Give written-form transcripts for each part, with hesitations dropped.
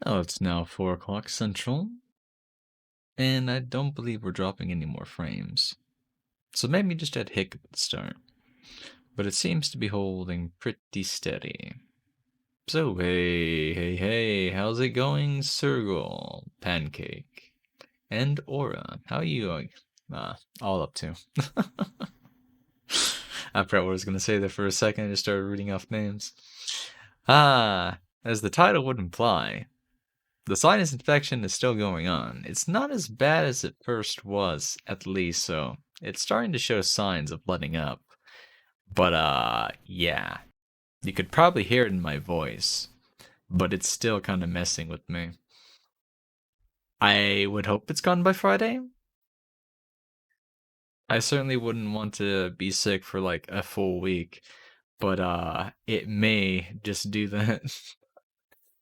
Oh, it's now 4 o'clock Central, and I don't believe we're dropping any more frames. So maybe just had hiccup at the start. But it seems to be holding pretty steady. So hey, how's it going, Sergal, Pancake, and Aura? How are you all up to? I forgot what I was gonna say there for a second. I just started reading off names. As the title would imply, the sinus infection is still going on. It's not as bad as it first was, at least, so it's starting to show signs of letting up. But yeah. You could probably hear it in my voice, but it's still kind of messing with me. I would hope it's gone by Friday. I certainly wouldn't want to be sick for like a full week, but it may just do that.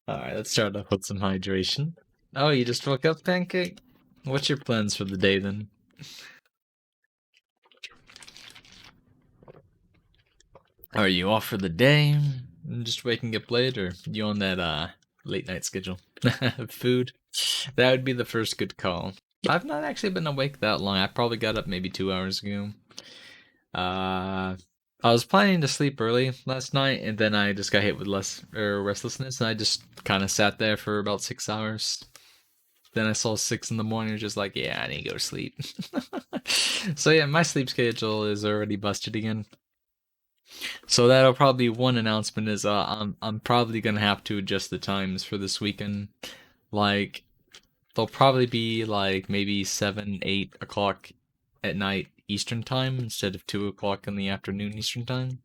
Alright, let's start off with some hydration. Oh, you just woke up, Pancake? What's your plans for the day then? Are you off for the day? Just waking up late, or you on that late night schedule? Food? That would be the first good call. I've not actually been awake that long. I probably got up maybe 2 hours ago. Uh, I was planning to sleep early last night, and then I just got hit with restlessness, and I just kind of sat there for about 6 hours. Then I saw 6 in the morning, just like, yeah, I need to go to sleep. So yeah, my sleep schedule is already busted again. So that'll probably be one announcement is I'm probably gonna have to adjust the times for this weekend. Like they'll probably be like maybe 7, 8 o'clock at night Eastern time instead of 2 o'clock in the afternoon Eastern time.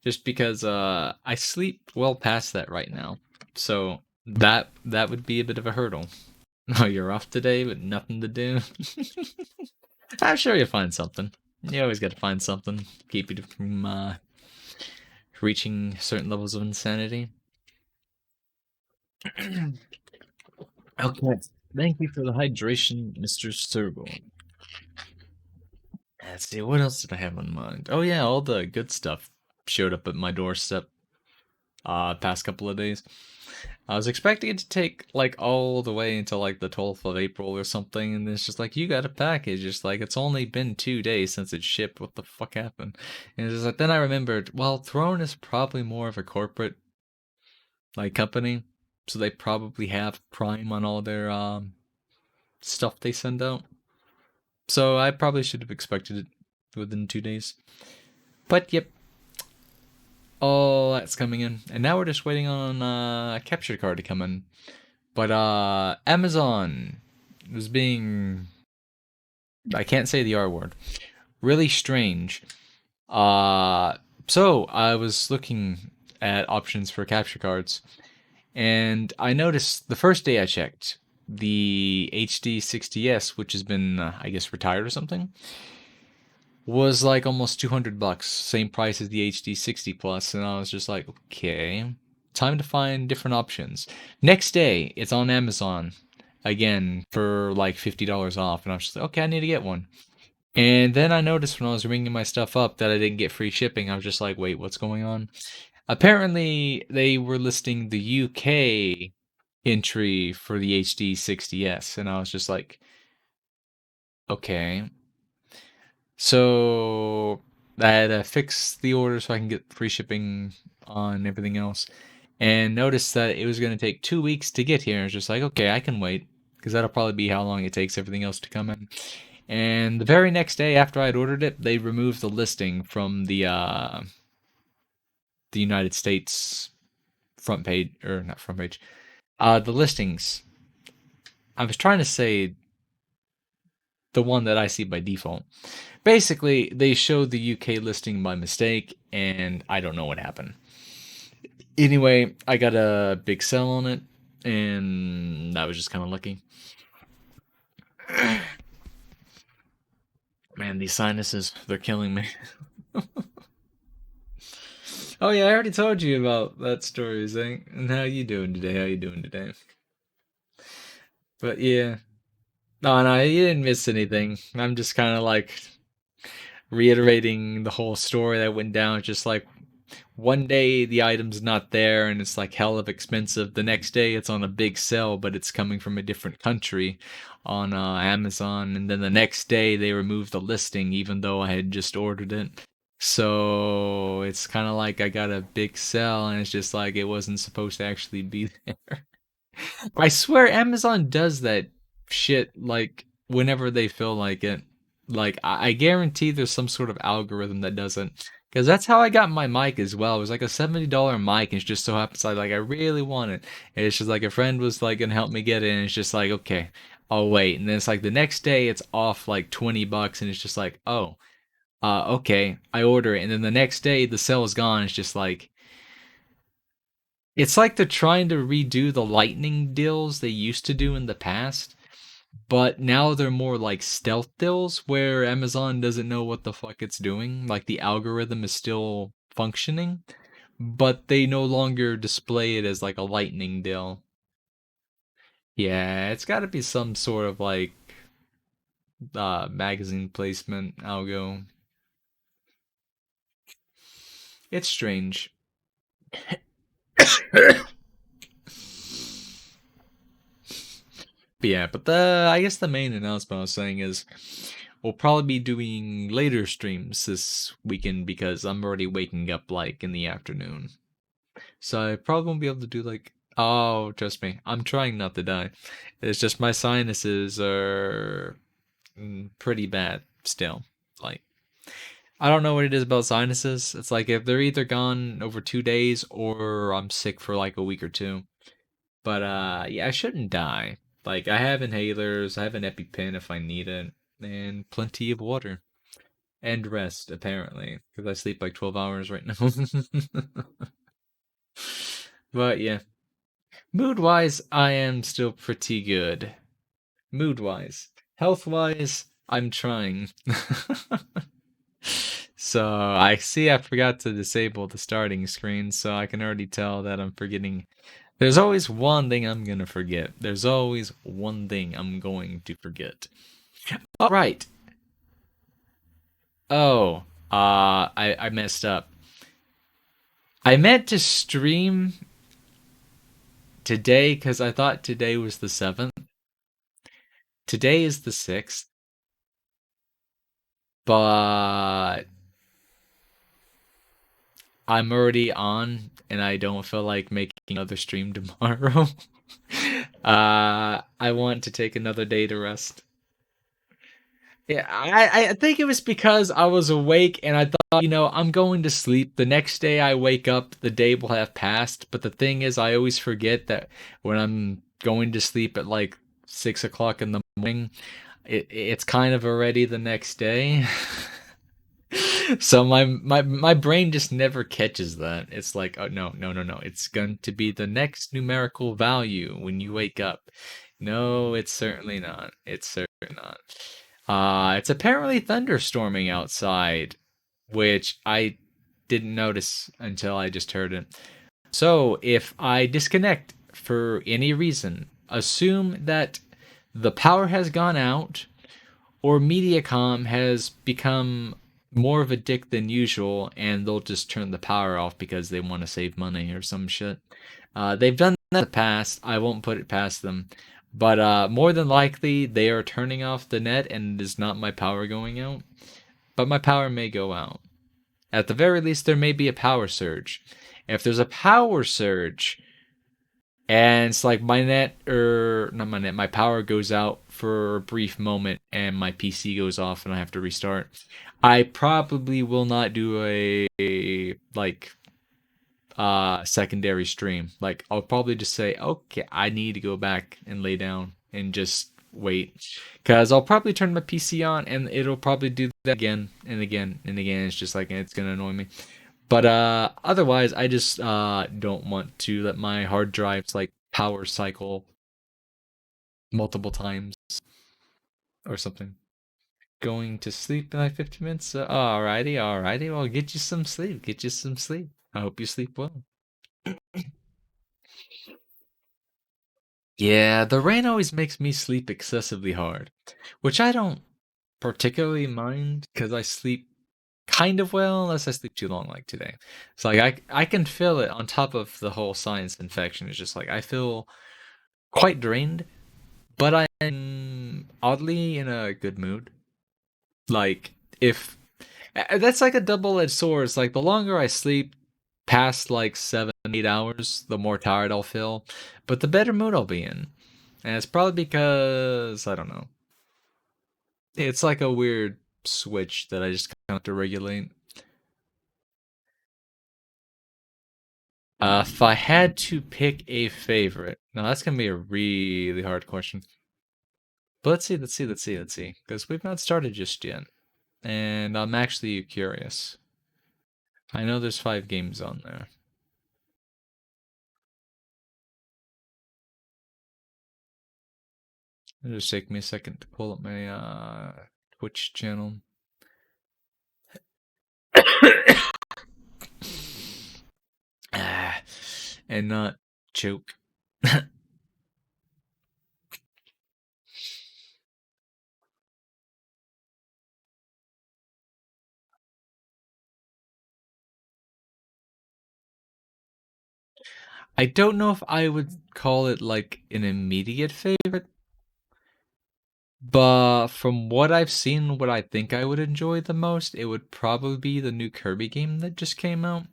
Just because I sleep well past that right now. So that would be a bit of a hurdle. Oh, you're off today with nothing to do? I'm sure you'll find something. You always got to find something. Keep you from reaching certain levels of insanity. Okay. Thank you for the hydration, Mr. Serbo. Let's see, what else did I have on mind? Oh yeah, all the good stuff showed up at my doorstep past couple of days. I was expecting it to take like all the way until like the 12th of April or something, and it's just like you got a package. Just like it's only been 2 days since it shipped. What the fuck happened? And it's just like then I remembered, well, Throne is probably more of a corporate like company, so they probably have Prime on all their stuff they send out. So I probably should have expected it within 2 days. But yep, all that's coming in, and now we're just waiting on a capture card to come in. But Amazon was being, I can't say the R word, really strange. So I was looking at options for capture cards, and I noticed the first day I checked, the HD 60s, which has been, I guess, retired or something, was like almost $200, same price as the HD 60 Plus, and I was just like, okay, time to find different options. Next day, it's on Amazon again for like $50 off, and I was just like, okay, I need to get one. And then I noticed when I was ringing my stuff up that I didn't get free shipping. I was just like, wait, what's going on? Apparently, they were listing the UK entry for the HD 60s, and I was just like, okay. So I had to fix the order so I can get free shipping on everything else, and noticed that it was going to take 2 weeks to get here. I was just like, okay, I can wait because that'll probably be how long it takes everything else to come in. And the very next day after I'd ordered it, they removed the listing from the United States front page, or not front page, the listings. I was trying to say the one that I see by default. Basically, they showed the UK listing by mistake, and I don't know what happened. Anyway, I got a big sell on it, and I was just kind of lucky. Man, these sinuses, they're killing me. Oh yeah, I already told you about that story, Zink. And how you doing today? How you doing today? But yeah. No, you didn't miss anything. I'm just kind of like reiterating the whole story that went down. Just like one day the item's not there and it's like hell of expensive. The next day it's on a big sale, but it's coming from a different country on Amazon. And then the next day they remove the listing, even though I had just ordered it. So it's kind of like I got a big sale and it's just like it wasn't supposed to actually be there. I swear Amazon does that shit like whenever they feel like it. Like I guarantee there's some sort of algorithm that doesn't. Because that's how I got my mic as well. It was like a $70 mic, and it just so happens I really want it. And it's just like a friend was like gonna help me get it, and it's just like okay, I'll wait. And then it's like the next day it's off like $20, and it's just like oh, okay, I order it, and then the next day the sale is gone. It's just like it's like they're trying to redo the lightning deals they used to do in the past, but now they're more like stealth deals where Amazon doesn't know what the fuck it's doing. Like the algorithm is still functioning, but they no longer display it as like a lightning deal. Yeah, it's got to be some sort of like magazine placement algo. It's strange. But yeah, but the I guess the main announcement I was saying is we'll probably be doing later streams this weekend because I'm already waking up like in the afternoon. So I probably won't be able to do like oh, trust me, I'm trying not to die. It's just my sinuses are pretty bad still. Like I don't know what it is about sinuses. It's like if they're either gone over 2 days or I'm sick for like a week or two. But yeah, I shouldn't die. Like I have inhalers, I have an EpiPen if I need it, and plenty of water. And rest, apparently, because I sleep like 12 hours right now. But yeah, mood wise, I am still pretty good. Mood wise. Health wise, I'm trying. So I see I forgot to disable the starting screen, so I can already tell that I'm forgetting. There's always one thing I'm gonna forget. There's always one thing I'm going to forget. All right. Oh, I messed up. I meant to stream today because I thought today was the 7th. Today is the 6th, but I'm already on and I don't feel like making another stream tomorrow. I want to take another day to rest. Yeah, I think it was because I was awake and I thought, I'm going to sleep. The next day I wake up, the day will have passed. But the thing is, I always forget that when I'm going to sleep at like 6 o'clock in the morning, it's kind of already the next day. So my brain just never catches that. It's like, oh no, no, no, no. It's going to be the next numerical value when you wake up. No, it's certainly not. It's certainly not. It's apparently thunderstorming outside, which I didn't notice until I just heard it. So if I disconnect for any reason, assume that the power has gone out or Mediacom has become more of a dick than usual and they'll just turn the power off because they want to save money or some shit. They've done that in the past. I won't put it past them. But more than likely, they are turning off the net and it is not my power going out. But my power may go out. At the very least, there may be a power surge. If there's a power surge, and it's like my net, or not my net, my power goes out for a brief moment and my PC goes off and I have to restart, I probably will not do a like secondary stream. Like I'll probably just say, okay, I need to go back and lay down and just wait. Cause I'll probably turn my PC on and it'll probably do that again and again and again. It's just like it's gonna annoy me. But otherwise I just don't want to let my hard drives like power cycle multiple times or something. Going to sleep in like 15 minutes. Alrighty, alrighty. Well, get you some sleep. Get you some sleep. I hope you sleep well. Yeah, the rain always makes me sleep excessively hard, which I don't particularly mind because I sleep kind of well unless I sleep too long like today. So like I can feel it on top of the whole sinus infection. It's just like I feel quite drained, but I'm oddly in a good mood. Like if that's like a double-edged sword. It's like the longer I sleep past like 7, 8 hours, the more tired I'll feel, but the better mood I'll be in. And it's probably because I don't know. It's like a weird switch that I just kind of have to regulate. If I had to pick a favorite, now that's gonna be a really hard question. But let's see, because we've not started just yet, and I'm actually curious. I know there's 5 games on there. It'll just take me a second to pull up my Twitch channel. And not choke. I don't know if I would call it like an immediate favorite, but from what I've seen, what I think I would enjoy the most, it would probably be the new Kirby game that just came out.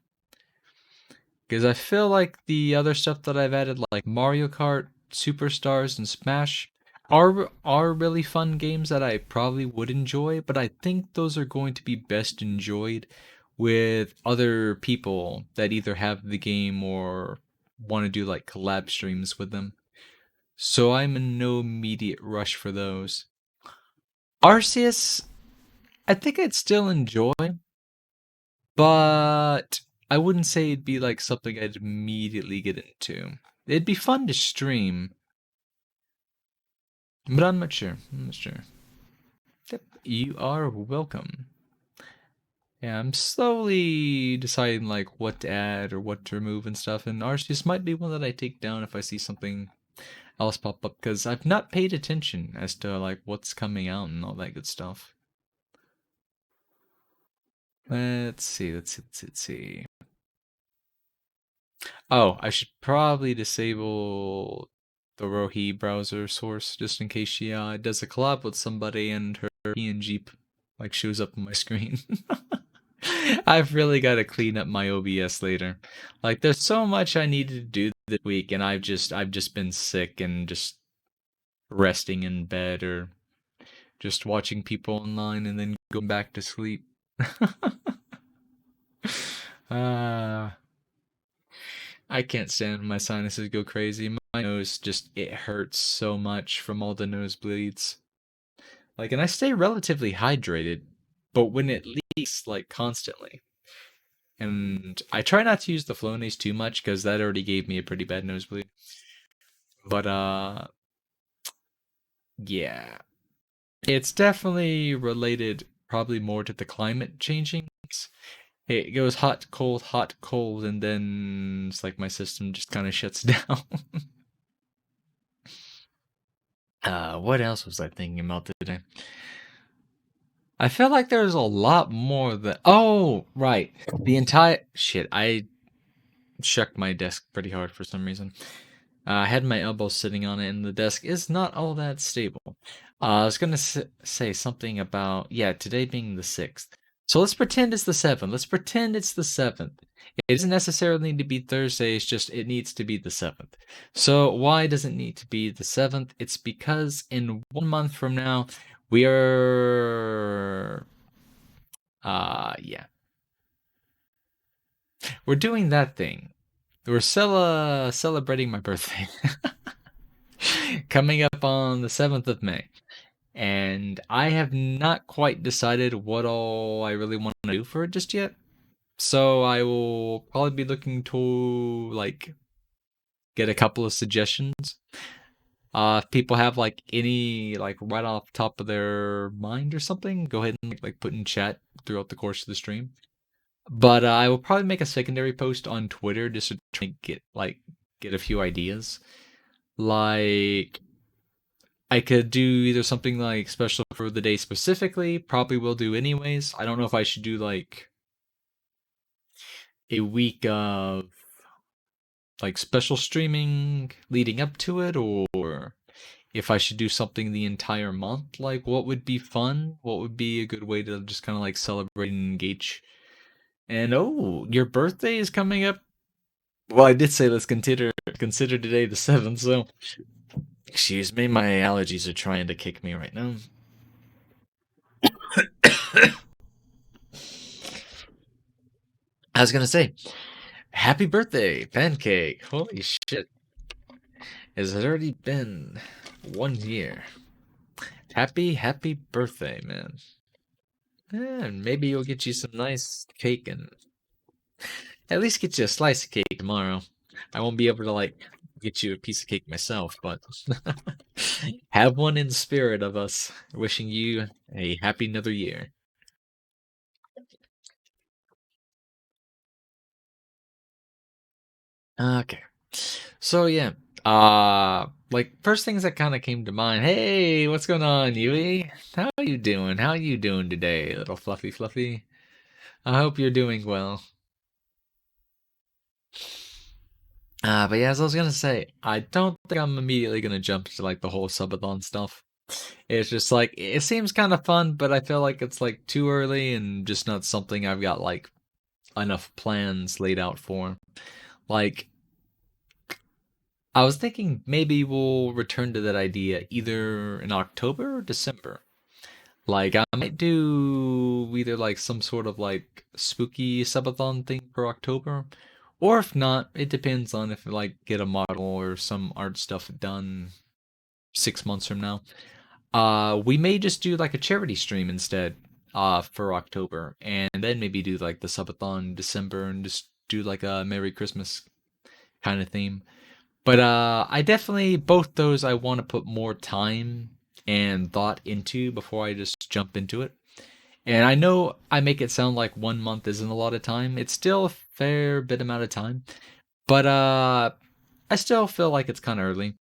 Because I feel like the other stuff that I've added, like Mario Kart, Superstars, and Smash, are really fun games that I probably would enjoy, but I think those are going to be best enjoyed with other people that either have the game or want to do like collab streams with them. So I'm in no immediate rush for those. Arceus, I think I'd still enjoy, but I wouldn't say it'd be like something I'd immediately get into. It'd be fun to stream, but I'm not sure. I'm not sure. Yep, you are welcome. Yeah, I'm slowly deciding like what to add or what to remove and stuff, and Arceus might be one that I take down if I see something else pop up, because I've not paid attention as to like what's coming out and all that good stuff. Let's see. Oh, I should probably disable the Rohi browser source just in case she does a collab with somebody and her PNG like shows up on my screen. I've really got to clean up my OBS later. Like there's so much I needed to do this week and I've just been sick and just resting in bed or just watching people online and then going back to sleep. uh I can't stand when my sinuses go crazy. My nose just, it hurts so much from all the nosebleeds. Like, and I stay relatively hydrated, but when it leaks, like, constantly. And I try not to use the Flonase too much because that already gave me a pretty bad nosebleed. But, yeah. It's definitely related probably more to the climate changing. It goes hot, cold, and then it's like my system just kind of shuts down. What else was I thinking about today? I feel like there's a lot more that. Oh, right. The entire shit. I shook my desk pretty hard for some reason. I had my elbow sitting on it, and the desk is not all that stable. I was gonna say something about today being the 6th. So let's pretend it's the 7th. Let's pretend it's the 7th. It doesn't necessarily need to be Thursday. It's just it needs to be the 7th. So why does it need to be the 7th? It's because in 1 month from now we are yeah. We're doing that thing. We're celebrating my birthday. Coming up on the 7th of May. And I have not quite decided what all I really want to do for it just yet. So I will probably be looking to like get a couple of suggestions. If people have like any like right off top of their mind or something, go ahead and like put in chat throughout the course of the stream. But I will probably make a secondary post on Twitter just to try and get a few ideas. Like I could do either something like special for the day specifically, probably will do anyways. I don't know if I should do like a week of like special streaming leading up to it, or if I should do something the entire month. Like, what would be fun? What would be a good way to just kind of like celebrate and engage? And oh, your birthday is coming up. Well, I did say let's consider today the 7th, so excuse me, my allergies are trying to kick me right now. I was gonna say, happy birthday, Pancake. Holy shit. Has it already been 1 year? Happy birthday, man. And maybe you'll get you some nice cake and at least get you a slice of cake tomorrow. I won't be able to like get you a piece of cake myself, but have one in spirit of us wishing you a happy another year. Okay. So yeah, like first things that kind of came to mind. Hey, what's going on, Yui? How are you doing? How are you doing today, little fluffy? I hope you're doing well. But yeah, as I was gonna say, I don't think I'm immediately gonna jump to like the whole subathon stuff. It's just like it seems kind of fun, but I feel like it's like too early and just not something I've got like enough plans laid out for. Like I was thinking maybe we'll return to that idea either in October or December. Like I might do either like some sort of like spooky subathon thing for October, or if not, it depends on if I like get a model or some art stuff done 6 months from now. We may just do like a charity stream instead, for October, and then maybe do like the subathon in December and just do like a Merry Christmas kind of theme. But I definitely both those I want to put more time and thought into before I just jump into it. And I know I make it sound like 1 month isn't a lot of time. It's still a fair bit amount of time, but I still feel like it's kind of early,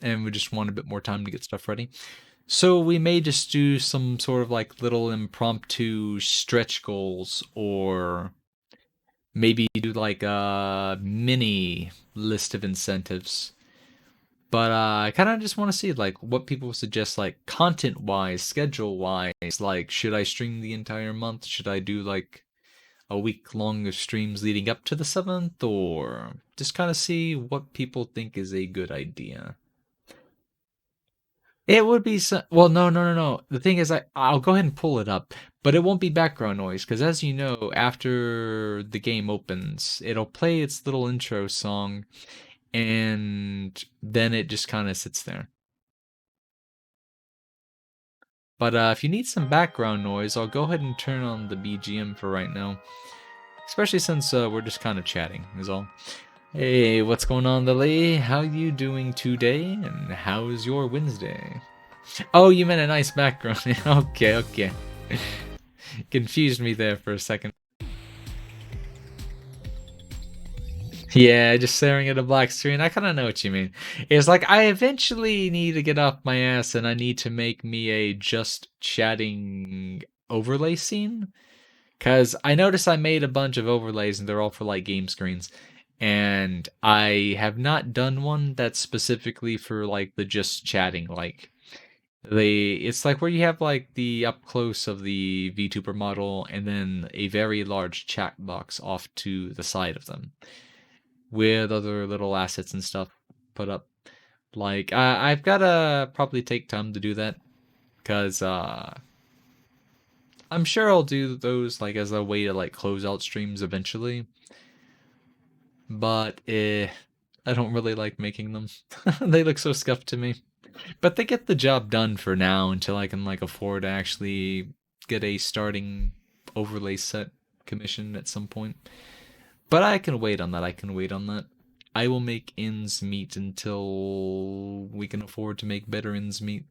and we just want a bit more time to get stuff ready. So we may just do some sort of like little impromptu stretch goals, or maybe do like a mini list of incentives. But I kind of just want to see like what people suggest, like content wise, schedule wise. Like, should I stream the entire month? Should I do like a week long of streams leading up to the 7th, or just kind of see what people think is a good idea? It would be well, no. The thing is, I'll go ahead and pull it up, but it won't be background noise because, as you know, after the game opens, it'll play its little intro song, and then it just kind of sits there. But if you need some background noise, I'll go ahead and turn on the BGM for right now. Especially since we're just kind of chatting, is all. Hey, what's going on, Lily? How you doing today? And how's your Wednesday? Oh, you meant a nice background. Okay. Confused me there for a second. Yeah, just staring at a black screen. I kind of know what you mean. It's like I eventually need to get off my ass and I need to make me a just chatting overlay scene. Because I noticed I made a bunch of overlays and they're all for like game screens. And I have not done one that's specifically for like the just chatting. Like it's like where you have like the up close of the VTuber model and then a very large chat box off to the side of them with other little assets and stuff put up. Like I've gotta probably take time to do that because I'm sure I'll do those like as a way to like close out streams eventually. But I don't really like making them. They look so scuffed to me. But they get the job done for now until I can like afford to actually get a starting overlay set commission at some point. But I can wait on that. I will make ends meet until we can afford to make better ends meet.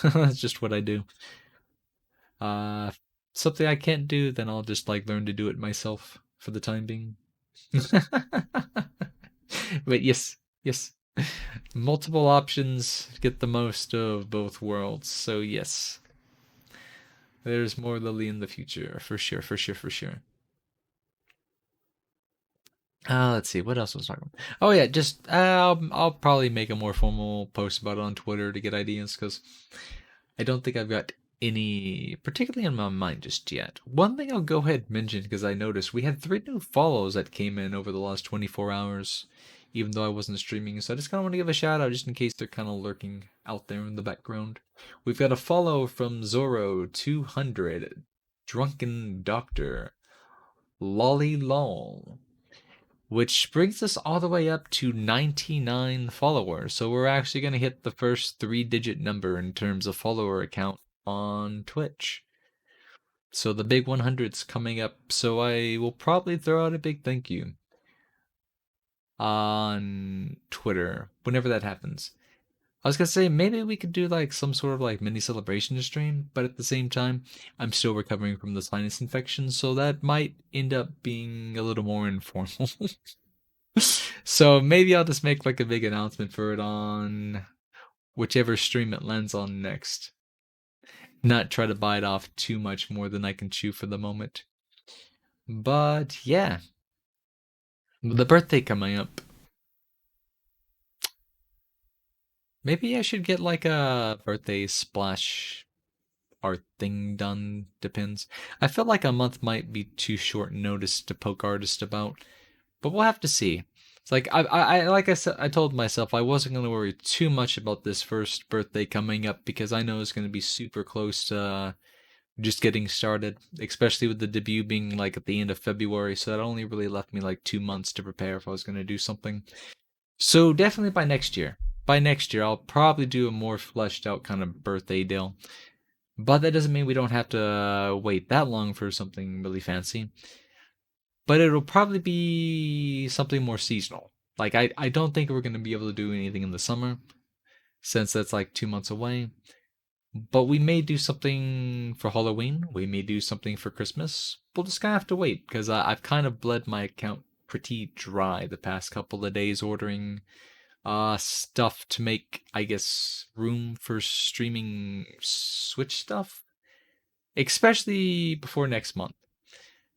That's just what I do. Uh, Something I can't do, then I'll just like learn to do it myself for the time being. But yes. Multiple options get the most of both worlds. So yes, there's more Lily in the future for sure, for sure, for sure. Let's see what else was talking about. Oh yeah, just I'll probably make a more formal post about it on Twitter to get ideas because I don't think I've got any particularly in my mind just yet. One thing I'll go ahead and mention because I noticed we had 3 new follows that came in over the last 24 hours, even though I wasn't streaming. So I just kind of want to give a shout out just in case they're kind of lurking out there in the background. We've got a follow from Zoro200, Drunken Doctor, Lolly Lol, which brings us all the way up to 99 followers. So we're actually going to hit the first 3-digit number in terms of follower count on Twitch. So the big 100's coming up. So I will probably throw out a big thank you on Twitter whenever that happens. I was gonna say maybe we could do like some sort of like mini celebration stream, but at the same time, I'm still recovering from the sinus infection, so that might end up being a little more informal. So maybe I'll just make like a big announcement for it on whichever stream it lands on next. Not try to bite off too much more than I can chew for the moment. But yeah, the birthday coming up. Maybe I should get like a birthday splash art thing done. Depends. I feel like a month might be too short notice to poke artists about, but we'll have to see. It's like like I said, I told myself I wasn't going to worry too much about this first birthday coming up because I know it's going to be super close to just getting started, especially with the debut being like at the end of February. So that only really left me like 2 months to prepare if I was going to do something. So definitely by next year. By next year, I'll probably do a more fleshed out kind of birthday deal. But that doesn't mean we don't have to wait that long for something really fancy. But it'll probably be something more seasonal. Like, I don't think we're going to be able to do anything in the summer, since that's like 2 months away. But we may do something for Halloween. We may do something for Christmas. We'll just kind of have to wait, because I've kind of bled my account pretty dry the past couple of days ordering stuff to make, I guess, room for streaming Switch stuff, especially before next month.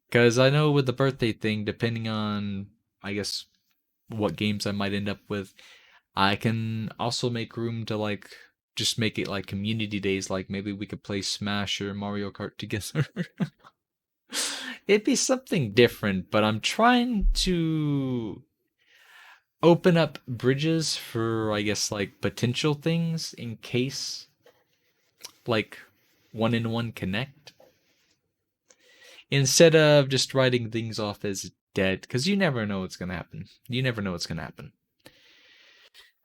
Because I know with the birthday thing, depending on, I guess, what games I might end up with, I can also make room to, like, just make it like community days. Like, maybe we could play Smash or Mario Kart together. It'd be something different, but I'm trying to open up bridges for, I guess, like, potential things in case, like, one-in-one connect, instead of just writing things off as dead, because you never know what's gonna happen. You never know what's gonna happen.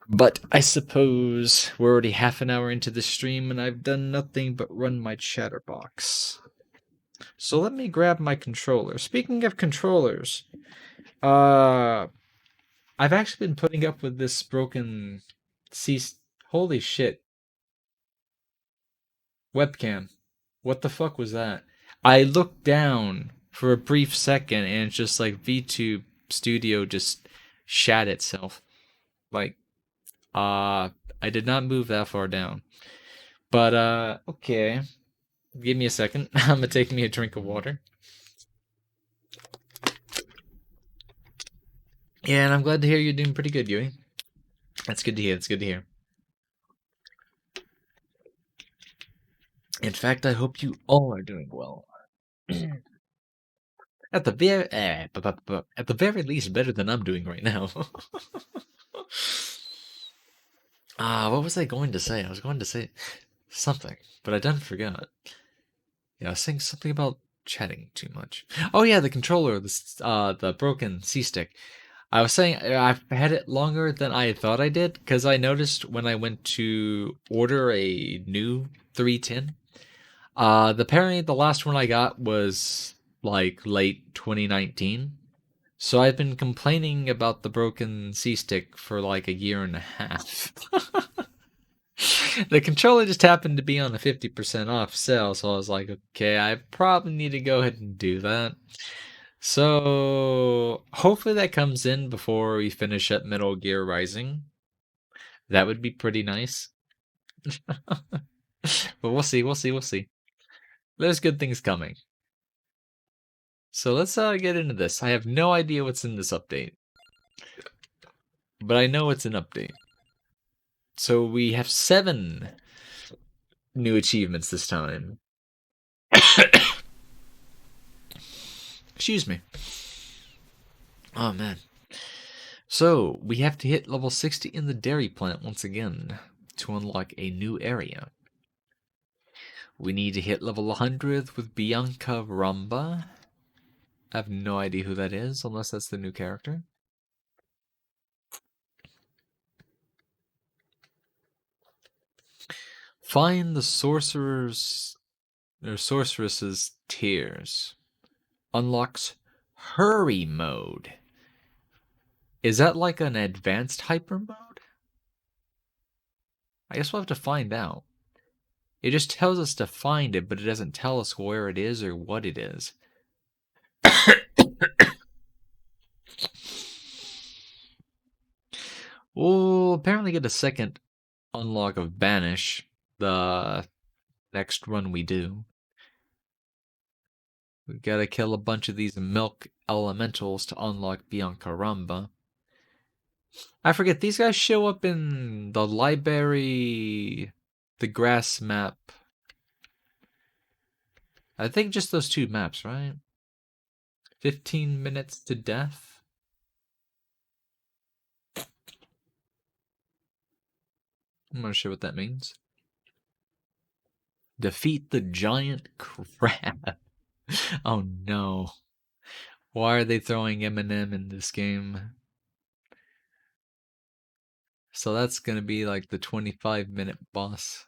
But I suppose we're already half an hour into the stream and I've done nothing but run my chatterbox. So let me grab my controller. Speaking of controllers, I've actually been putting up with this broken holy shit. Webcam. What the fuck was that? I looked down for a brief second and it's just like VTube Studio just shat itself. Like, I did not move that far down. But, okay. Give me a second. I'm gonna take me a drink of water. Yeah, and I'm glad to hear you're doing pretty good, Yui. That's good to hear. That's good to hear. In fact, I hope you all are doing well. At the very least, better than I'm doing right now. What was I going to say? I was going to say something, but I done forgot. Yeah, I was saying something about chatting too much. Oh yeah, the controller, the broken C-stick. I was saying I've had it longer than I thought I did because I noticed when I went to order a new 310, apparently the last one I got was like late 2019. So I've been complaining about the broken C-stick for like a year and a half. The controller just happened to be on a 50% off sale, so I was like, okay, I probably need to go ahead and do that. So hopefully that comes in before we finish up Metal Gear Rising. That would be pretty nice. But we'll see, we'll see, we'll see. There's good things coming. So let's get into this. I have no idea what's in this update, but I know it's an update. So we have 7 new achievements this time. Excuse me. Oh man. So we have to hit level 60 in the dairy plant once again to unlock a new area. We need to hit level 100 with Bianca Ramba. I have no idea who that is, unless that's the new character. Find the sorcerer's or sorceress's tears. Unlocks hurry mode. Is that like an advanced hyper mode? I guess we'll have to find out. It just tells us to find it, but it doesn't tell us where it is or what it is. We'll apparently get a second unlock of Banish the next run we do. We gotta kill a bunch of these milk elementals to unlock Bianca Ramba. I forget, these guys show up in the library, the grass map. I think just those 2 maps, right? 15 minutes to death? I'm not sure what that means. Defeat the giant crab. Oh no. Why are they throwing Eminem in this game? So that's gonna be like the 25-minute boss.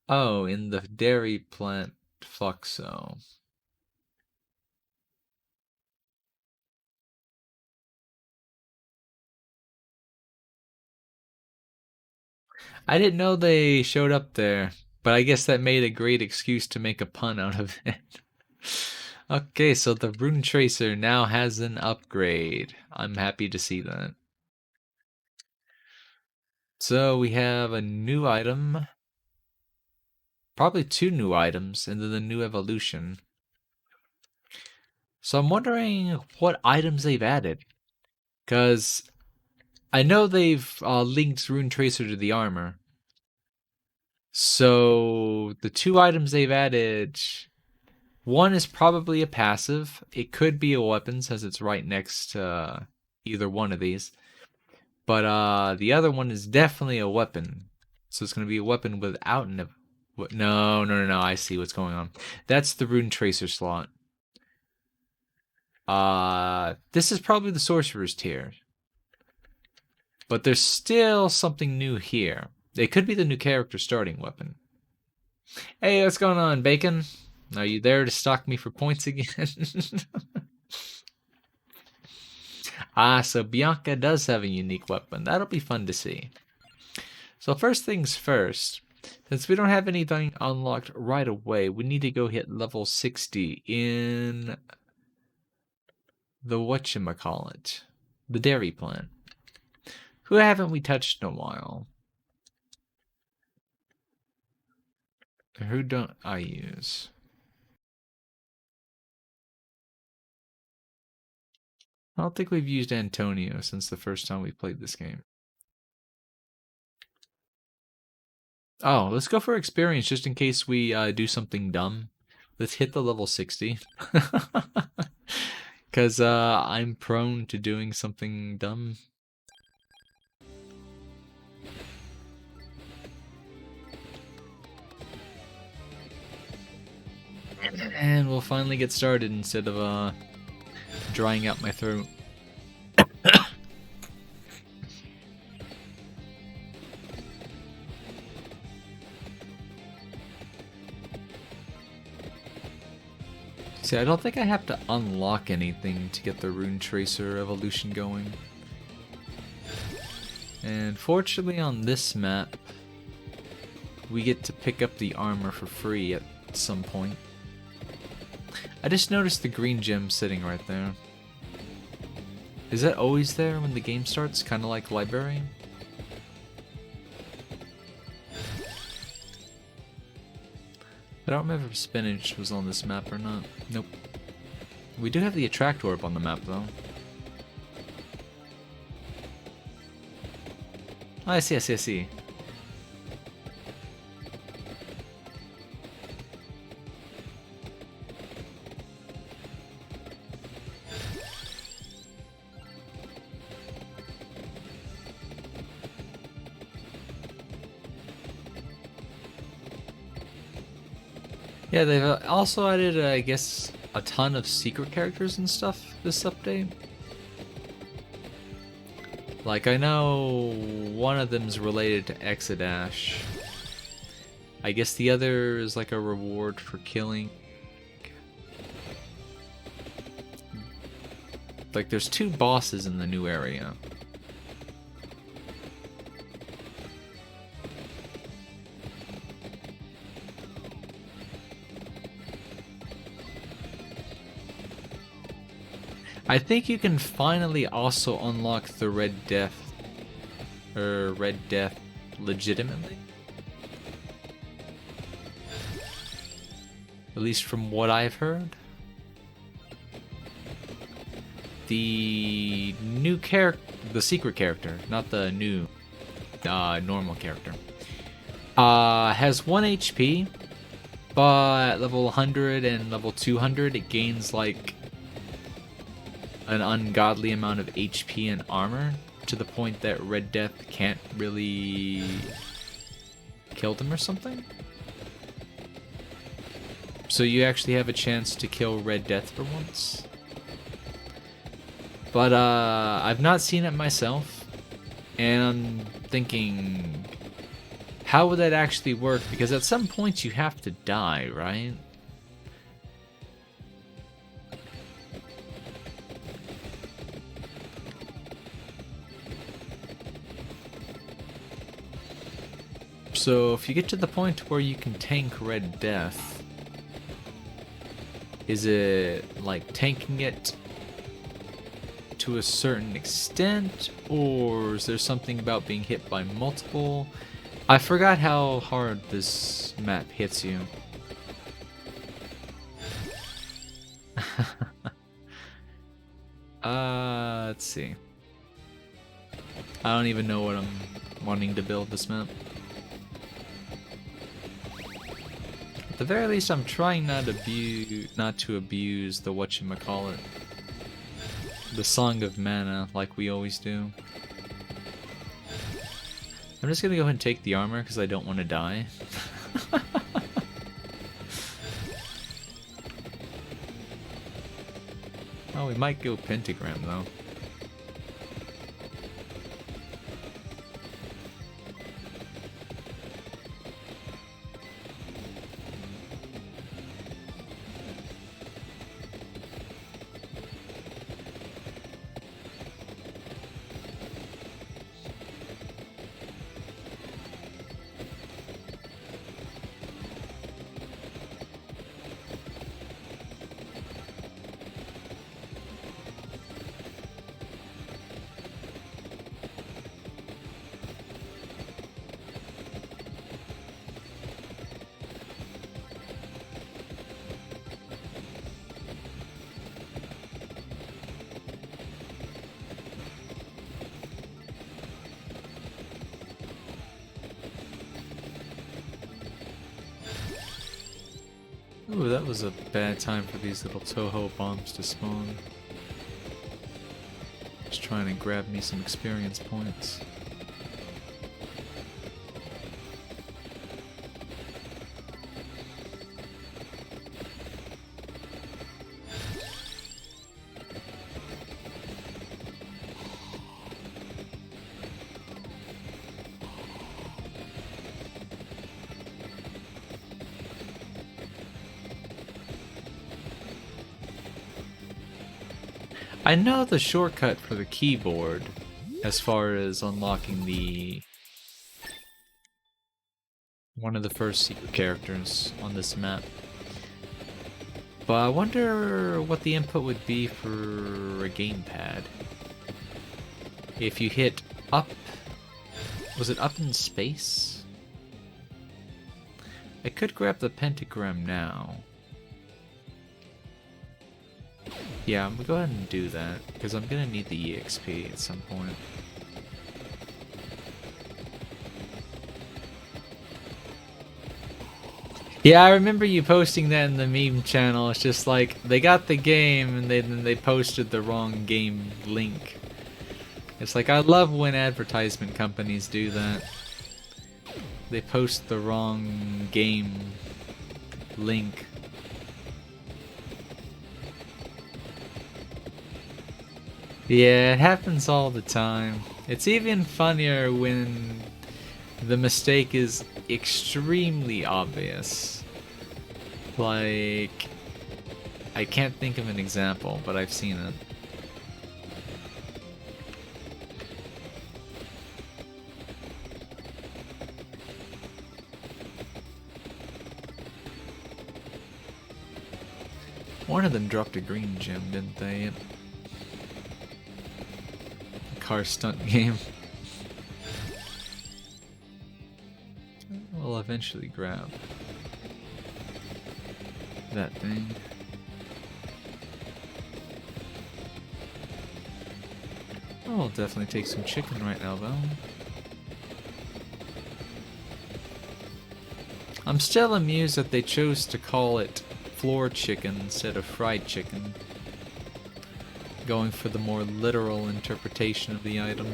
Oh, in the dairy plant Fluxo. I didn't know they showed up there, but I guess that made a great excuse to make a pun out of it. Okay, so the Rune Tracer now has an upgrade. I'm happy to see that. So we have a new item. Probably 2 new items, and then the new evolution. So I'm wondering what items they've added. Because I know they've linked Rune Tracer to the armor. So the 2 items they've added, one is probably a passive. It could be a weapon since it's right next to either one of these. But the other one is definitely a weapon. So it's going to be a weapon without an... No. I see what's going on. That's the Rune Tracer slot. This is probably the Sorcerer's tier. But there's still something new here. It could be the new character starting weapon. Hey, what's going on, Bacon? Are you there to stalk me for points again? So Bianca does have a unique weapon. That'll be fun to see. So first things first, since we don't have anything unlocked right away, we need to go hit level 60 in the whatchamacallit, the dairy plant. Who haven't we touched in a while? Who don't I use? I don't think we've used Antonio since the first time we played this game. Oh, let's go for experience just in case we do something dumb. Let's hit the level 60. Because I'm prone to doing something dumb. And we'll finally get started instead of drying out my throat. See, I don't think I have to unlock anything to get the Rune Tracer evolution going. And fortunately on this map, we get to pick up the armor for free at some point. I just noticed the green gem sitting right there. Is that always there when the game starts? Kind of like library? I don't remember if spinach was on this map or not. Nope. We do have the attract orb on the map though. Oh, I see, I see, I see. Yeah, they've also added, I guess, a ton of secret characters and stuff this update. Like, I know one of them's related to Exodash. I guess the other is like a reward for killing. Like, there's 2 bosses in the new area. I think you can finally also unlock the Red Death legitimately. At least from what I've heard. The new character, the secret character, not the new normal character, has 1 HP, but at level 100 and level 200 it gains like an ungodly amount of HP and armor, to the point that Red Death can't really kill them or something. So you actually have a chance to kill Red Death for once. But I've not seen it myself, and I'm thinking, how would that actually work? Because at some point you have to die, right? So if you get to the point where you can tank Red Death, is it like tanking it to a certain extent, or is there something about being hit by multiple? I forgot how hard this map hits you. Let's see. I don't even know what I'm wanting to build this map. At the very least, I'm trying not to abuse the whatchamacallit, the Song of Mana, like we always do. I'm just gonna go ahead and take the armor because I don't want to die. Oh, we might go pentagram though. Ooh, that was a bad time for these little Toho bombs to spawn. Just trying to grab me some experience points. I know the shortcut for the keyboard as far as unlocking one of the first secret characters on this map. But I wonder what the input would be for a gamepad. If you hit up... Was it up in space? I could grab the pentagram now. Yeah, I'm gonna go ahead and do that, because I'm gonna need the EXP at some point. Yeah, I remember you posting that in the meme channel. It's just like, they got the game, and then they posted the wrong game link. It's like, I love when advertisement companies do that. They post the wrong game link. Yeah, it happens all the time. It's even funnier when the mistake is extremely obvious. Like, I can't think of an example, but I've seen it. One of them dropped a green gem, didn't they? Car stunt game. We'll eventually grab that thing. I'll definitely take some chicken right now, though. I'm still amused that they chose to call it floor chicken instead of fried chicken, going for the more literal interpretation of the item.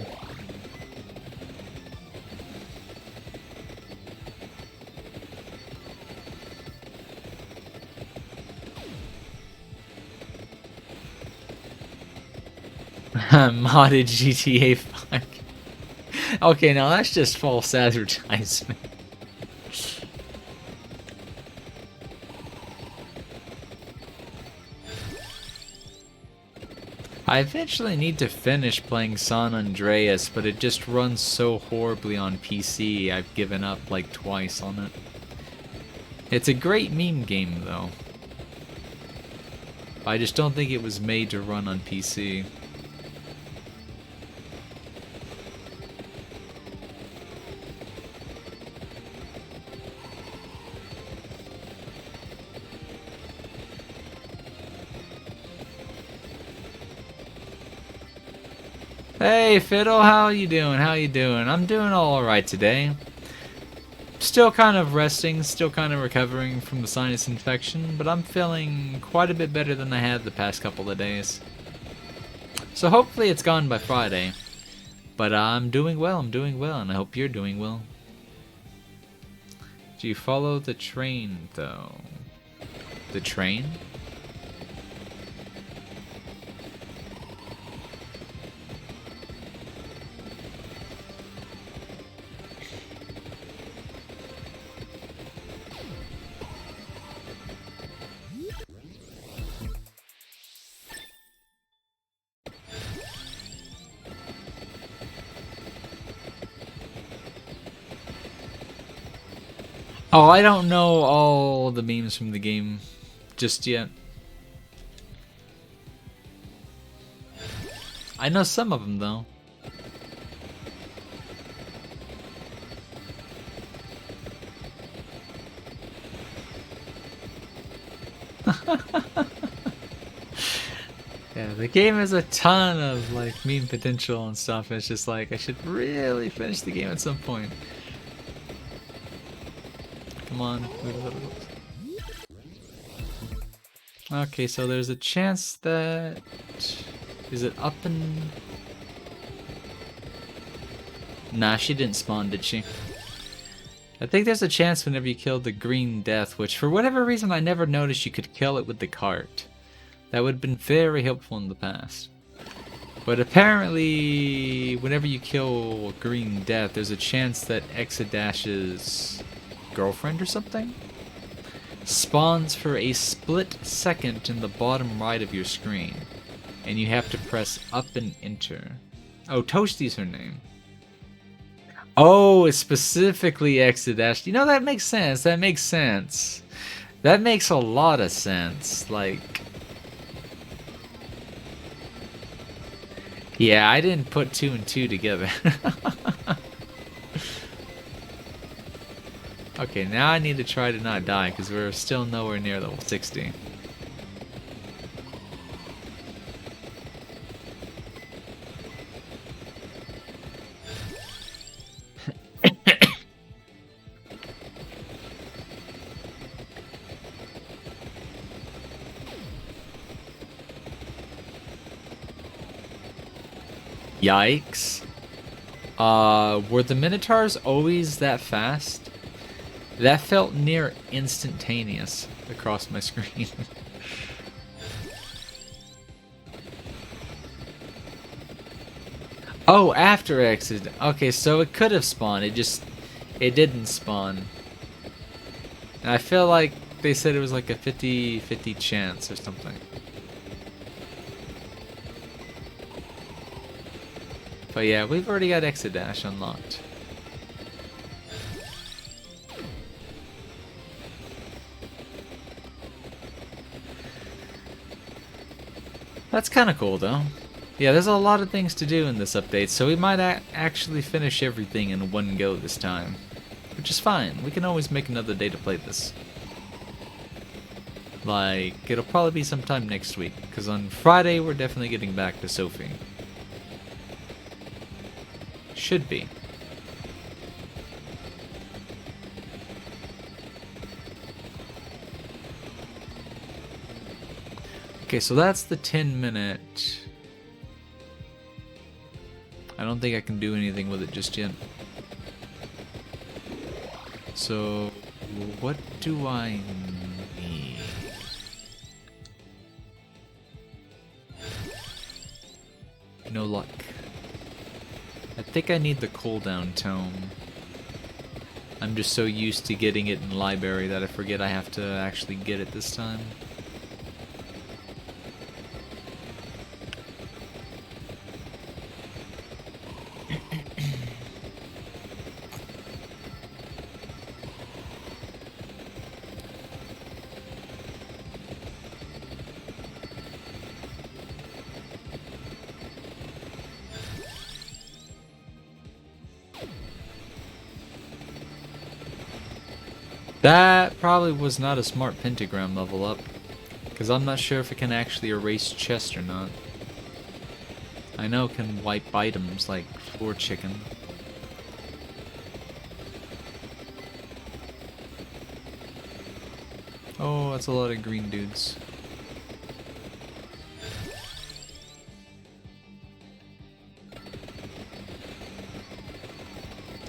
Modded GTA 5. Okay, now that's just false advertisement. I eventually need to finish playing San Andreas, but it just runs so horribly on PC, I've given up like twice on it. It's a great meme game though. I just don't think it was made to run on PC. Hey Fiddle, how you doing? How you doing? I'm doing alright today. Still kind of resting, still kind of recovering from the sinus infection, but I'm feeling quite a bit better than I had the past couple of days. So hopefully it's gone by Friday. But I'm doing well, and I hope you're doing well. Do you follow the train, though? The train? Oh, I don't know all the memes from the game just yet. I know some of them, though. Yeah, the game has a ton of like meme potential and stuff. It's just like I should really finish the game at some point. Come on, move a little bit. Okay, so there's a chance that... Is it up and... Nah, she didn't spawn, did she? I think there's a chance whenever you kill the green death, which for whatever reason I never noticed you could kill it with the cart. That would have been very helpful in the past. But apparently, whenever you kill green death, there's a chance that Exodash's girlfriend or something spawns for a split second in the bottom right of your screen, and you have to press up and enter. Oh, Toasty's her name. Oh, it's specifically Exodash. You know, that makes sense. That makes sense. That makes a lot of sense. Like, Yeah, I didn't put 2 and 2 together. Okay, now I need to try to not die because we're still nowhere near level 60. Yikes. Were the Minotaurs always that fast? That felt near instantaneous across my screen. Oh, after exit. Okay, so it could have spawned. It didn't spawn. And I feel like they said it was like a 50-50 chance or something. But yeah, we've already got exit dash unlocked. That's kind of cool though. Yeah, there's a lot of things to do in this update, so we might actually finish everything in one go this time. Which is fine. We can always make another day to play this. Like, it'll probably be sometime next week, because on Friday we're definitely getting back to Sophie. Should be. Okay, so that's the 10-minute. I don't think I can do anything with it just yet. So, what do I need? No luck. I think I need the cooldown tome. I'm just so used to getting it in library that I forget I have to actually get it this time. That probably was not a smart pentagram level up, because I'm not sure if it can actually erase chest or not. I know it can wipe items like floor chicken. Oh, that's a lot of green dudes.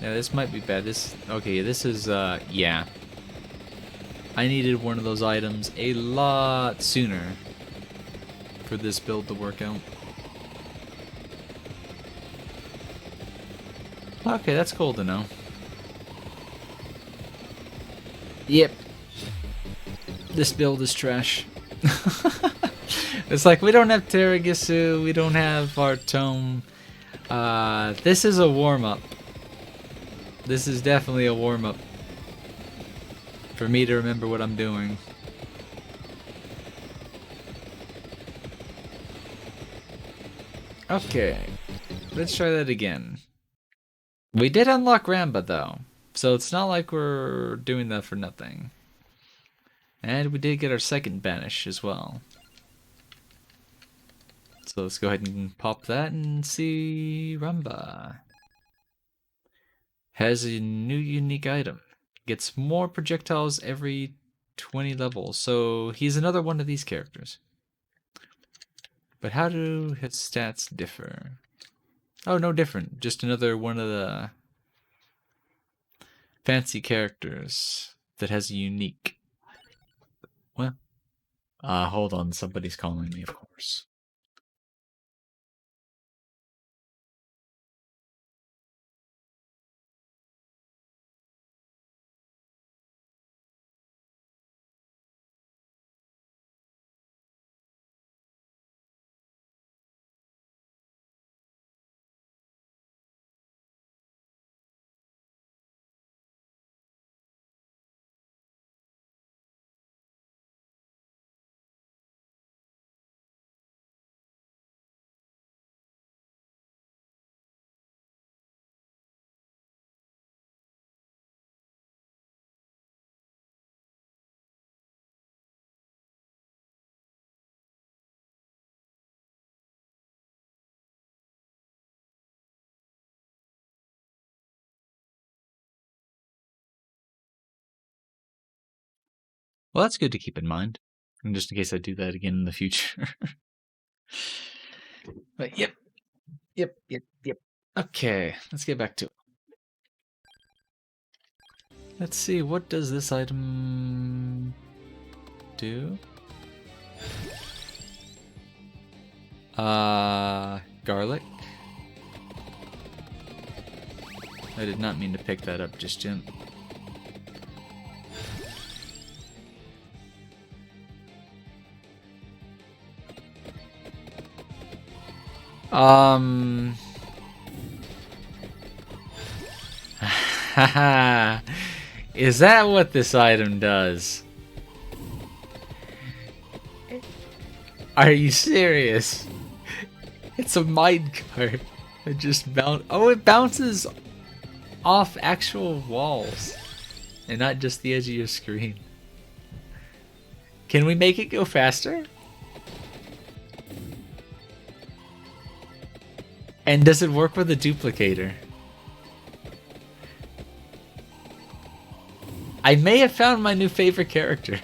Yeah, this might be bad. Okay, this is, yeah. I needed one of those items a lot sooner for this build to work out. Okay, that's cool to know. Yep. This build is trash. It's like, we don't have Terragisu, we don't have our tome. This is a warm-up. This is definitely a warm-up for me to remember what I'm doing. Okay, let's try that again. We did unlock Ramba though, so it's not like we're doing that for nothing. And we did get our second banish as well. So let's go ahead and pop that and see Ramba. Has a new unique item. Gets more projectiles every 20 levels. So he's another one of these characters. But how do his stats differ? Oh, no different. Just another one of the fancy characters that has a unique. Well, hold on. Somebody's calling me, of course. Well, that's good to keep in mind. And just in case I do that again in the future. But yep. Okay, let's get back to it. Let's see, what does this item do? Garlic. I did not mean to pick that up just yet. Haha. Is that what this item does? Are you serious? It's a minecart. It just it bounces off actual walls and not just the edge of your screen. Can we make it go faster? And does it work with a duplicator? I may have found my new favorite character.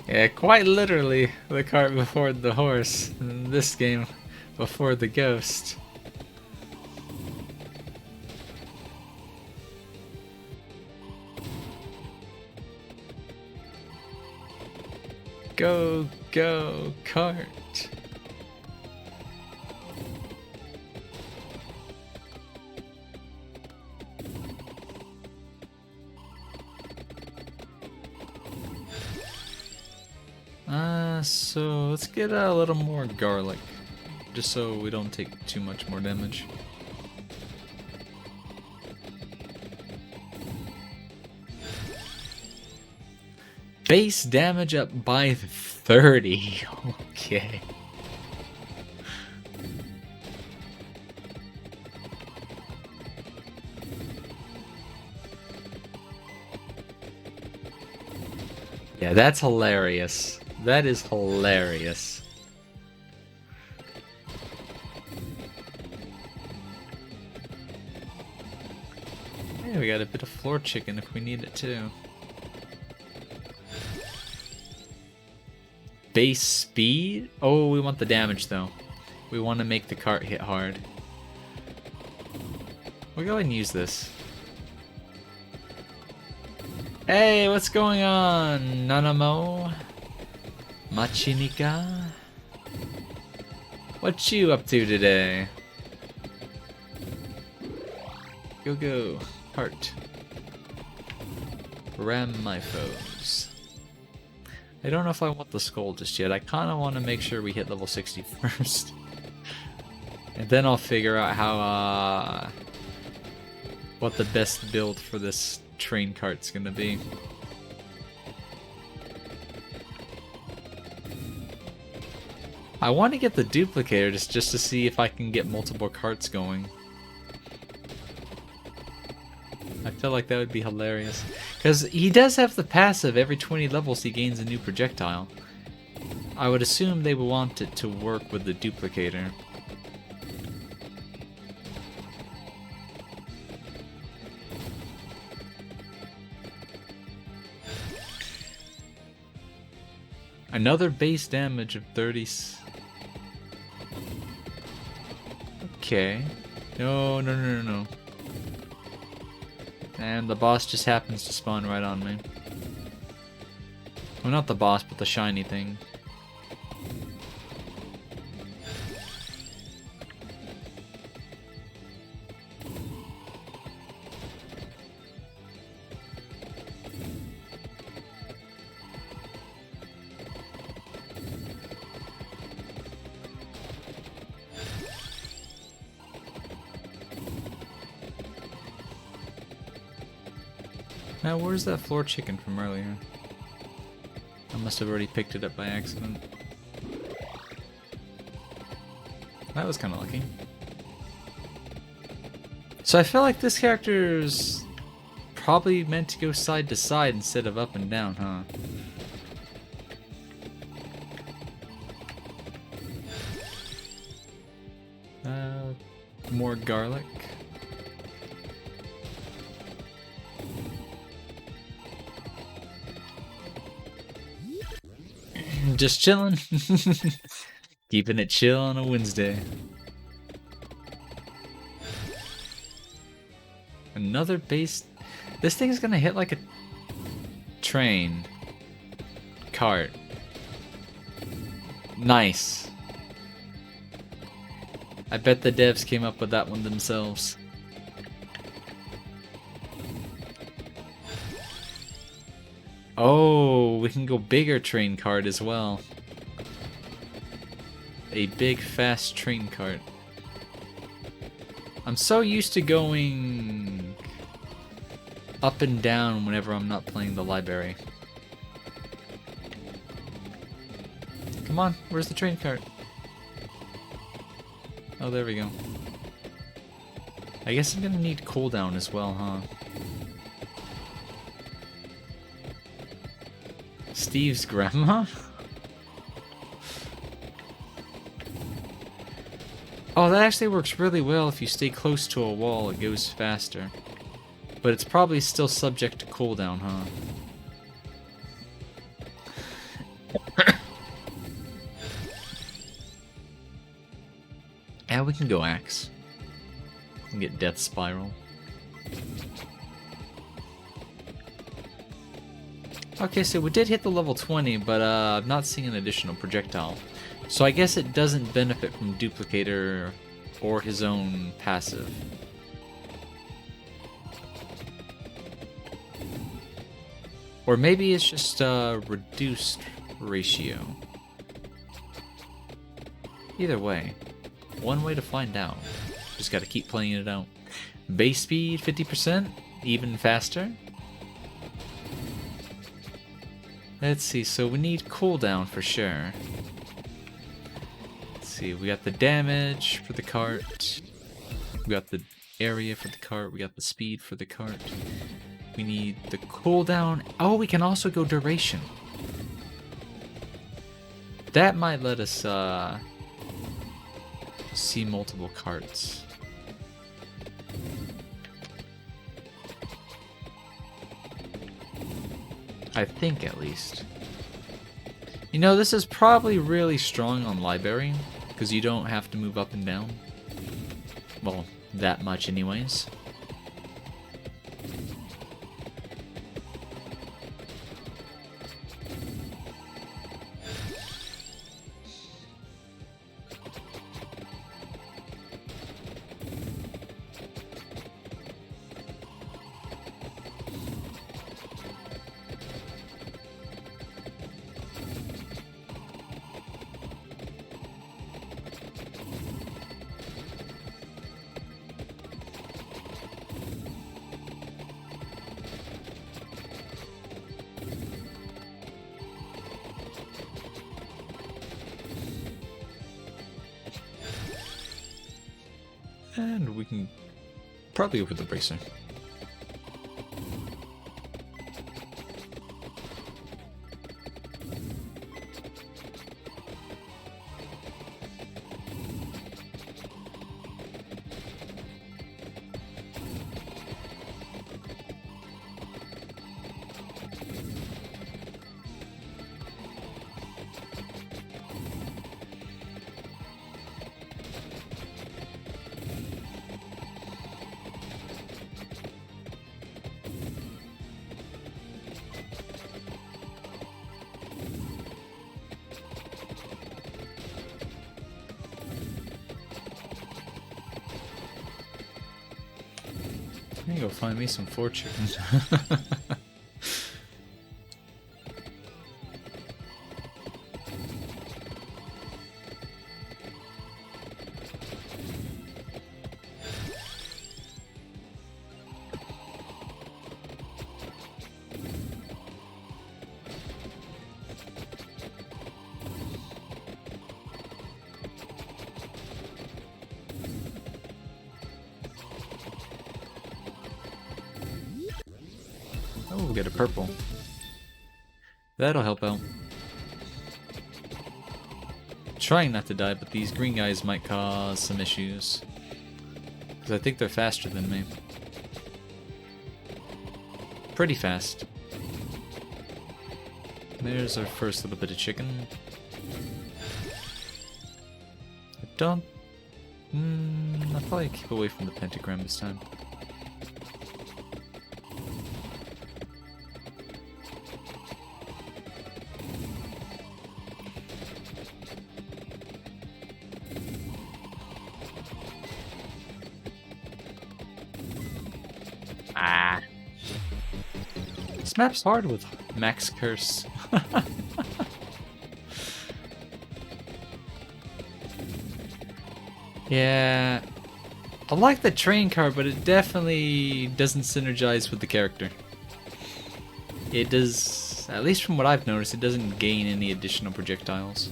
Yeah, quite literally, the cart before the horse. In this game, before the ghost. Go, go, cart. So let's get a little more garlic, just so we don't take too much more damage. Base damage up by 30. Okay. Yeah, that's hilarious. That is hilarious. Hey, we got a bit of floor chicken if we need it too. Base speed? Oh, we want the damage though. We want to make the cart hit hard. We'll go ahead and use this. Hey, what's going on, Nanamo? Machinika? What you up to today? Go go, heart. Ram my foes. I don't know if I want the skull just yet. I kind of want to make sure we hit level 60 first. And then I'll figure out how, what the best build for this train cart's gonna be. I want to get the duplicator just to see if I can get multiple carts going. I feel like that would be hilarious. Because he does have the passive, every 20 levels he gains a new projectile. I would assume they would want it to work with the duplicator. Another base damage of 30. Okay. No. And the boss just happens to spawn right on me. Well, not the boss, but the shiny thing. Now, where's that floor chicken from earlier? I must have already picked it up by accident. That was kind of lucky. So I feel like this character's probably meant to go side to side instead of up and down, huh? More garlic. Just chilling. Keeping it chill on a Wednesday. Another base. This thing's gonna hit like a train. Cart. Nice. I bet the devs came up with that one themselves. Oh, we can go bigger train cart as well. A big fast train cart. I'm so used to going up and down whenever I'm not playing the library. Come on, where's the train cart? Oh, there we go. I guess I'm gonna need cooldown as well, huh? Steve's grandma? Oh, that actually works really well. If you stay close to a wall, it goes faster. But it's probably still subject to cooldown, huh? Yeah, we can go axe. We can get death spiral. Okay, so we did hit the level 20, but I'm not seeing an additional projectile. So I guess it doesn't benefit from Duplicator or his own passive. Or maybe it's just a reduced ratio. Either way, one way to find out. Just gotta keep playing it out. Base speed 50%, even faster. Let's see, so we need cooldown for sure. Let's see, we got the damage for the cart. We got the area for the cart. We got the speed for the cart. We need the cooldown. Oh, we can also go duration. That might let us see multiple carts. I think, at least. You know, this is probably really strong on library, because you don't have to move up and down. Well, that much anyways. And we can probably over the bracer. I'm gonna go find me some 4 chickens. Oh, we got a purple. That'll help out. Trying not to die, but these green guys might cause some issues. Because I think they're faster than me. Pretty fast. There's our first little bit of chicken. I don't... I'll probably keep away from the pentagram this time. Ah. This map's hard with Max Curse. Yeah, I like the train car, but it definitely doesn't synergize with the character. It does, at least from what I've noticed, it doesn't gain any additional projectiles.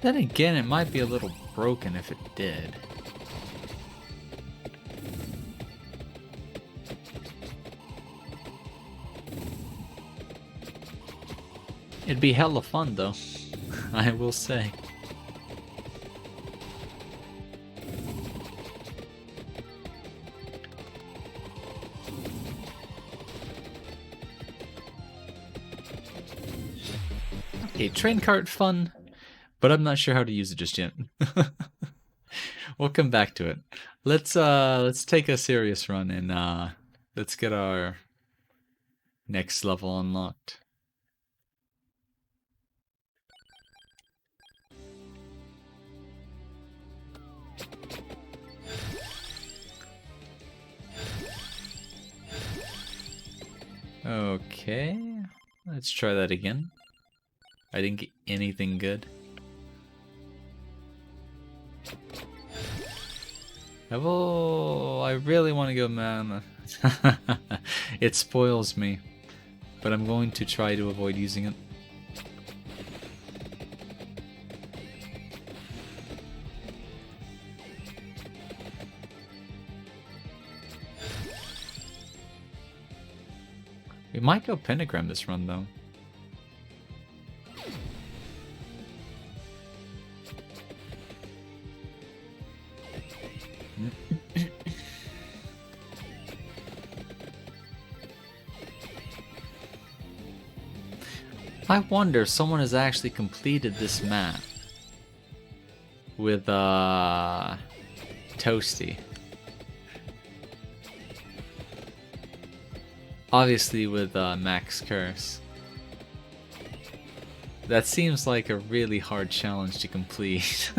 Then again, it might be a little broken if it did. It'd be hella fun though, I will say. Okay, train cart fun. But I'm not sure how to use it just yet. We'll come back to it. Let's take a serious run and let's get our next level unlocked. Okay, let's try that again. I didn't get anything good. Oh, I really want to go mana. It spoils me, but I'm going to try to avoid using it. We might go pentagram this run though. I wonder if someone has actually completed this map with Toasty. Obviously with Max Curse. That seems like a really hard challenge to complete.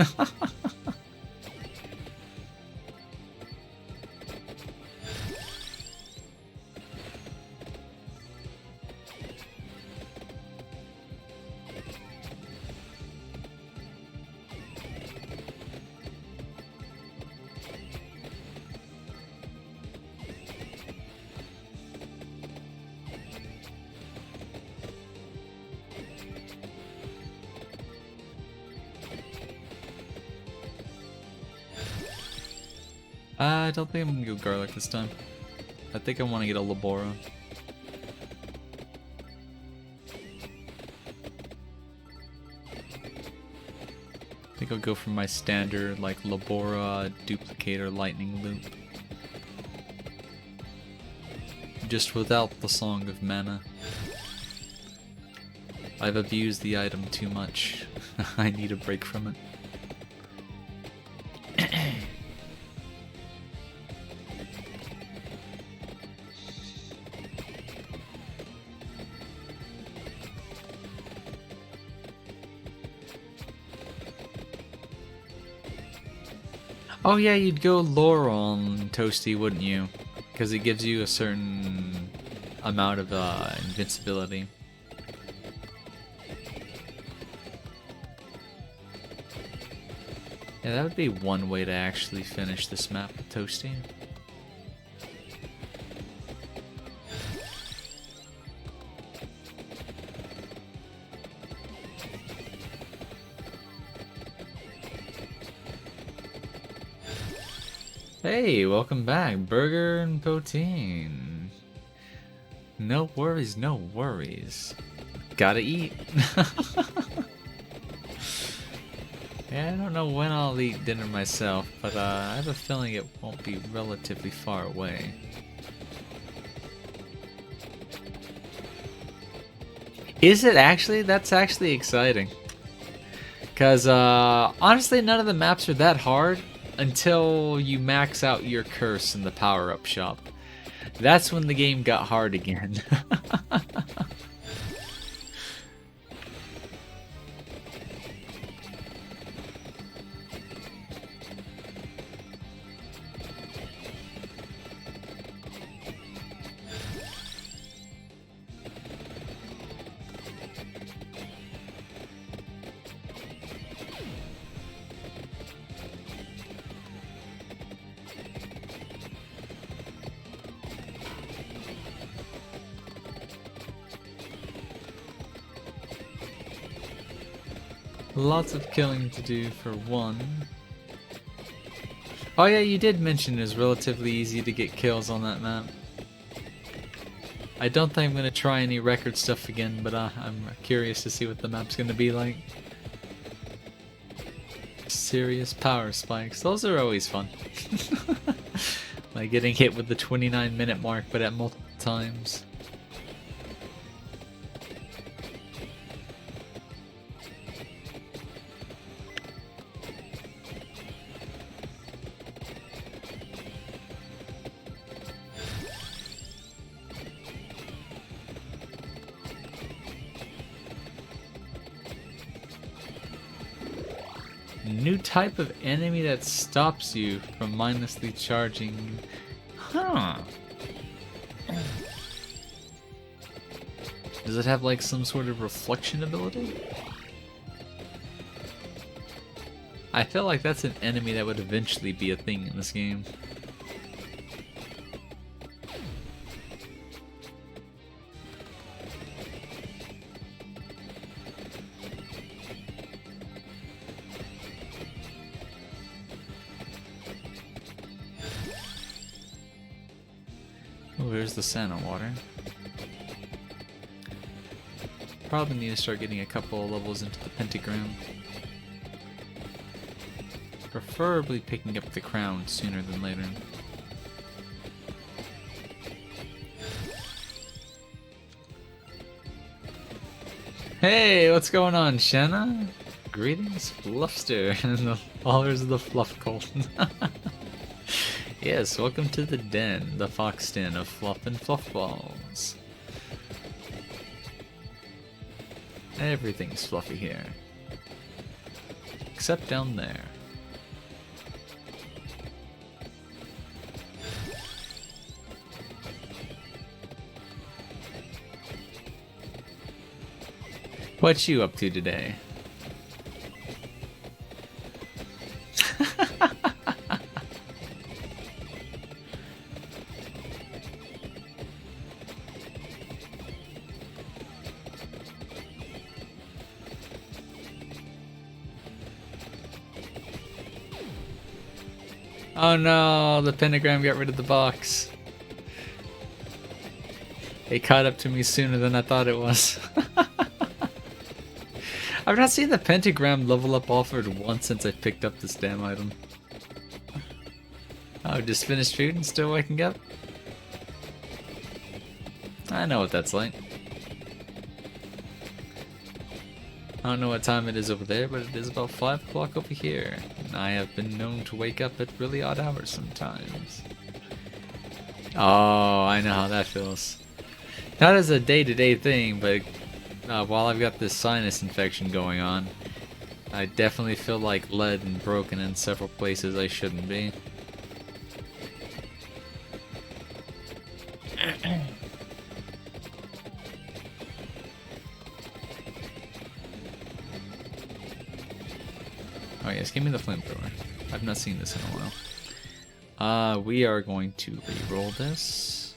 I don't think I'm gonna go garlic this time. I think I want to get a Labora. I think I'll go for my standard like Labora, Duplicator, Lightning Loop. Just without the Song of Mana. I've abused the item too much. I need a break from it. Oh yeah, you'd go Laurel on Toasty, wouldn't you? Because it gives you a certain amount of invincibility. Yeah, that would be one way to actually finish this map with Toasty. Hey, welcome back, Burger and Poutine. No worries, no worries. Gotta eat. Yeah, I don't know when I'll eat dinner myself, but I have a feeling it won't be relatively far away. Is it actually? That's actually exciting. Because honestly, none of the maps are that hard until you max out your curse in the power-up shop. That's when the game got hard again. Lots of killing to do for one. Oh yeah, you did mention it's relatively easy to get kills on that map. I don't think I'm going to try any record stuff again, but I'm curious to see what the map's going to be like. Serious power spikes. Those are always fun. Like getting hit with the 29-minute mark, but at multiple times. New type of enemy that stops you from mindlessly charging. Huh. Does it have like some sort of reflection ability? I feel like that's an enemy that would eventually be a thing in this game. Oh, here's the Santa water. Probably need to start getting a couple of levels into the pentagram. Preferably picking up the crown sooner than later. Hey, what's going on, Shanna? Greetings, Fluffster, and the followers of the Fluff Cult. Yes, welcome to the den, the fox den of fluff and fluff balls. Everything's fluffy here. Except down there. What you up to today? Oh no, the pentagram got rid of the box. It caught up to me sooner than I thought it was. I've not seen the pentagram level up offered once since I picked up this damn item. Oh, just finished food and still waking up? I know what that's like. I don't know what time it is over there, but it is about 5 o'clock over here. And I have been known to wake up at really odd hours sometimes. Oh, I know how that feels. Not as a day-to-day thing, but while I've got this sinus infection going on, I definitely feel like lead and broken in several places I shouldn't be. Oh yeah, Yes, give me the flamethrower. I've not seen this in a while. We are going to re-roll this.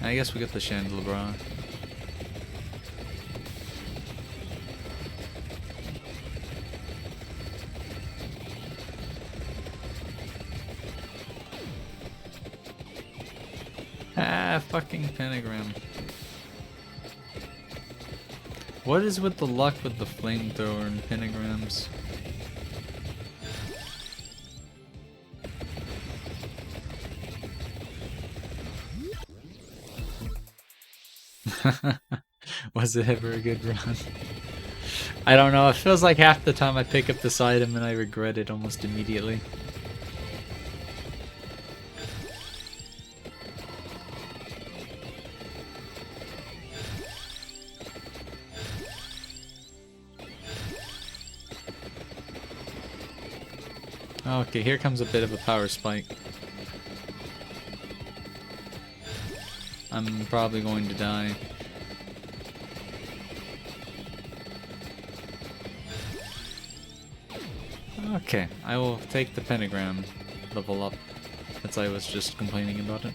I guess we get the Chandelabra. Ah, fucking pentagram. What is with the luck with the flamethrower and pentagrams? Was it ever a good run? I don't know, it feels like half the time I pick up this item and I regret it almost immediately. Okay, here comes a bit of a power spike. I'm probably going to die. Okay, I will take the pentagram level up, as I was just complaining about it.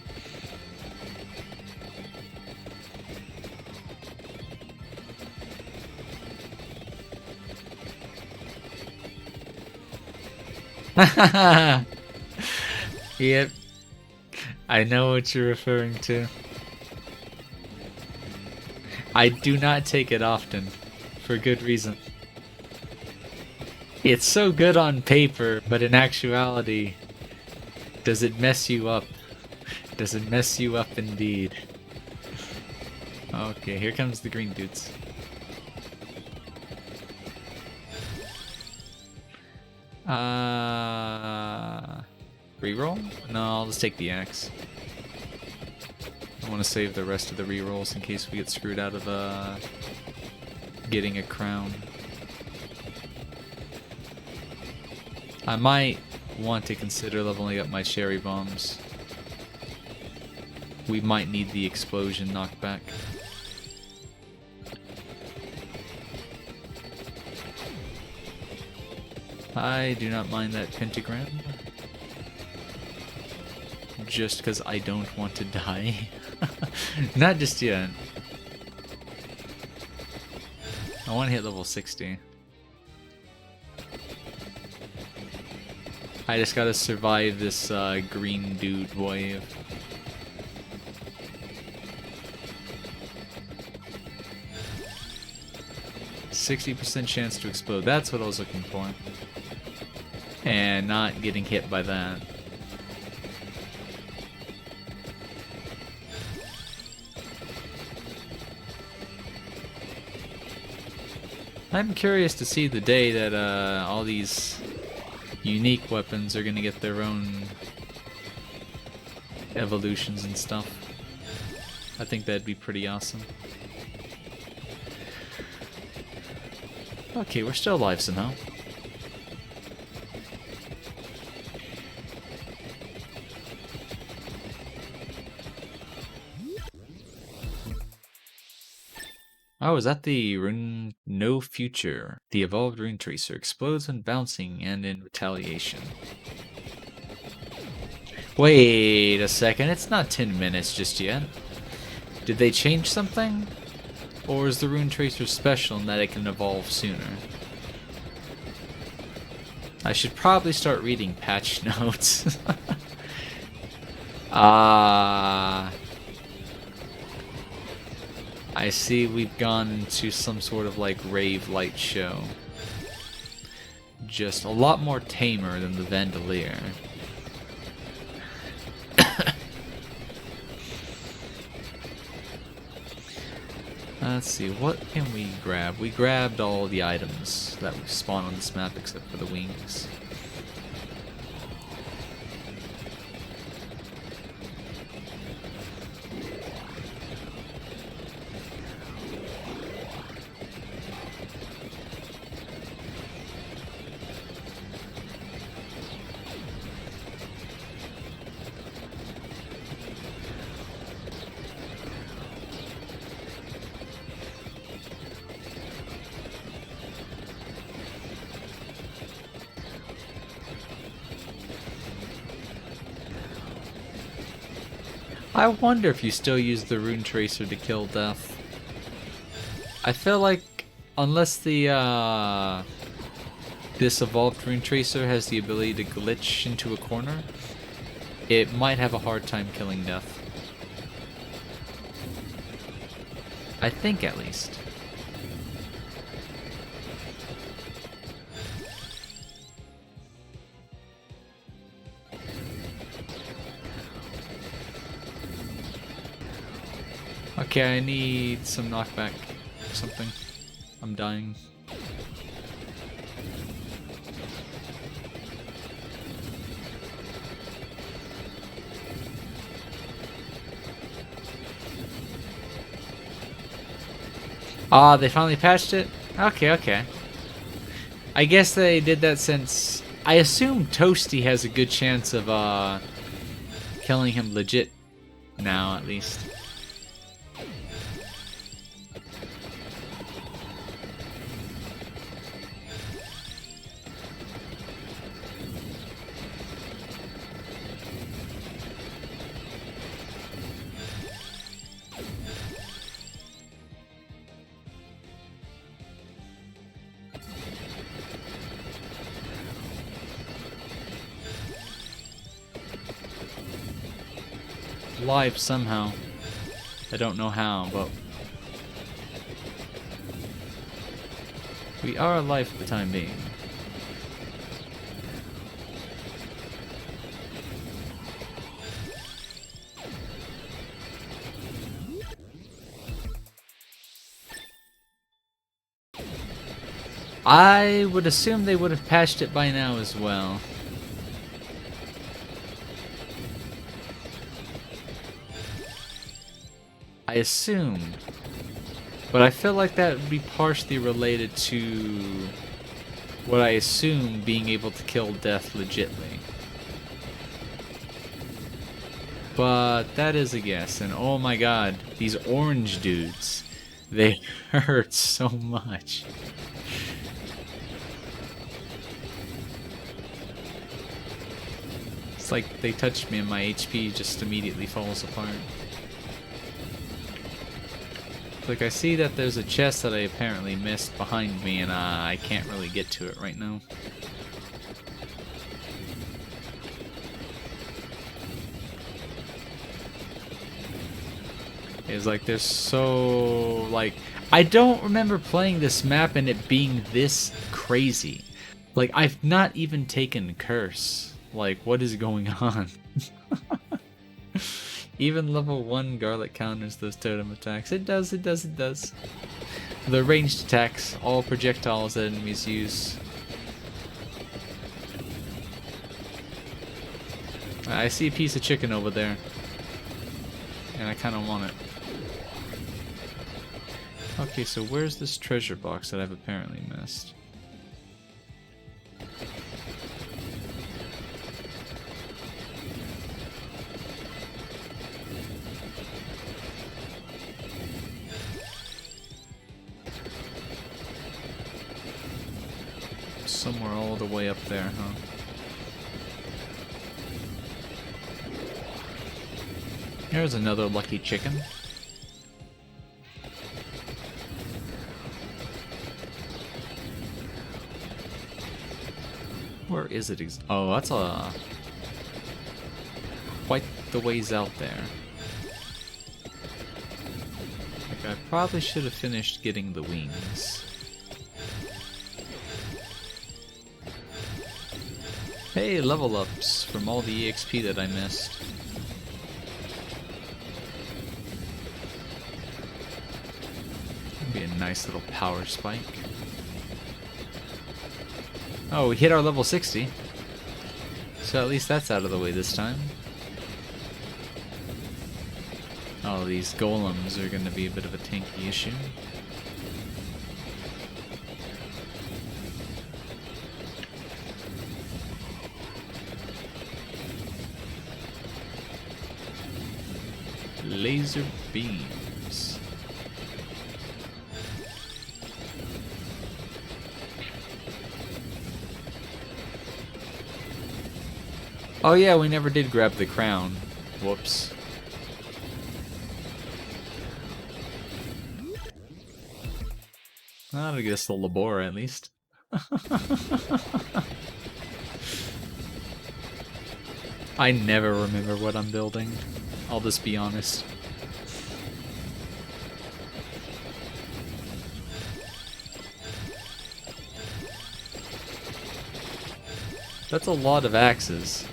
Yep. I know what you're referring to. I do not take it often, for good reason. It's so good on paper, but in actuality, does it mess you up? Does it mess you up indeed? Okay, here comes the green dudes. Reroll? No, I'll just take the axe. I want to save the rest of the rerolls in case we get screwed out of getting a crown. I might want to consider leveling up my cherry bombs. We might need the explosion knockback. I do not mind that pentagram. Just because I don't want to die. Not just yet. I want to hit level 60. I just gotta survive this green dude wave. %60 chance to explode. That's what I was looking for. And not getting hit by that. I'm curious to see the day that all these unique weapons are gonna get their own evolutions and stuff. I think that'd be pretty awesome. Okay, we're still alive somehow. Oh, is that the rune No Future? The evolved rune tracer explodes when bouncing and in retaliation. Wait a second, it's not 10 minutes just yet. Did they change something? Or is the rune tracer special in that it can evolve sooner? I should probably start reading patch notes. I see we've gone into some sort of like rave light show. Just a lot more tamer than the Vandalier. Let's see, what can we grab? We grabbed all the items that we spawn on this map except for the wings. I wonder if you still use the rune tracer to kill death. I feel like unless the this evolved rune tracer has the ability to glitch into a corner, it might have a hard time killing death. I think at least. Okay, I need some knockback or something. I'm dying. Ah, they finally patched it? Okay, okay. I guess they did that since... I assume Toasty has a good chance of killing him legit now, at least. Live somehow. I don't know how, but we are alive for the time being. I would assume they would have patched it by now as well. I assumed. But I feel like that would be partially related to what I assume being able to kill death legitly. But that is a guess, and oh my god, these orange dudes, they hurt so much. It's like they touched me and my HP just immediately falls apart. Like, I see that there's a chest that I apparently missed behind me, and I can't really get to it right now. It's like, there's so, like, I don't remember playing this map and it being this crazy. Like, I've not even taken Curse. Like, what is going on? Even level 1 garlic counters those totem attacks. It does, it does, it does. The ranged attacks, all projectiles that enemies use. I see a piece of chicken over there. And I kind of want it. Okay, so where's this treasure box that I've apparently missed? Somewhere all the way up there, huh? Here's another lucky chicken. Where is it? Oh, that's quite the ways out there. Like, I probably should have finished getting the wings. Hey, level ups from all the EXP that I missed. Be a nice little power spike. Oh, we hit our level 60. So at least that's out of the way this time. Oh, these golems are going to be a bit of a tanky issue. Laser beams. Oh yeah, we never did grab the crown. Whoops. I'll guess the labor at least. I never remember what I'm building. I'll just be honest. That's a lot of axes.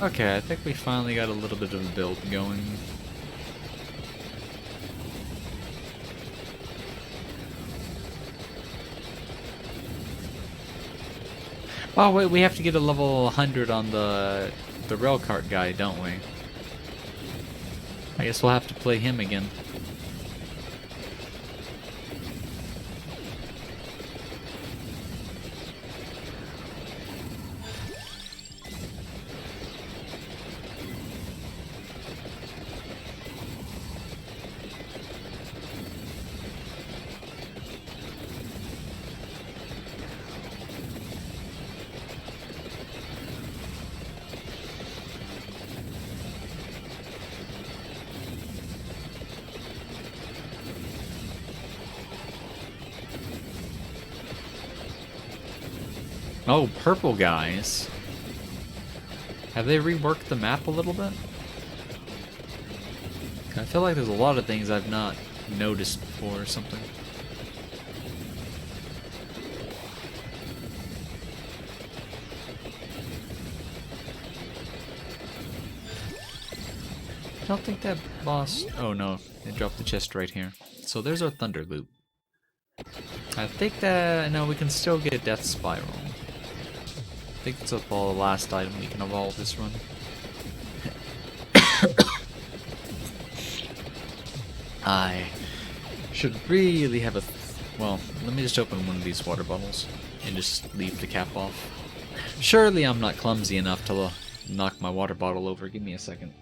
Okay, I think we finally got a little bit of a build going. Oh wait, we have to get a level 100 on the rail cart guy, don't we? I guess we'll have to play him again. Oh, purple guys. Have they reworked the map a little bit? I feel like there's a lot of things I've not noticed before or something. I don't think that boss... Oh no, they dropped the chest right here. So there's our thunder loop. I think that... No, we can still get a death spiral. I think it's about the last item we can evolve this run. I should really have a... Well, let me just open one of these water bottles and just leave the cap off. Surely I'm not clumsy enough to knock my water bottle over. Give me a second.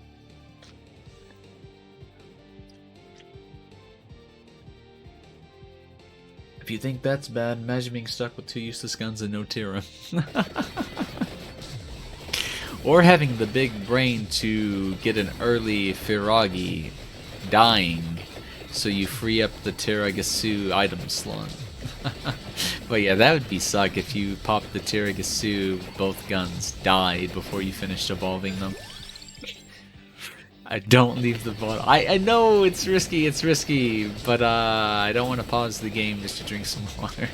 If you think that's bad, imagine being stuck with 2 useless guns and no Tira. Or having the big brain to get an early Firagi dying so you free up the Tiragasu item slot. But yeah, that would be suck if you popped the Tiragasu, both guns died before you finished evolving them. I don't leave the bottle. I know it's risky, but I don't want to pause the game just to drink some water.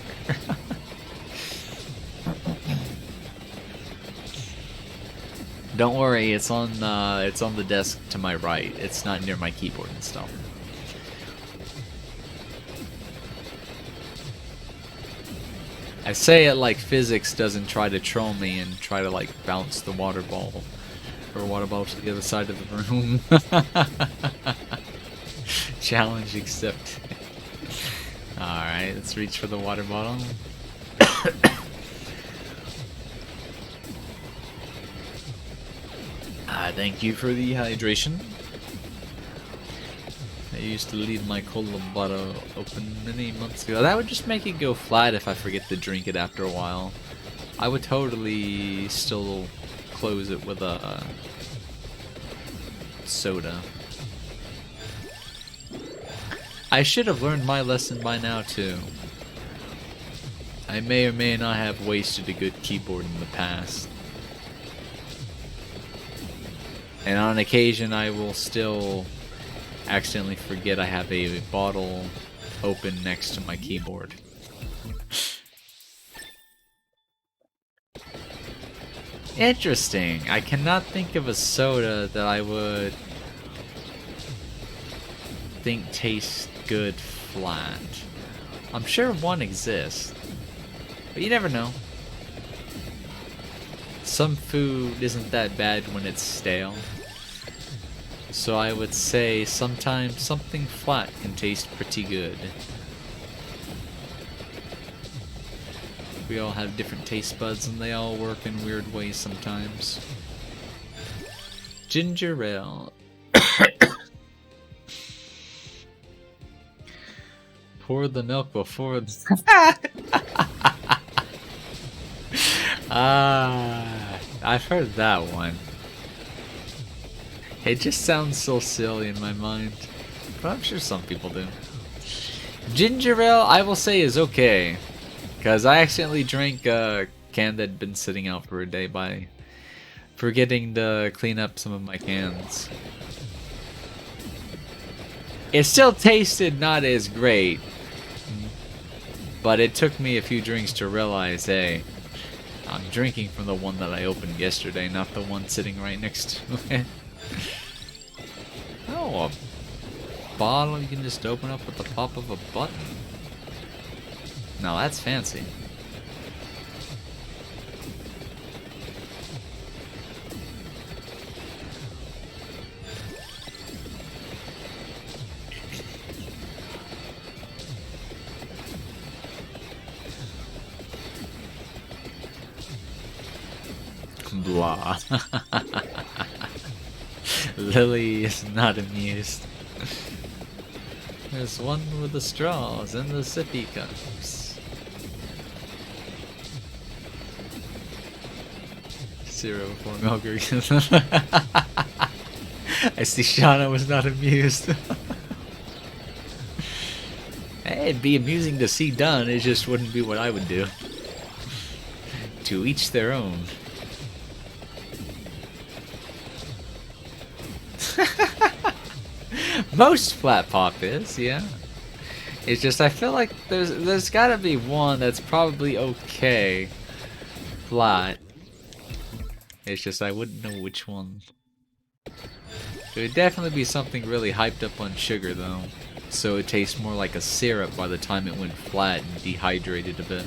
Don't worry, it's on the desk to my right. It's not near my keyboard and stuff. I say it like physics doesn't try to troll me and try to like bounce the water ball. Or water bottle to the other side of the room. Challenge accepted. Alright, let's reach for the water bottle. Thank you for the hydration. I used to leave my cola bottle open many months ago. That would just make it go flat if I forget to drink it after a while. I would totally still close it with a soda. I should have learned my lesson by now too. I may or may not have wasted a good keyboard in the past. And on occasion I will still accidentally forget I have a bottle open next to my keyboard. Interesting. I cannot think of a soda that I would think tastes good flat. I'm sure one exists, but you never know. Some food isn't that bad when it's stale. So I would say sometimes something flat can taste pretty good. We all have different taste buds and they all work in weird ways sometimes. Ginger ale. Pour the milk before the... I've heard that one. It just sounds so silly in my mind. But I'm sure some people do. Ginger ale, I will say, is okay. Because I accidentally drank a can that had been sitting out for a day by forgetting to clean up some of my cans. It still tasted not as great. But it took me a few drinks to realize, hey, I'm drinking from the one that I opened yesterday, not the one sitting right next to it. Oh, a bottle you can just open up with the pop of a button. Now that's fancy. Blah. Lily is not amused. There's one with the straws and the sippy cups. 0 for Milker. I see Shauna was not amused. Hey, it'd be amusing to see done, it just wouldn't be what I would do. To each their own. Most flat pop is, yeah. It's just I feel like there's gotta be one that's probably okay flat. It's just I wouldn't know which one. It would definitely be something really hyped up on sugar though, so it tastes more like a syrup by the time it went flat and dehydrated a bit.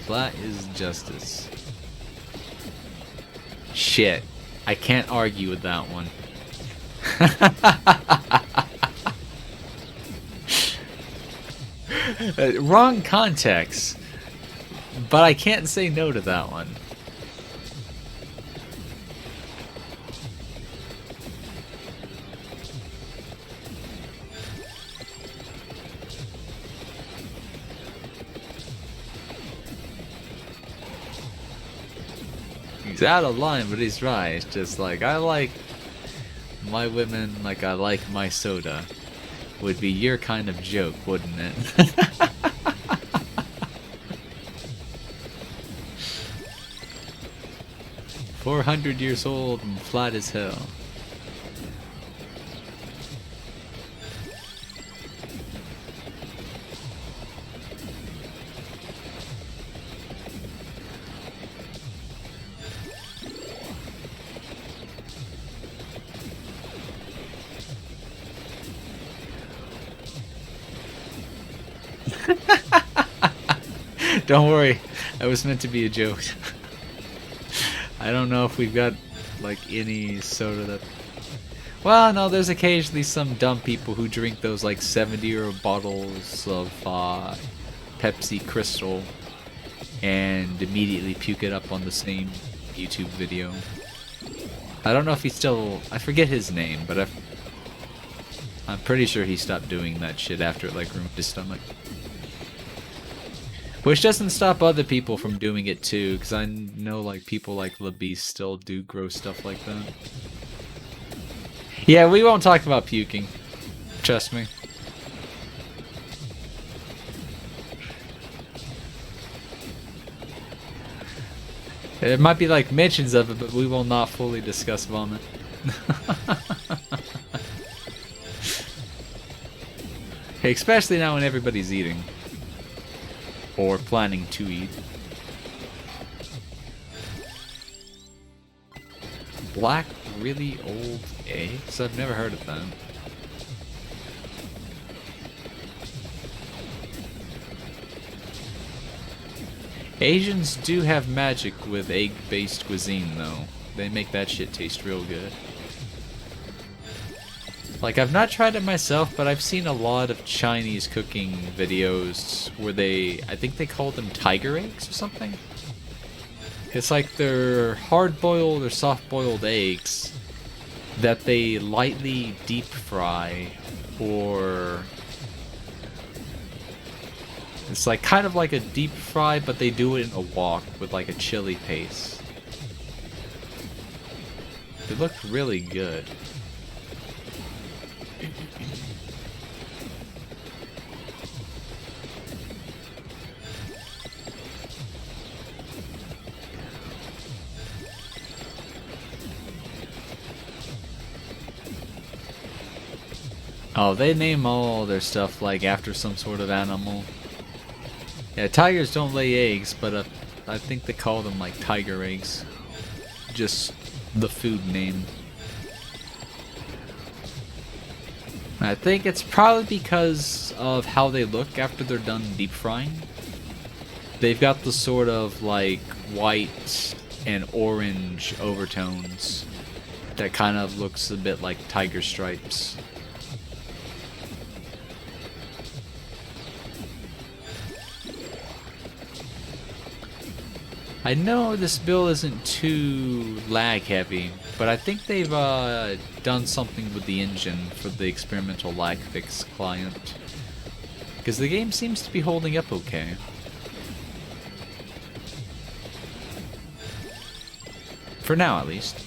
Flat is justice. Shit. I can't argue with that one. Wrong context. But I can't say no to that one. He's out of line, but he's right. It's just like, I like my women like I like my soda. Would be your kind of joke, wouldn't it? 400 years old and flat as hell. Don't worry, that was meant to be a joke. I don't know if we've got like any soda that... Well, no, there's occasionally some dumb people who drink those like 70-euro bottles of Pepsi Crystal and immediately puke it up on the same YouTube video. I don't know if he's still... I forget his name, but I'm pretty sure he stopped doing that shit after it like ruined his stomach. Which doesn't stop other people from doing it too, because I know like people like LaBeast still do gross stuff like that. Yeah, we won't talk about puking. Trust me. It might be like mentions of it, but we will not fully discuss vomit. Especially now when everybody's eating. Or planning to eat. Black, really old eggs? I've never heard of that. Asians do have magic with egg-based cuisine, though. They make that shit taste real good. Like, I've not tried it myself, but I've seen a lot of Chinese cooking videos where I think they call them tiger eggs or something. It's like they're hard-boiled or soft-boiled eggs that they lightly deep fry or it's like kind of like a deep fry, but they do it in a wok with like a chili paste. It looked really good. Oh, they name all their stuff like after some sort of animal. Yeah, tigers don't lay eggs, but I think they call them like tiger eggs. Just the food name. I think it's probably because of how they look after they're done deep frying. They've got the sort of like white and orange overtones that kind of looks a bit like tiger stripes. I know this build isn't too lag heavy, but I think they've done something with the engine for the experimental lag fix client. Because the game seems to be holding up okay. For now, at least.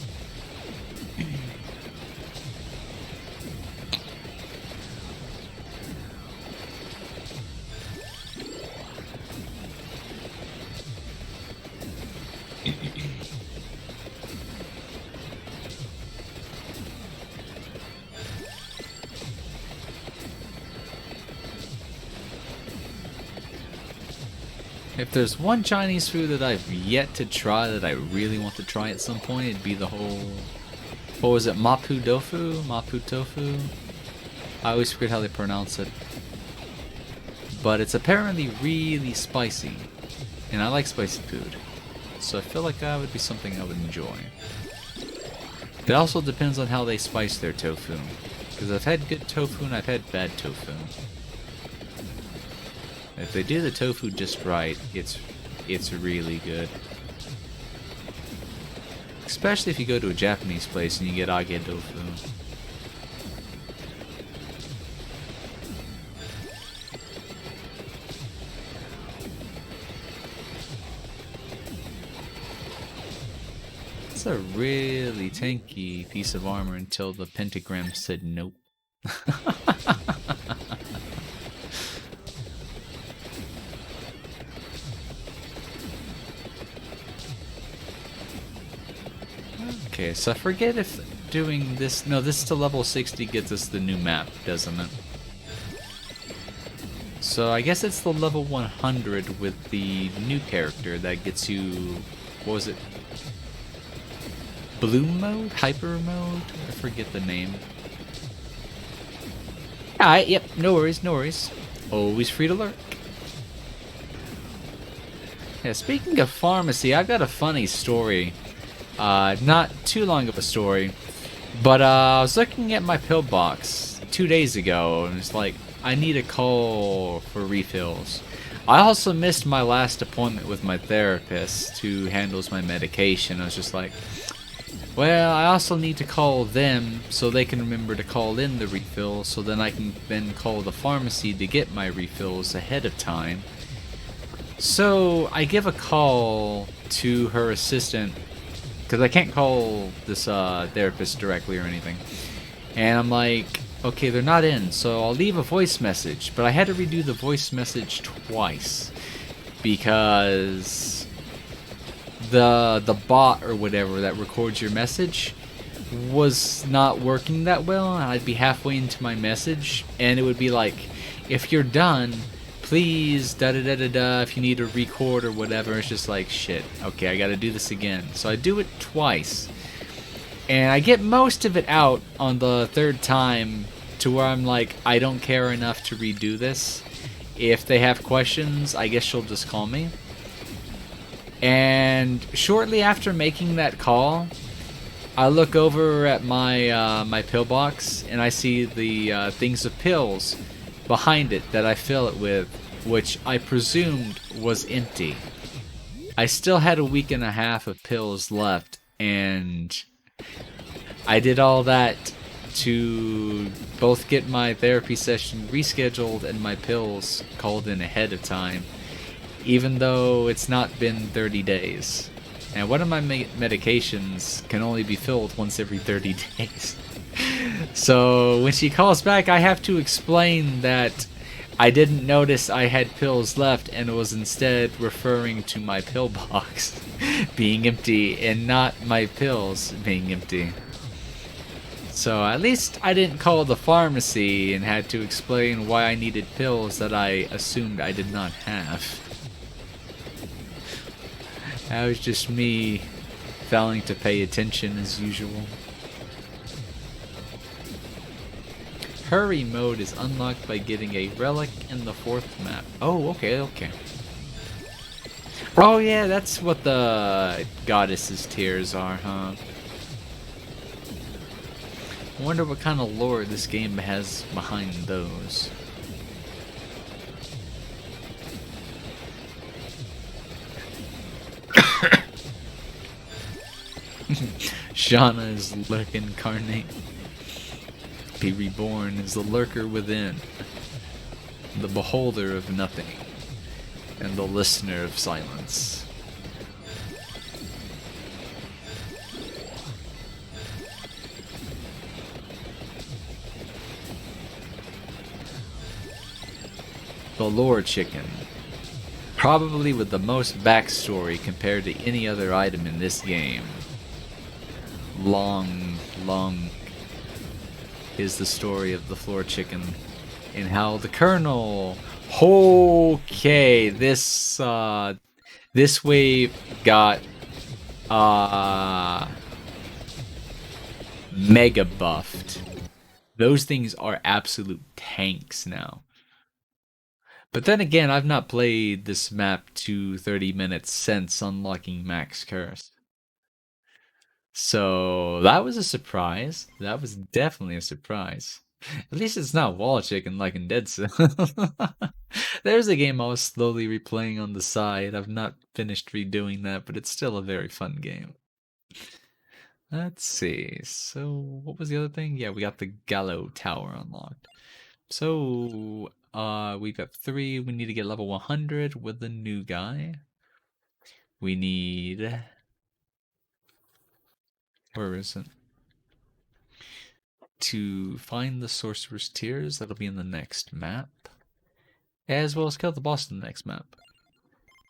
If there's one Chinese food that I've yet to try that I really want to try at some point, it'd be the whole... What was it? Mapu tofu? Mapu tofu? I always forget how they pronounce it. But it's apparently really spicy. And I like spicy food. So I feel like that would be something I would enjoy. It also depends on how they spice their tofu. Because I've had good tofu and I've had bad tofu. If they do the tofu just right, it's really good. Especially if you go to a Japanese place and you get age tofu. It's a really tanky piece of armor until the pentagram said nope. Okay, so I forget if doing this... No, this to level 60 gets us the new map, doesn't it? So I guess it's the level 100 with the new character that gets you... What was it? Bloom mode? Hyper mode? I forget the name. Alright, yep, no worries, no worries. Always free to lurk. Yeah, speaking of pharmacy, I've got a funny story. Not too long of a story, but I was looking at my pill box 2 days ago, and it's like, I need a call for refills. I also missed my last appointment with my therapist who handles my medication. I was just like, well, I also need to call them so they can remember to call in the refill, so then I can then call the pharmacy to get my refills ahead of time. So I give a call to her assistant, because I can't call this therapist directly or anything. And I'm like, okay, they're not in, so I'll leave a voice message. But I had to redo the voice message twice, because the bot or whatever that records your message was not working that well. And I'd be halfway into my message, and it would be like, if you're done, please, da-da-da-da-da, if you need to record or whatever. It's just like, shit, okay, I gotta do this again. So I do it twice. And I get most of it out on the third time to where I'm like, I don't care enough to redo this. If they have questions, I guess she'll just call me. And shortly after making that call, I look over at my my pill box, and I see the things of pills behind it that I fill it with, which I presumed was empty. I still had a week and a half of pills left, and I did all that to both get my therapy session rescheduled and my pills called in ahead of time, even though it's not been 30 days. And one of my medications can only be filled once every 30 days. So when she calls back, I have to explain that I didn't notice I had pills left and was instead referring to my pill box being empty and not my pills being empty. So at least I didn't call the pharmacy and had to explain why I needed pills that I assumed I did not have. That was just me failing to pay attention as usual. Hurry mode is unlocked by getting a relic in the 4th map. Oh, okay. Oh yeah, that's what the goddess's tears are, huh? I wonder what kind of lore this game has behind those. Shauna is Lurk incarnate. Be reborn is the lurker within, the beholder of nothing, and the listener of silence. The lore chicken. Probably with the most backstory compared to any other item in this game. Long is the story of the floor chicken and how the Colonel. Okay, this wave got mega buffed. Those things are absolute tanks now. But then again, I've not played this map to 30 minutes since unlocking Max Curse. So that was a surprise. That was definitely a surprise. At least it's not wall chicken like in Dead Cell. There's a game I was slowly replaying on the side. I've not finished redoing that, but it's still a very fun game. Let's see. So what was the other thing? Yeah, we got the Gallo Tower unlocked. So we got 3. We need to get level 100 with the new guy. We need... Where is it? To find the Sorcerer's Tears. That'll be in the next map. As well as kill the boss in the next map.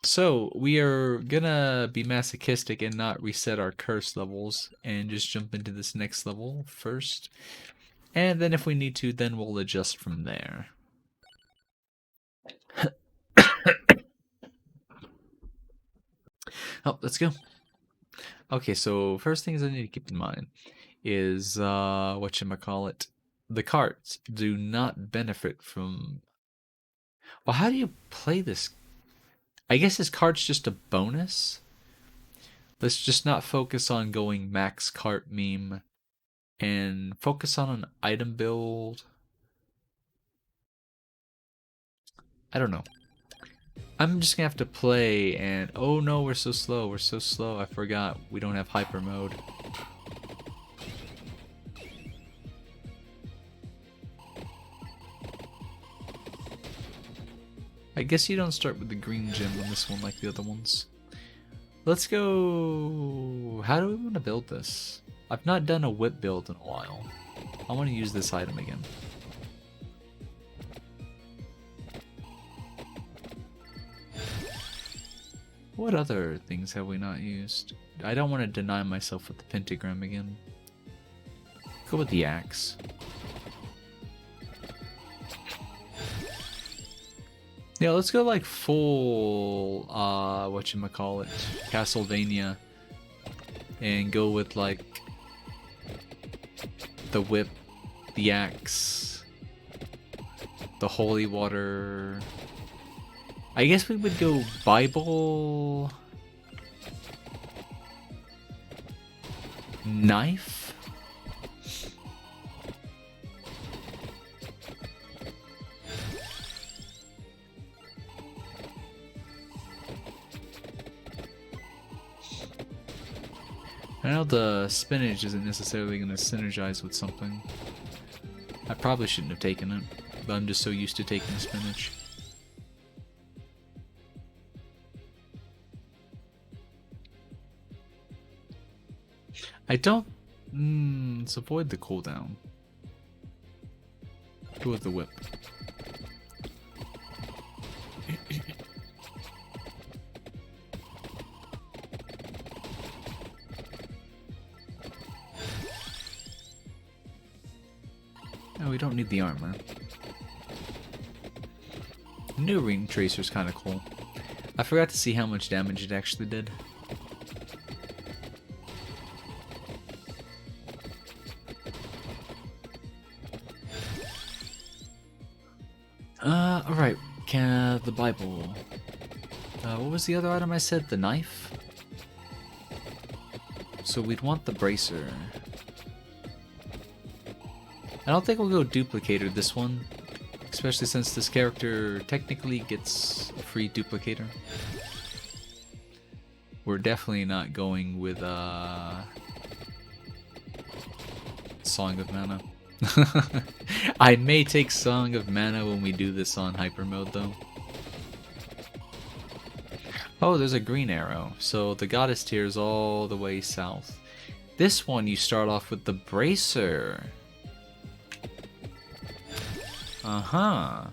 So, we are gonna be masochistic and not reset our curse levels and just jump into this next level first. And then if we need to, then we'll adjust from there. Oh, let's go. Okay, so first things I need to keep in mind is, whatchamacallit, the carts do not benefit from... Well, how do you play this? I guess this card's just a bonus? Let's just not focus on going max cart meme and focus on an item build. I don't know. I'm just gonna have to play and... Oh no, we're so slow. We're so slow. I forgot we don't have hyper mode. I guess you don't start with the green gem on this one like the other ones. Let's go... How do we want to build this? I've not done a whip build in a while. I want to use this item again. What other things have we not used? I don't want to deny myself with the pentagram again. Go with the axe. Yeah, let's go like full, whatchamacallit, Castlevania. And go with like the whip, the axe, the holy water. I guess we would go Bible, knife. I know the spinach isn't necessarily going to synergize with something. I probably shouldn't have taken it, but I'm just so used to taking spinach. I don't... let's avoid the cooldown. Go with the whip. Oh, we don't need the armor. New ring tracer's kind of cool. I forgot to see how much damage it actually did. Alright. The Bible. What was the other item I said? The knife? So we'd want the bracer. I don't think we'll go duplicator this one, especially since this character technically gets a free duplicator. We're definitely not going with Song of Mana. I may take Song of Mana when we do this on hyper mode though. Oh, there's a green arrow. So the goddess tier is all the way south. This one you start off with the bracer. Uh-huh.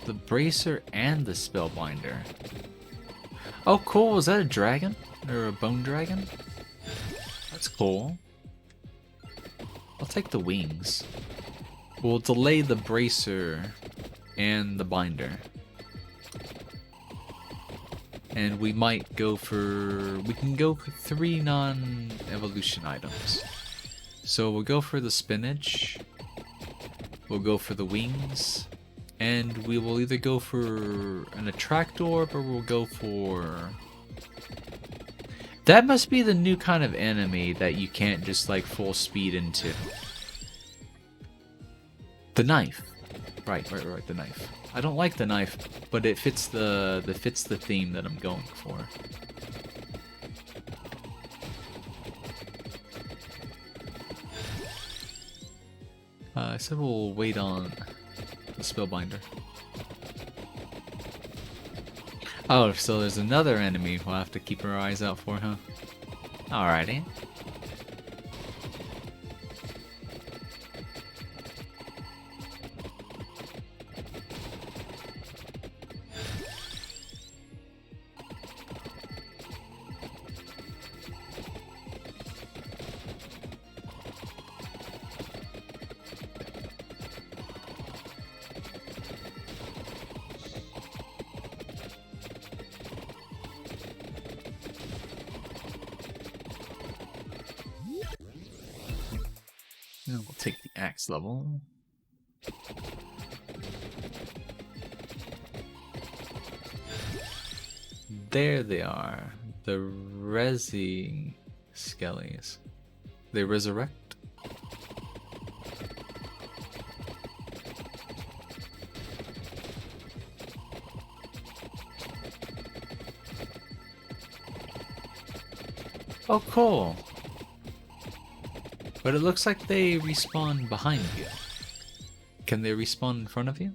The bracer and the spellbinder. Oh, cool. Was that a dragon? Or a bone dragon? That's cool. I'll take the wings. We'll delay the bracer and the binder. And we might go for... we can go for 3 non-evolution items. So we'll go for the spinach. We'll go for the wings. And we will either go for an attract orb or we'll go for... that must be the new kind of enemy that you can't just like full speed into. The knife. Right, the knife. I don't like the knife, but it fits the theme that I'm going for. I said we'll wait on the spellbinder. Oh, so there's another enemy we'll have to keep our eyes out for, huh? Alrighty. We'll take the axe level. There they are. The Resi Skellies. They resurrect? Oh, cool. But it looks like they respawn behind you. Can they respawn in front of you?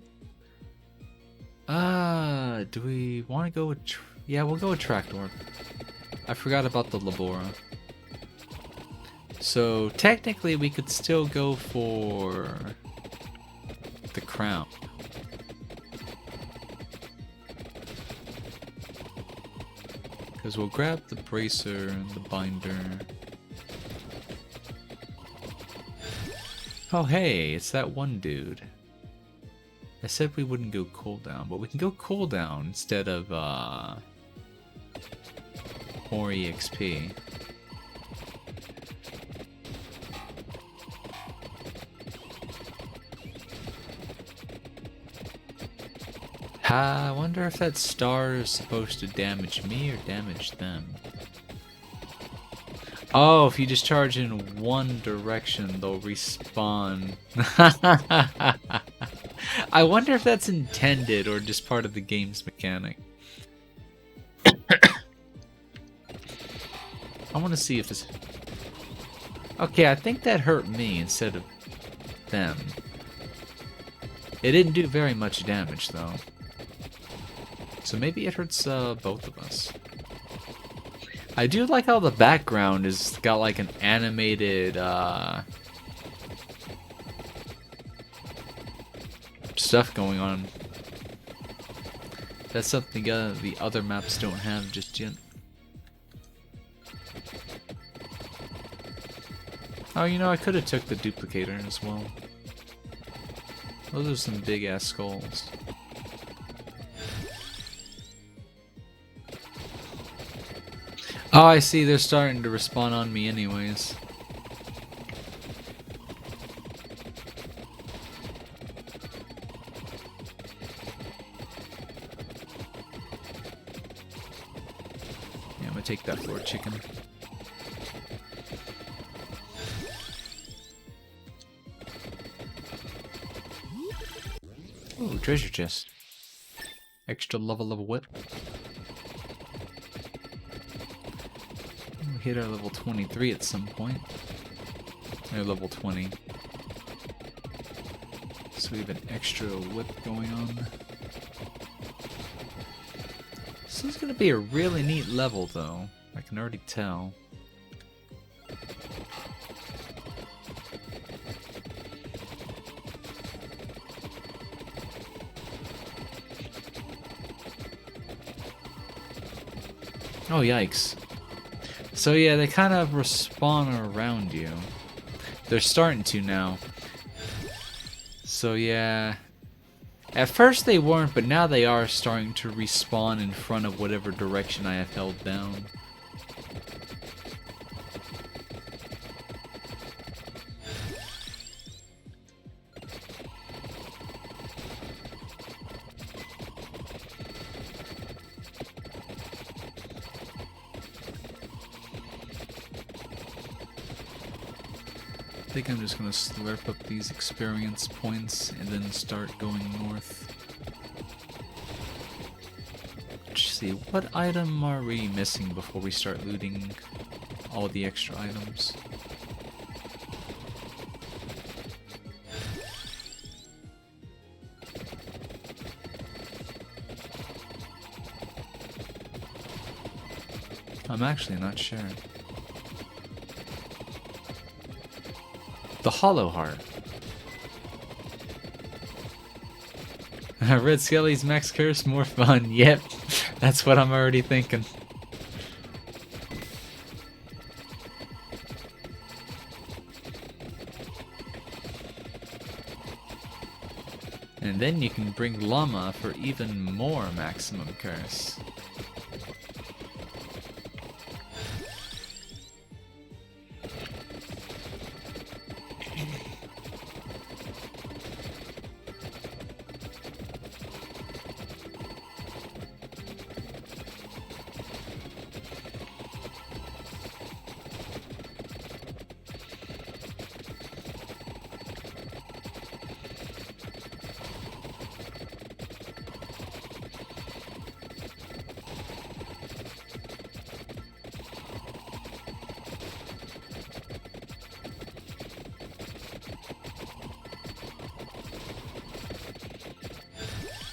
Do we want to go with... yeah, we'll go with Tractor. I forgot about the Labora. So, technically we could still go for... the crown. Because we'll grab the bracer and the binder. Oh hey, it's that one dude. I said we wouldn't go cooldown, but we can go cooldown instead of more EXP. I wonder if that star is supposed to damage me or damage them. Oh, if you just charge in one direction, they'll respawn. I wonder if that's intended or just part of the game's mechanic. I want to see if it's... Okay, I think that hurt me instead of them. It didn't do very much damage, though. So maybe it hurts both of us. I do like how the background is got like an animated stuff going on. That's something the other maps don't have just yet. Oh, you know, I could have took the duplicator as well. Those are some big ass skulls. Oh, I see. They're starting to respawn on me anyways. Yeah, I'm gonna take that for a chicken. Ooh, treasure chest. Extra level of whip. We'll hit our level 23 at some point. Or level 20. So we have an extra whip going on. This is gonna be a really neat level though. I can already tell. Oh, yikes. So yeah, they kind of respawn around you. They're starting to now. So yeah. At first they weren't, but now they are starting to respawn in front of whatever direction I have held down. I think I'm just gonna slurp up these experience points and then start going north. Let's see, what item are we missing before we start looting all the extra items? I'm actually not sure. The Hollow Heart. Red Skelly's Max Curse, more fun. Yep, that's what I'm already thinking. And then you can bring Llama for even more maximum curse.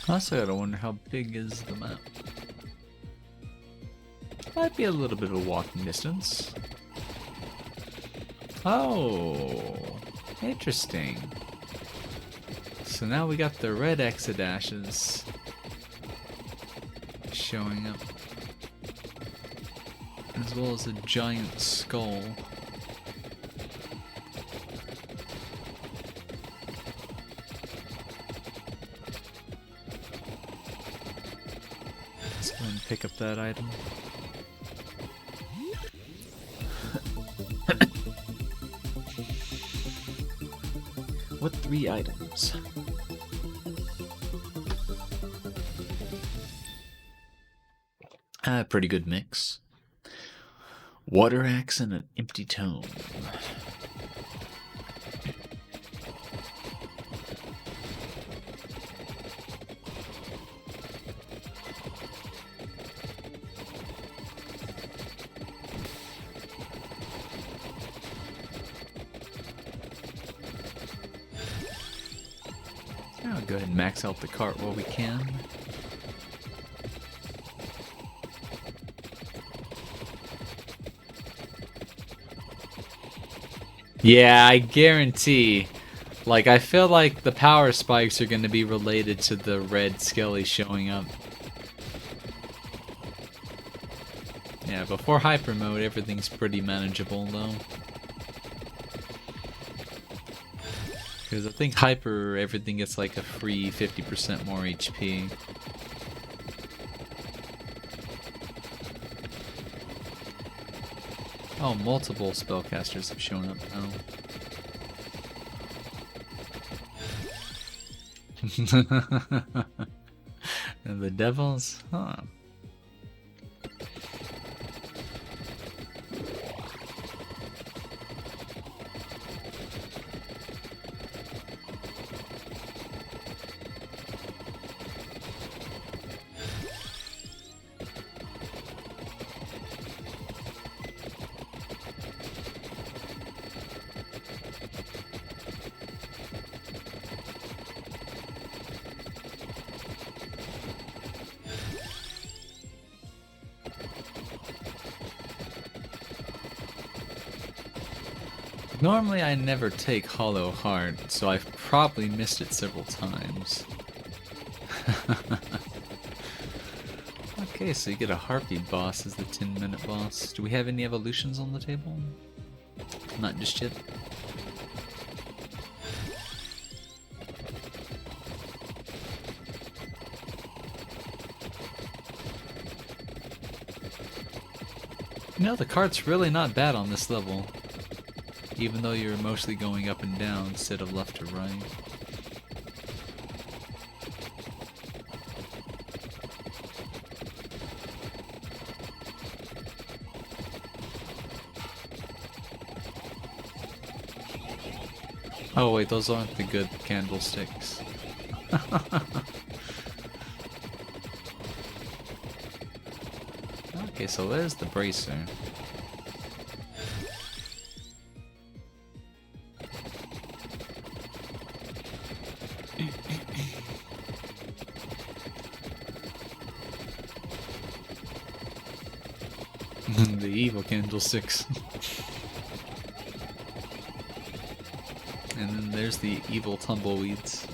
Also, I gotta wonder how big is the map. Might be a little bit of a walking distance. Oh, interesting. So now we got the red Exodashes showing up, as well as a giant skull. Let's go and pick up that item. What 3 items? Pretty good mix. Water axe and an empty tome. I'll go ahead and max out the cart while we can. Yeah, I guarantee. Like, I feel like the power spikes are going to be related to the red Skelly showing up. Yeah, before hyper mode, everything's pretty manageable, though. Because I think hyper, everything gets like a free 50% more HP. Oh, multiple spellcasters have shown up now. And the devils? Huh. Normally I never take Hollow Heart, so I've probably missed it several times. Okay, so you get a Harpy boss as the 10-minute boss. Do we have any evolutions on the table? Not just yet. You know, the cart's really not bad on this level. Even though you're mostly going up and down instead of left to right. Oh wait, those aren't the good candlesticks. Okay, so there's the bracer. The evil candlesticks. And then there's the evil tumbleweeds.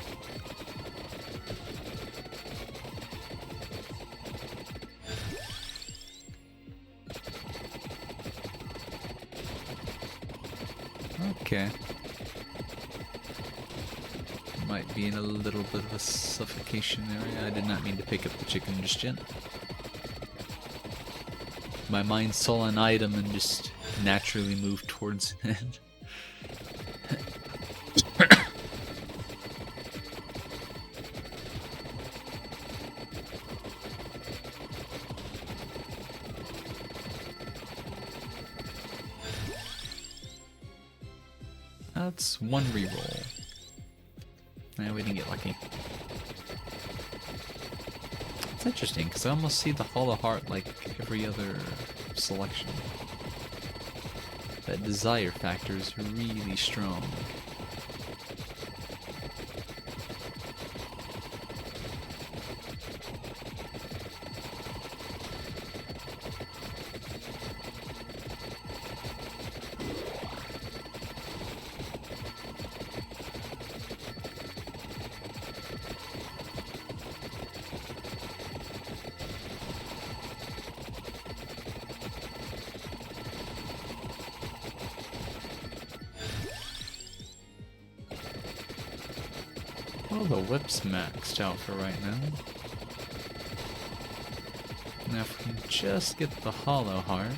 Okay. Might be in a little bit of a suffocation area. I did not mean to pick up the chicken just yet. My mind saw an item and just naturally moved towards it. That's one reroll. Nah, we didn't get lucky. It's interesting, because I almost see the Hollow Heart like every other selection. That desire factor is really strong. Well, the whip's maxed out for right now. Now if we can just get the Hollow Heart.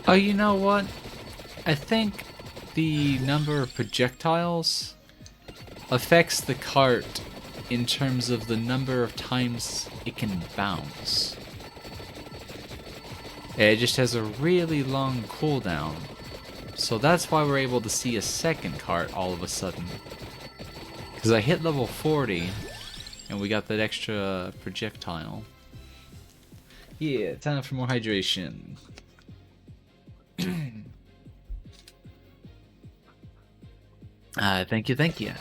Oh, you know what? I think the number of projectiles affects the cart in terms of the number of times it can bounce. It just has a really long cooldown, So that's why we're able to see a second cart all of a sudden. Because I hit level 40, and we got that extra projectile. Yeah, time for more hydration. Thank you, thank you.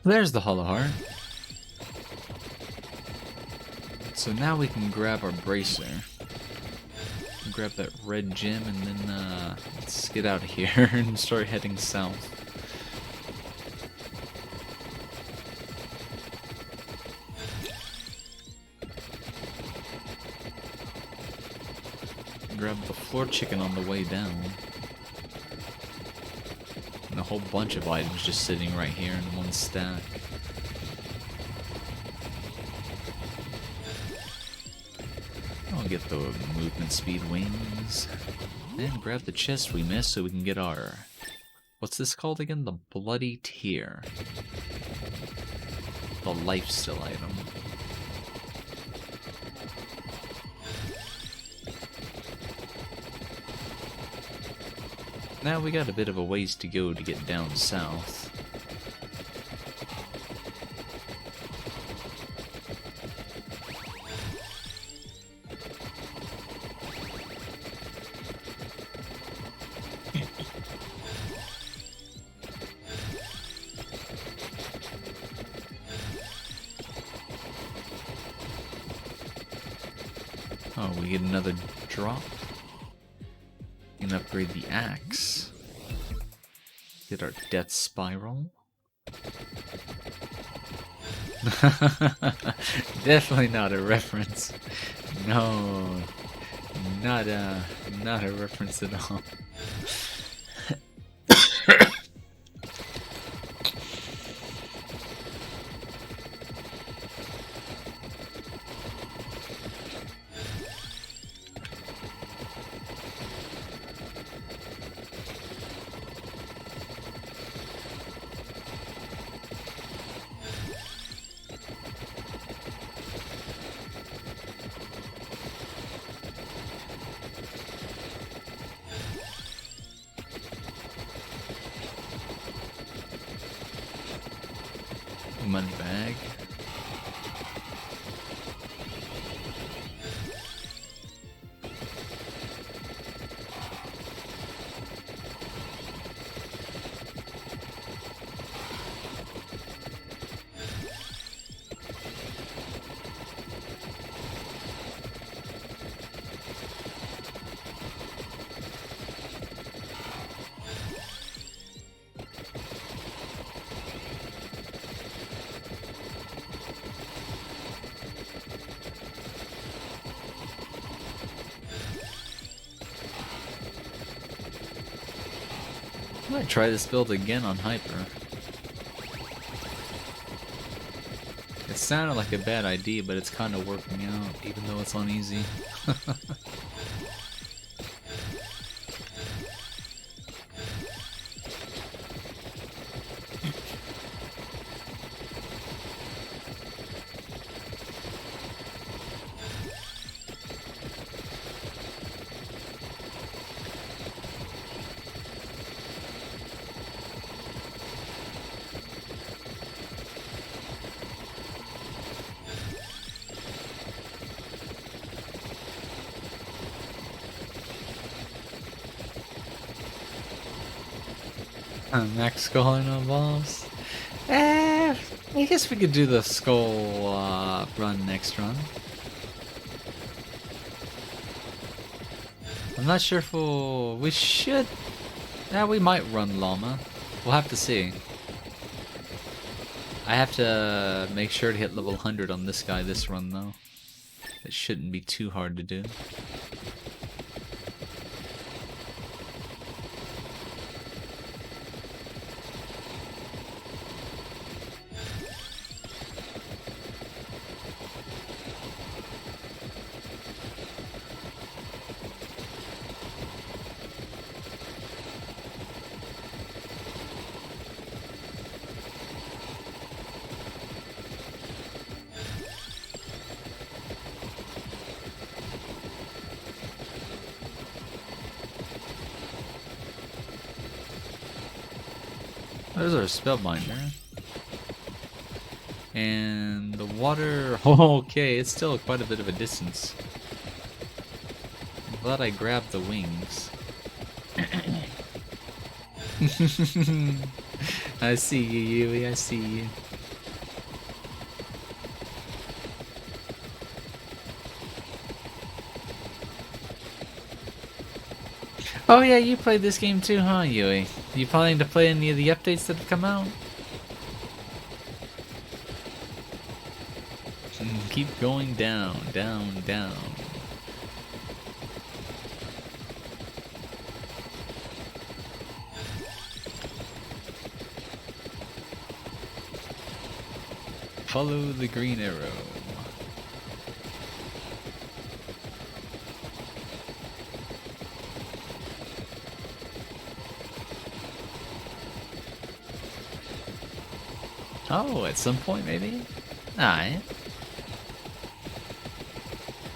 There's the hollow heart. So now we can grab our bracer. Grab that red gem and then let's get out of here and start heading south. Grab the floor chicken on the way down. And a whole bunch of items just sitting right here in one stack. I'll get the movement speed wings. And grab the chest we missed so we can get our... What's this called again? The bloody tear. The lifesteal item. Now we got a bit of a ways to go to get down south. Oh, we get another drop. And upgrade the axe. Get our death spiral. Definitely not a reference. No, not a reference at all. Money bag. I might try this build again on Hyper. It sounded like a bad idea, but it's kind of working out, even though it's on easy. Max skull and boss. I guess we could do the skull run next run. I'm not sure if we should. Yeah, we might run llama. We'll have to see. I have to make sure to hit level 100 on this guy this run though. It shouldn't be too hard to do. There's our spellbinder. And the water... Okay, it's still quite a bit of a distance. I'm glad I grabbed the wings. I see you, Yui, I see you. Oh yeah, you played this game too, huh, Yui? You planning to play any of the updates that have come out? Keep going down, down, down. Follow the green arrow. Oh, at some point maybe? Alright.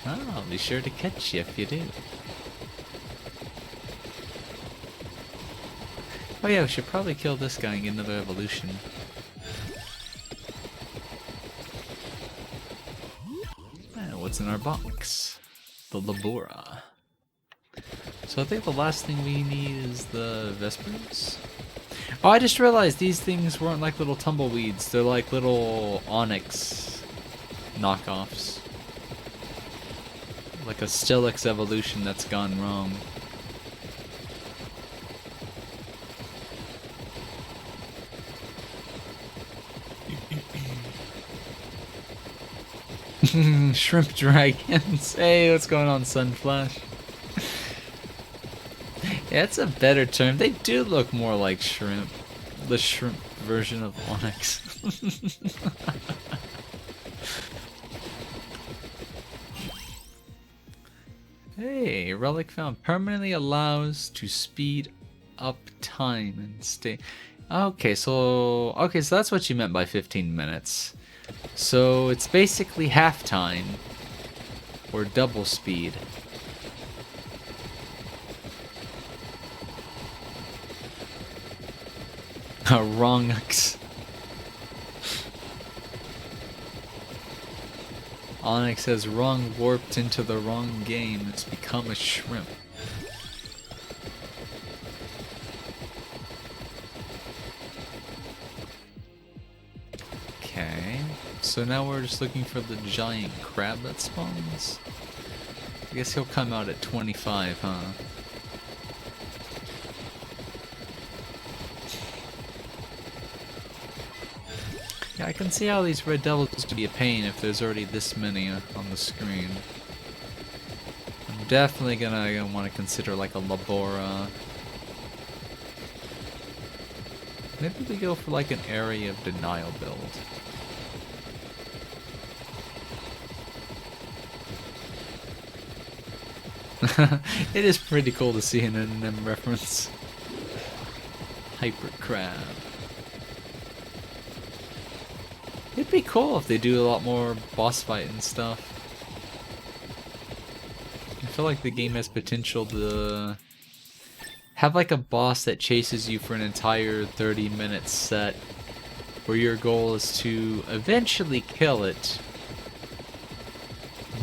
Oh, I'll be sure to catch you if you do. Oh yeah, we should probably kill this guy and get another evolution. What's in our box? The Labora. So I think the last thing we need is the Vespers. Oh, I just realized these things weren't like little tumbleweeds. They're like little Onyx knockoffs. Like a Steelix evolution that's gone wrong. Shrimp dragons. Hey, what's going on, Sunflash? Yeah, it's a better term. They do look more like shrimp. The shrimp version of Onyx. Hey, relic found. Permanently allows to speed up time and stay. Okay, so that's what you meant by 15 minutes. So it's basically half time or double speed. Wrong. Onyx has wrong warped into the wrong game. It's become a shrimp. Okay. So now we're just looking for the giant crab that spawns. I guess he'll come out at 25, huh? Yeah, I can see how these red devils could be a pain if there's already this many on the screen. I'm definitely gonna want to consider like a Labora. Maybe we go for like an area of denial build. It is pretty cool to see an NM reference. Hyper crab. It'd be cool if they do a lot more boss fight and stuff. I feel like the game has potential to have like a boss that chases you for an entire 30-minute set, where your goal is to eventually kill it,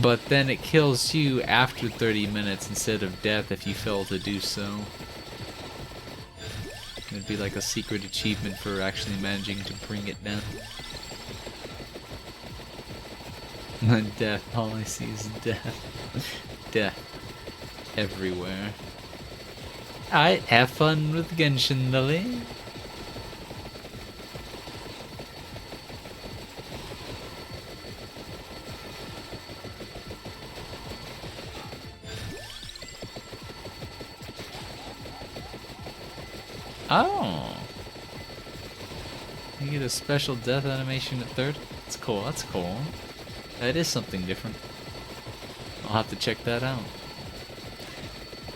but then it kills you after 30 minutes instead of death if you fail to do so. It'd be like a secret achievement for actually managing to bring it down. Death, all I see is death. Death. Everywhere. Alright, have fun with Genshin, Lily. Oh! You get a special death animation at third? That's cool, that's cool. That is something different. I'll have to check that out.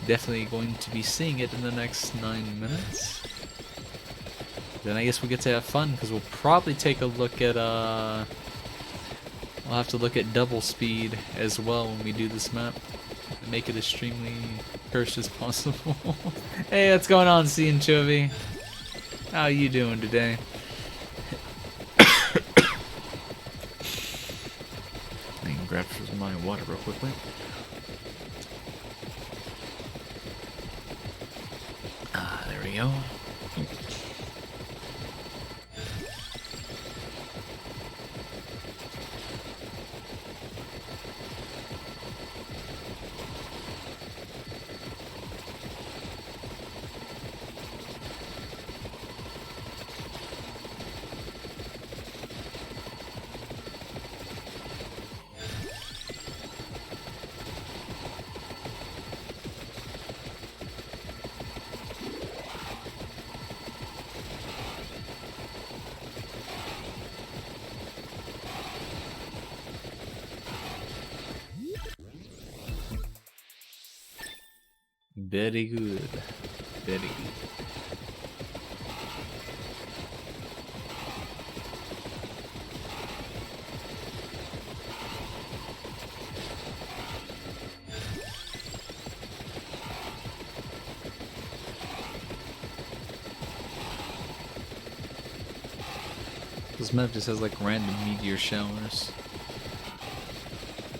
Definitely going to be seeing it in the next 9 minutes. Then I guess we get to have fun, because we'll probably take a look at, we'll have to look at double speed as well when we do this map. And make it extremely cursed as possible. Hey, what's going on, C Anchovy? How you doing today? I can grab some my water real quickly. There we go. Very good. Very good. This map just has like random meteor showers.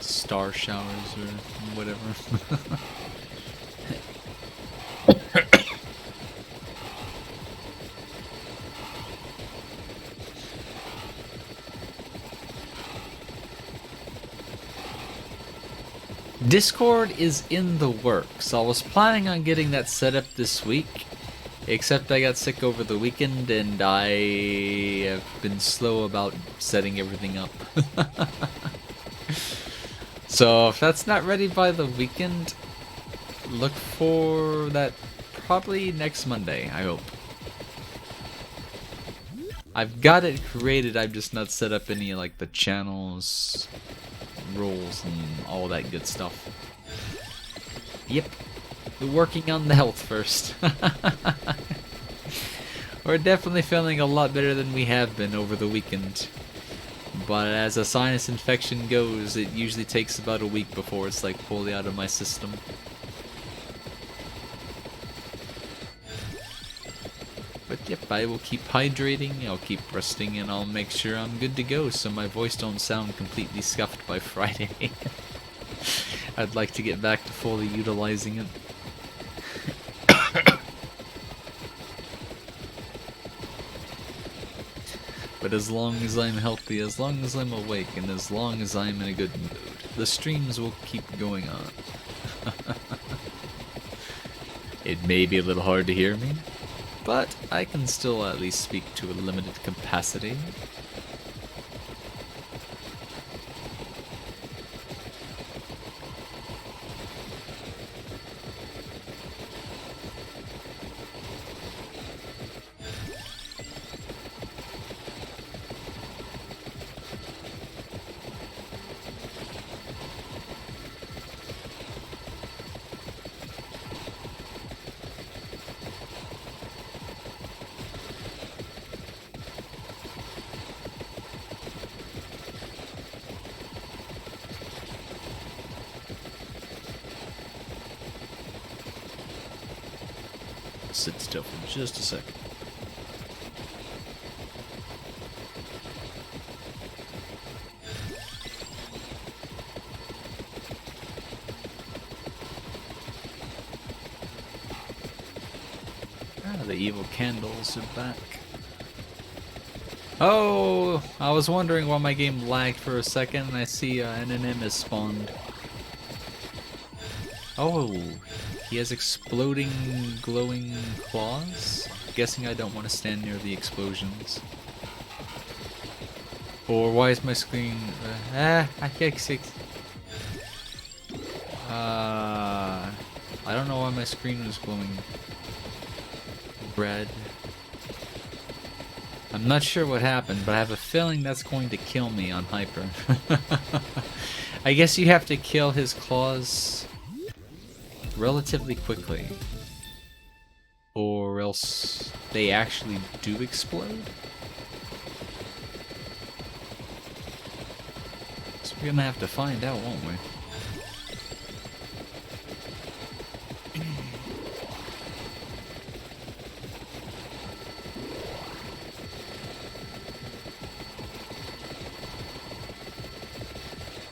Star showers or whatever. Discord is in the works. I was planning on getting that set up this week, except I got sick over the weekend and I have been slow about setting everything up. So if that's not ready by the weekend, look for that probably next Monday, I hope. I've got it created, I've just not set up any like the channels, roles, and all that good stuff. Yep, working on the health first. We're definitely feeling a lot better than we have been over the weekend. But as a sinus infection goes, it usually takes about a week before it's like fully out of my system. But yep, I will keep hydrating, I'll keep resting, and I'll make sure I'm good to go so my voice don't sound completely scuffed by Friday. I'd like to get back to fully utilizing it. But as long as I'm healthy, as long as I'm awake, and as long as I'm in a good mood, the streams will keep going on. It may be a little hard to hear me, but I can still at least speak to a limited capacity. Sit still for just a second. The evil candles are back. Oh, I was wondering why my game lagged for a second, and I see an NM has spawned. Oh, he has exploding, glowing claws? Guessing I don't want to stand near the explosions. Or why is my screen... I can't see... I don't know why my screen was glowing red. I'm not sure what happened, but I have a feeling that's going to kill me on Hyper. I guess you have to kill his claws relatively quickly, or else they actually do explode. So we're gonna have to find out, won't we?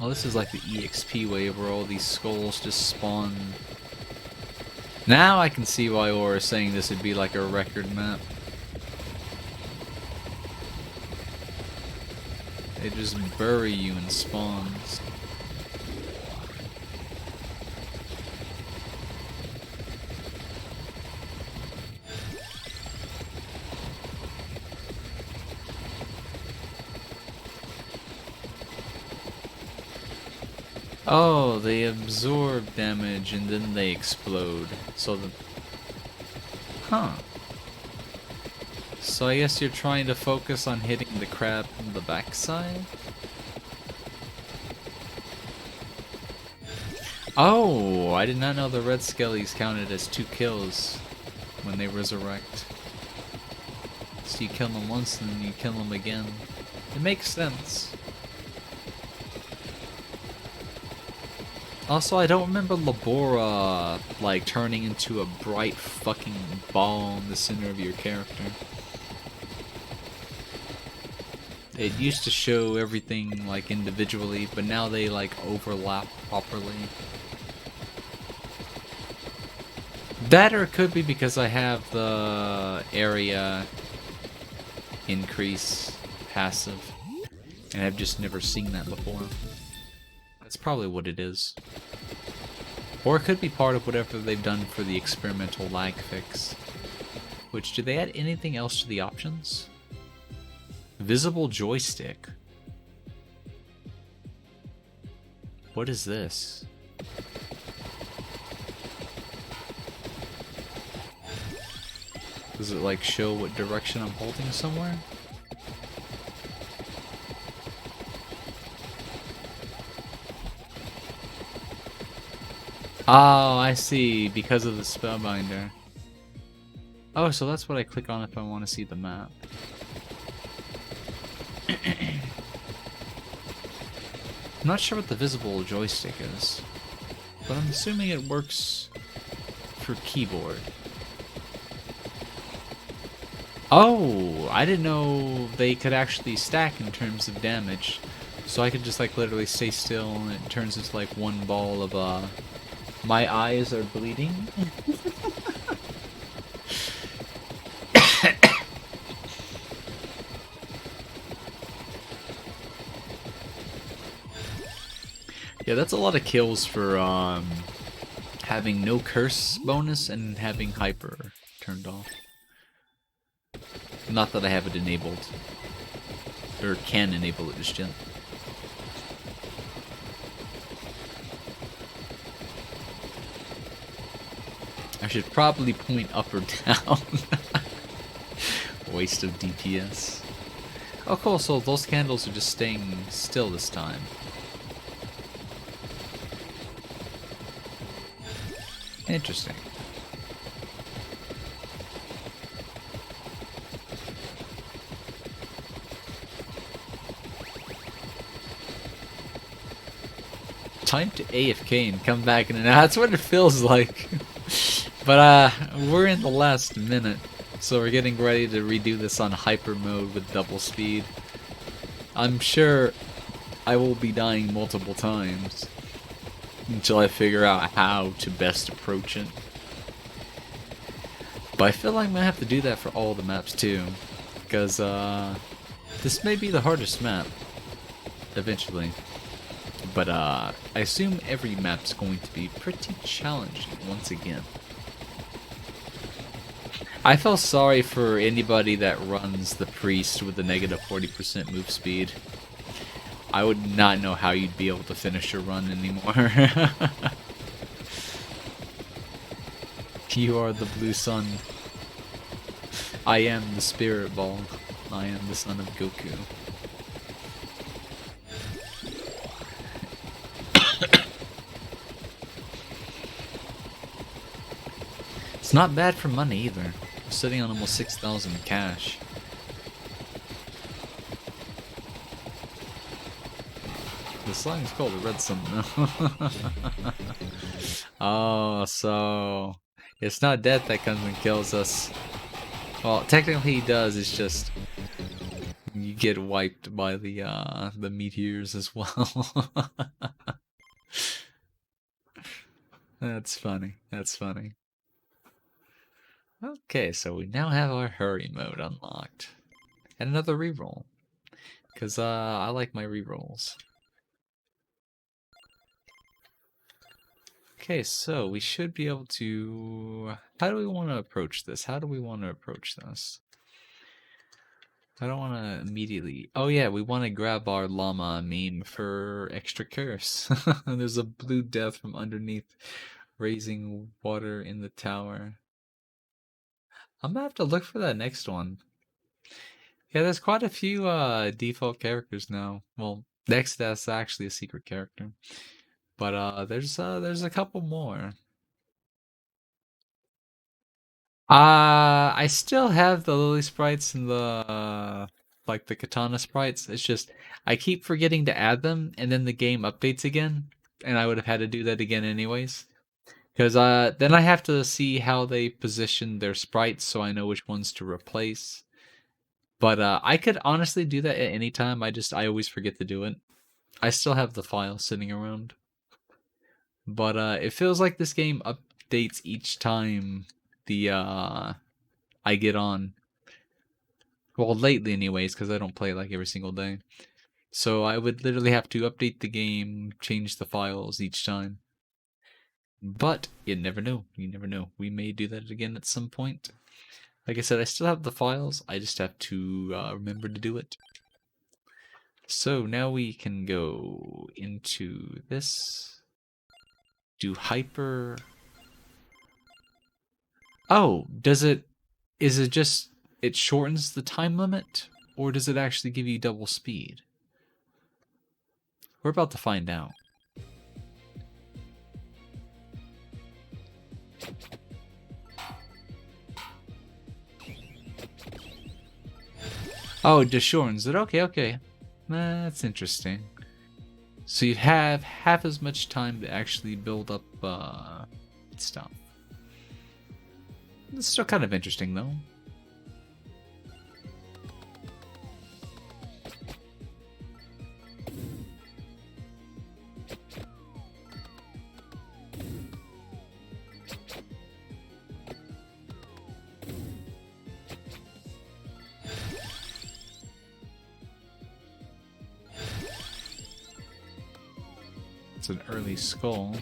Oh, this is like the EXP wave where all these skulls just spawn. Now I can see why Aura is saying this would be like a record map. They just bury you in spawns. Oh, they absorb damage and then they explode. So the... Huh. So I guess you're trying to focus on hitting the crab from the backside? Oh, I did not know the red skellies counted as 2 kills when they resurrect. So you kill them once and then you kill them again. It makes sense. Also, I don't remember Labora, like, turning into a bright fucking ball in the center of your character. It used to show everything, like, individually, but now they, like, overlap properly. That or it could be because I have the area increase passive, and I've just never seen that before. That's probably what it is. Or it could be part of whatever they've done for the experimental lag fix. Which, do they add anything else to the options? Visible joystick. What is this? Does it like show what direction I'm holding somewhere? Oh, I see, because of the spellbinder. Oh, so that's what I click on if I want to see the map. I'm not sure what the visible joystick is, but I'm assuming it works for keyboard. Oh, I didn't know they could actually stack in terms of damage. So I could just like literally stay still and it turns into like one ball of my eyes are bleeding. Yeah, that's a lot of kills for having no curse bonus and having hyper turned off. Not that I have it enabled. Or can enable it just yet. I should probably point up or down. Waste of DPS. Oh cool, so those candles are just staying still this time. Interesting. Time to AFK and come back in and out. That's what it feels like. But we're in the last minute, so we're getting ready to redo this on hyper mode with double speed. I'm sure I will be dying multiple times until I figure out how to best approach it. But I feel like I'm gonna have to do that for all the maps too, because this may be the hardest map eventually. But I assume every map's going to be pretty challenging once again. I feel sorry for anybody that runs the priest with a negative 40% move speed. I would not know how you'd be able to finish your run anymore. You are the blue sun. I am the spirit ball. I am the son of Goku. It's not bad for money either. I'm sitting on almost 6,000 cash. The song's called the Red Sun now. Oh, so it's not death that comes and kills us. Well, technically he does, it's just you get wiped by the meteors as well. That's funny. That's funny. Okay, so we now have our hurry mode unlocked. And another reroll. Because I like my rerolls. Okay, so we should be able to... How do we want to approach this? How do we want to approach this? I don't want to immediately... Oh yeah, we want to grab our llama meme for extra curse. There's a blue death from underneath, raising water in the tower. I'm gonna have to look for that next one. Yeah, there's quite a few default characters now. Well, next that's actually a secret character. But there's a couple more. I still have the lily sprites and the like the katana sprites. It's just I keep forgetting to add them, and then the game updates again, and I would have had to do that again anyways. Because then I have to see how they position their sprites so I know which ones to replace. But I could honestly do that at any time. I always forget to do it. I still have the file sitting around. But it feels like this game updates each time the I get on. Well, lately anyways, because I don't play like every single day. So I would literally have to update the game, change the files each time. But you never know. You never know. We may do that again at some point. Like I said, I still have the files. I just have to remember to do it. So now we can go into this. Do hyper. Oh, is it just, it shortens the time limit? Or does it actually give you double speed? We're about to find out. Oh, it just shortens it. Okay, okay. That's interesting. So you have half as much time to actually build up stuff. It's still kind of interesting, though. It's an early skull.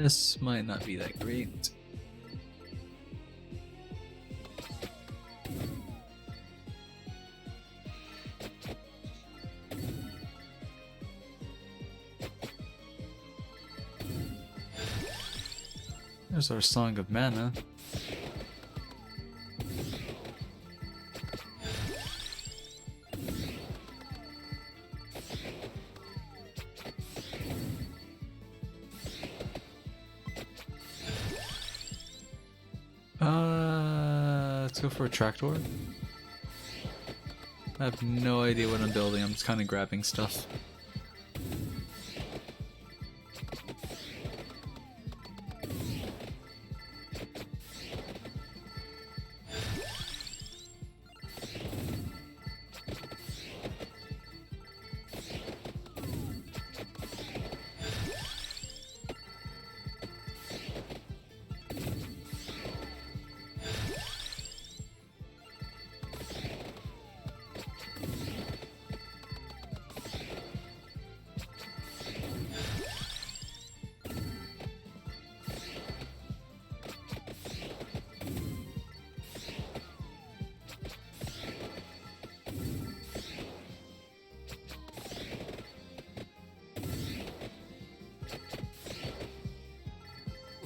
This might not be that great. There's our Song of Mana. Let's go for a tractor. I have no idea what I'm building. I'm just kind of grabbing stuff.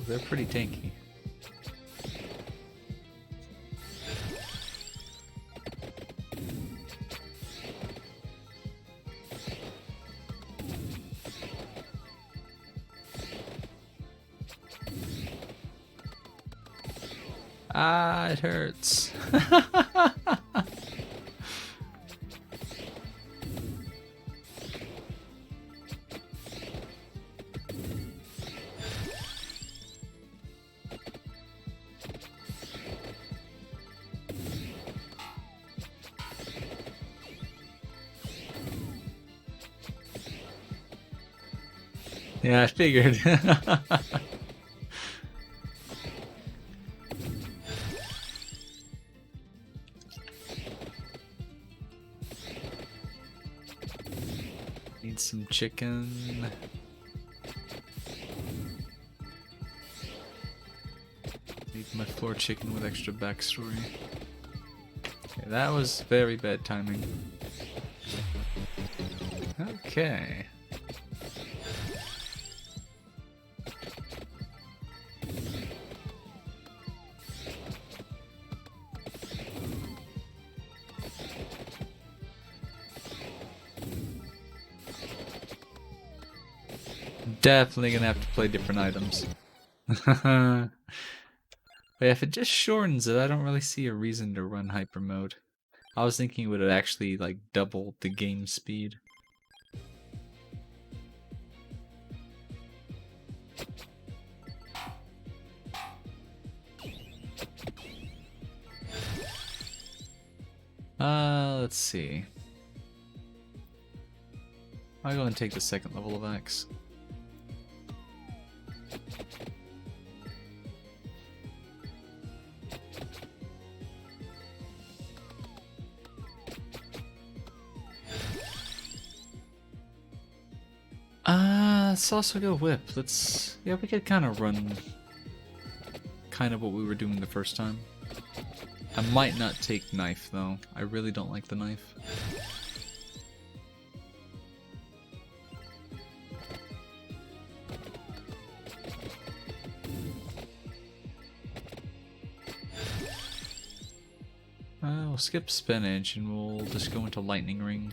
They're pretty tanky. Ah, it hurts. Yeah, I figured. Need some chicken. Need my floor chicken with extra backstory. Okay, that was very bad timing. Okay. Definitely gonna have to play different items. But if it just shortens it, I don't really see a reason to run hyper mode. I was thinking it would have actually like doubled the game speed. Let's see. I'll go and take the second level of axe. Let's also go whip. Yeah, we could kind of run kind of what we were doing the first time. I might not take knife though. I really don't like the knife. We'll skip spinach and we'll just go into lightning ring.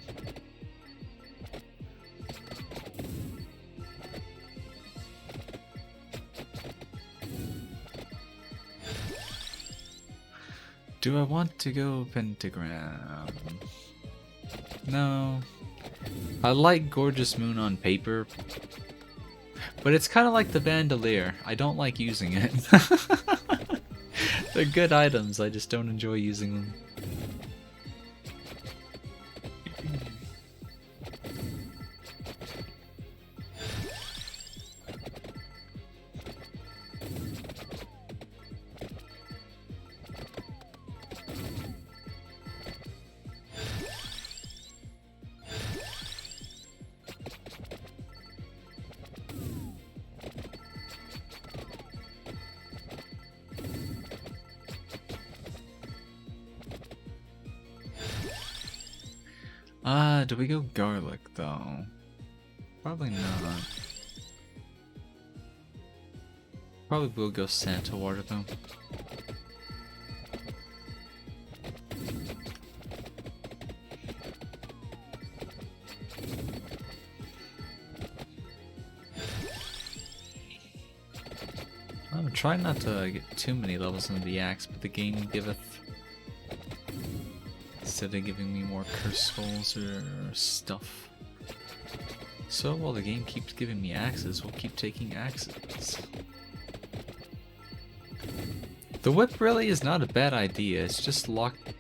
Do I want to go pentagram? No. I like Gorgeous Moon on paper, but it's kind of like the bandolier. I don't like using it. They're good items, I just don't enjoy using them. Do we go garlic though? Probably not. Probably will go Santa water though. I'm trying not to get too many levels into the axe, but the game giveth. Instead of giving me more curse skulls or stuff. So while the game keeps giving me axes, we'll keep taking axes. The whip really is not a bad idea, it's just locked.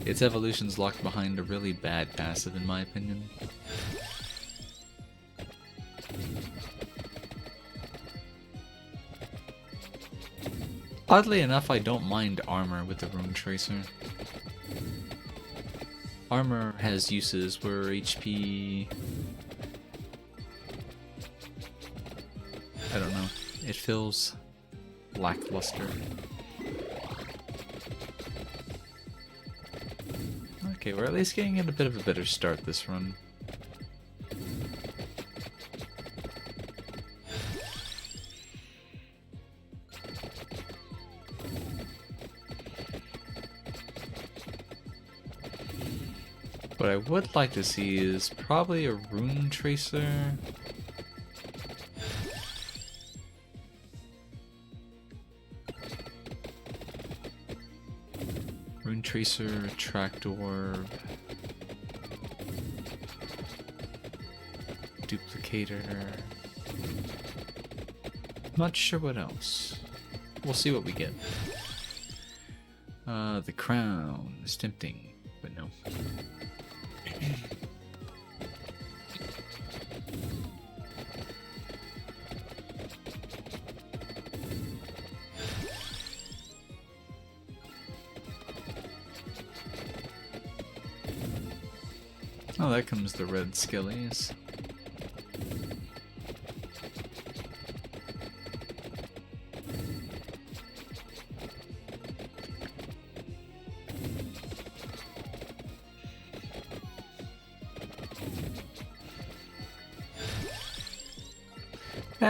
Its evolution's locked behind a really bad passive in my opinion. Oddly enough, I don't mind armor with the Rune Tracer. Armor has uses where HP... I don't know. It feels lackluster. Okay, we're at least getting in a bit of a better start this run. What I would like to see is probably a Rune Tracer. Rune Tracer, Tracked Orb, Duplicator. Not sure what else. We'll see what we get. The crown is tempting, but no. Oh, there comes the red skellies.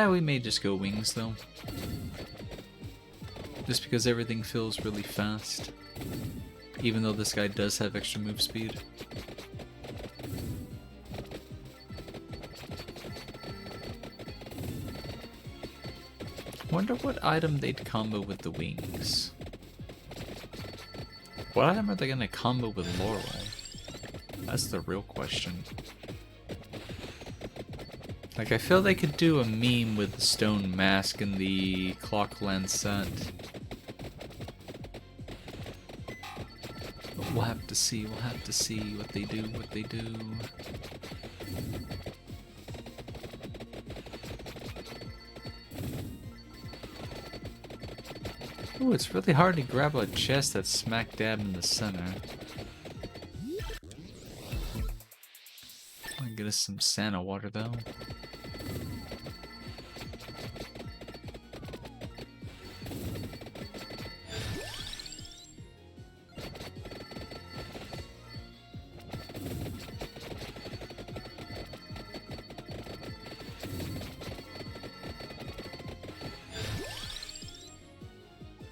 We may just go wings though. Just because everything feels really fast. Even though this guy does have extra move speed. Wonder what item they'd combo with the wings. What item are they gonna combo with Laurel? That's the real question. Like, I feel they could do a meme with the stone mask and the clock lancet. But we'll have to see what they do, Ooh, it's really hard to grab a chest that's smack dab in the center. I'm gonna get us some Santa water though.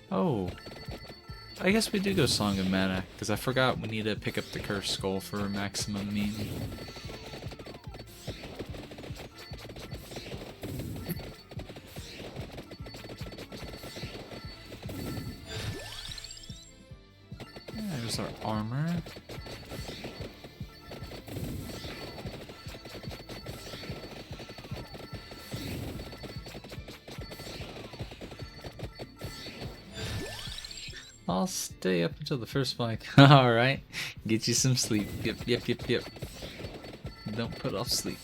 Oh, I guess we do go Song of Mana, because I forgot we need to pick up the Cursed Skull for maximum mean. There's our armor. I'll stay up until the first flag. Alright, get you some sleep. Yep. Don't put off sleep.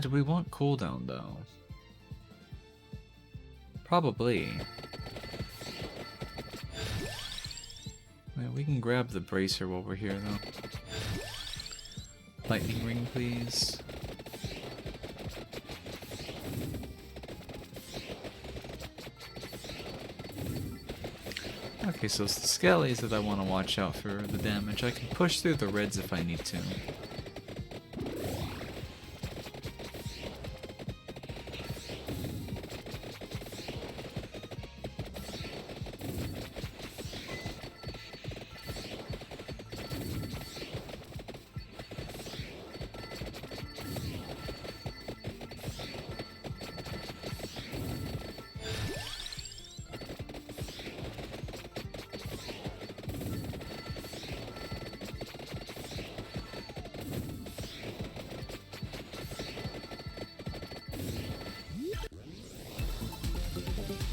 Do we want cooldown though? Probably. We can grab the bracer while we're here though. Lightning ring, please. Okay, so it's the skellies that I want to watch out for the damage. I can push through the reds if I need to.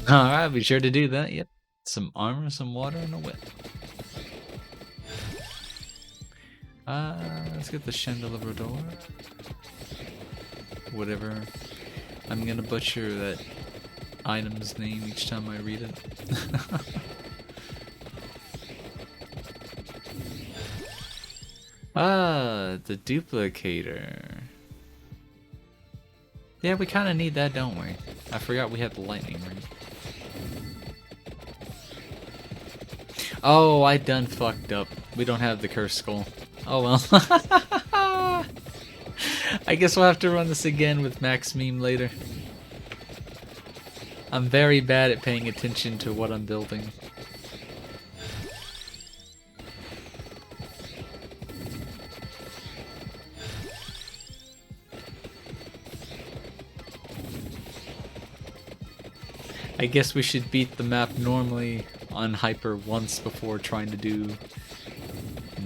Alright, be sure to do that, yep. Some armor, some water, and a whip. Let's get the Chandelier door. Whatever. I'm gonna butcher that item's name each time I read it. The duplicator. Yeah, we kinda need that, don't we? I forgot we had the lightning ring. Oh, I done fucked up. We don't have the Cursed Skull. Oh well. I guess we'll have to run this again with Max Meme later. I'm very bad at paying attention to what I'm building. I guess we should beat the map normally on Hyper once before trying to do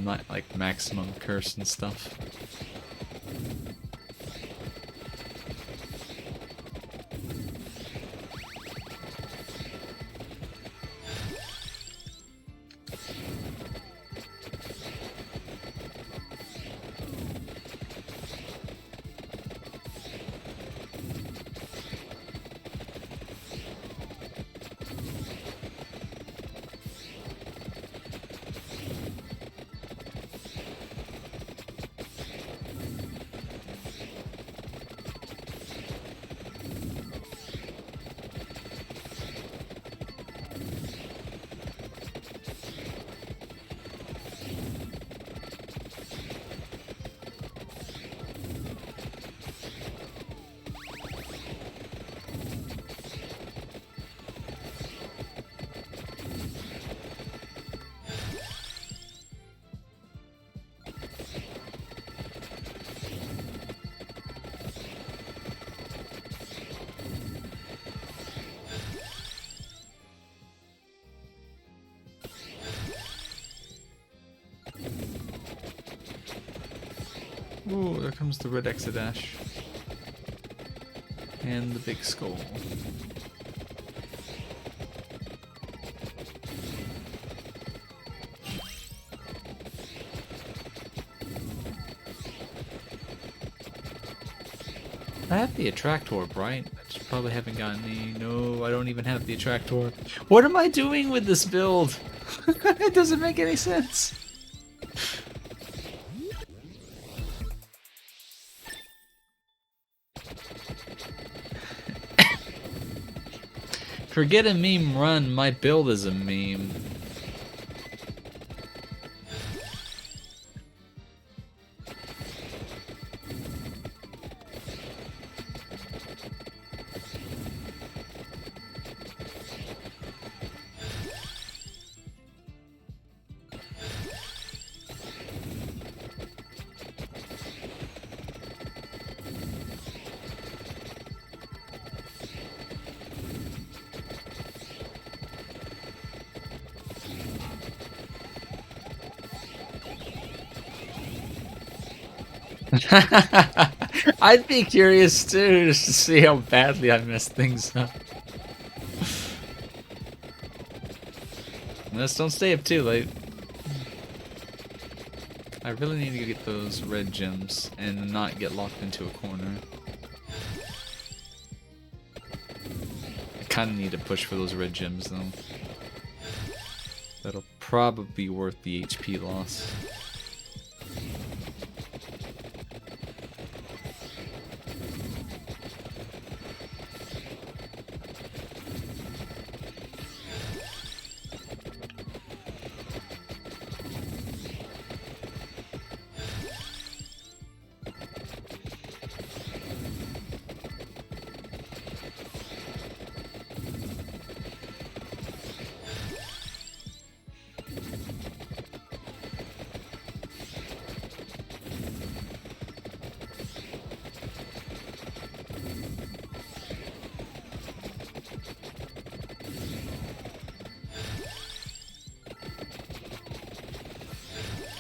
like maximum curse and stuff. Ooh, there comes the red Exodash. And the big skull. I have the Attractor, right? I just probably haven't gotten any. No, I don't even have the Attractor. What am I doing with this build? It doesn't make any sense. Forget a meme run, my build is a meme. I'd be curious too, just to see how badly I messed things up. Just don't stay up too late. I really need to get those red gems and not get locked into a corner. I kinda need to push for those red gems though. That'll probably be worth the HP loss.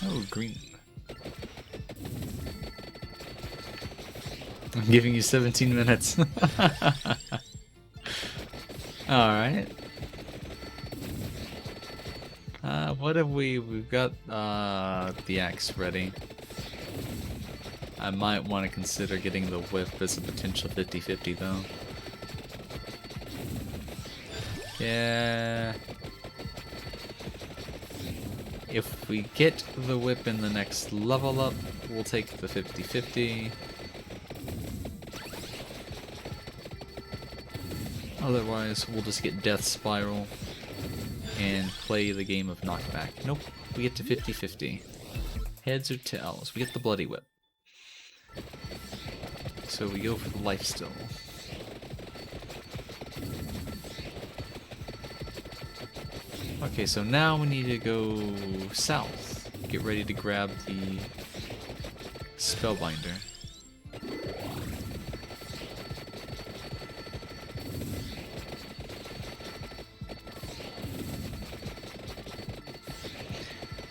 Oh, green. I'm giving you 17 minutes. Alright. What have we've got the axe ready. I might want to consider getting the whip as a potential 50-50 though. Yeah. If we get the whip in the next level up, we'll take the 50-50. Otherwise, we'll just get Death Spiral and play the game of knockback. Nope, we get to 50-50. Heads or tails, we get the Bloody Whip. So we go for the life steal. Okay, so now we need to go south. Get ready to grab the Spellbinder.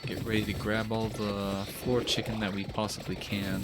Get ready to grab all the floor chicken that we possibly can.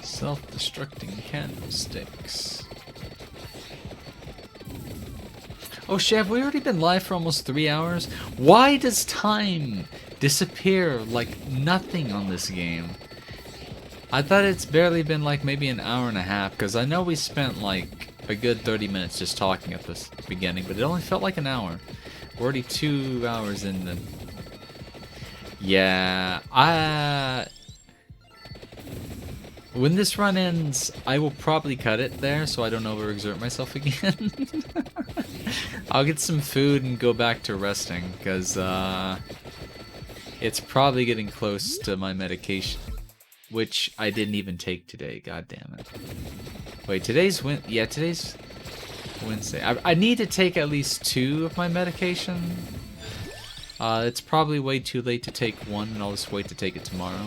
Self-destructing candlesticks. Oh shit, have we already been live for almost 3 hours? Why does time disappear like nothing on this game? I thought it's barely been like maybe an hour and a half, because I know we spent like a good 30 minutes just talking at this beginning, but it only felt like an hour. We're already 2 hours in the... Yeah, When this run ends, I will probably cut it there so I don't overexert myself again. I'll get some food and go back to resting, because it's probably getting close to my medication, which I didn't even take today. God damn it. Wait, today's today's Wednesday. I need to take at least 2 of my medication. It's probably way too late to take 1, and I'll just wait to take it tomorrow.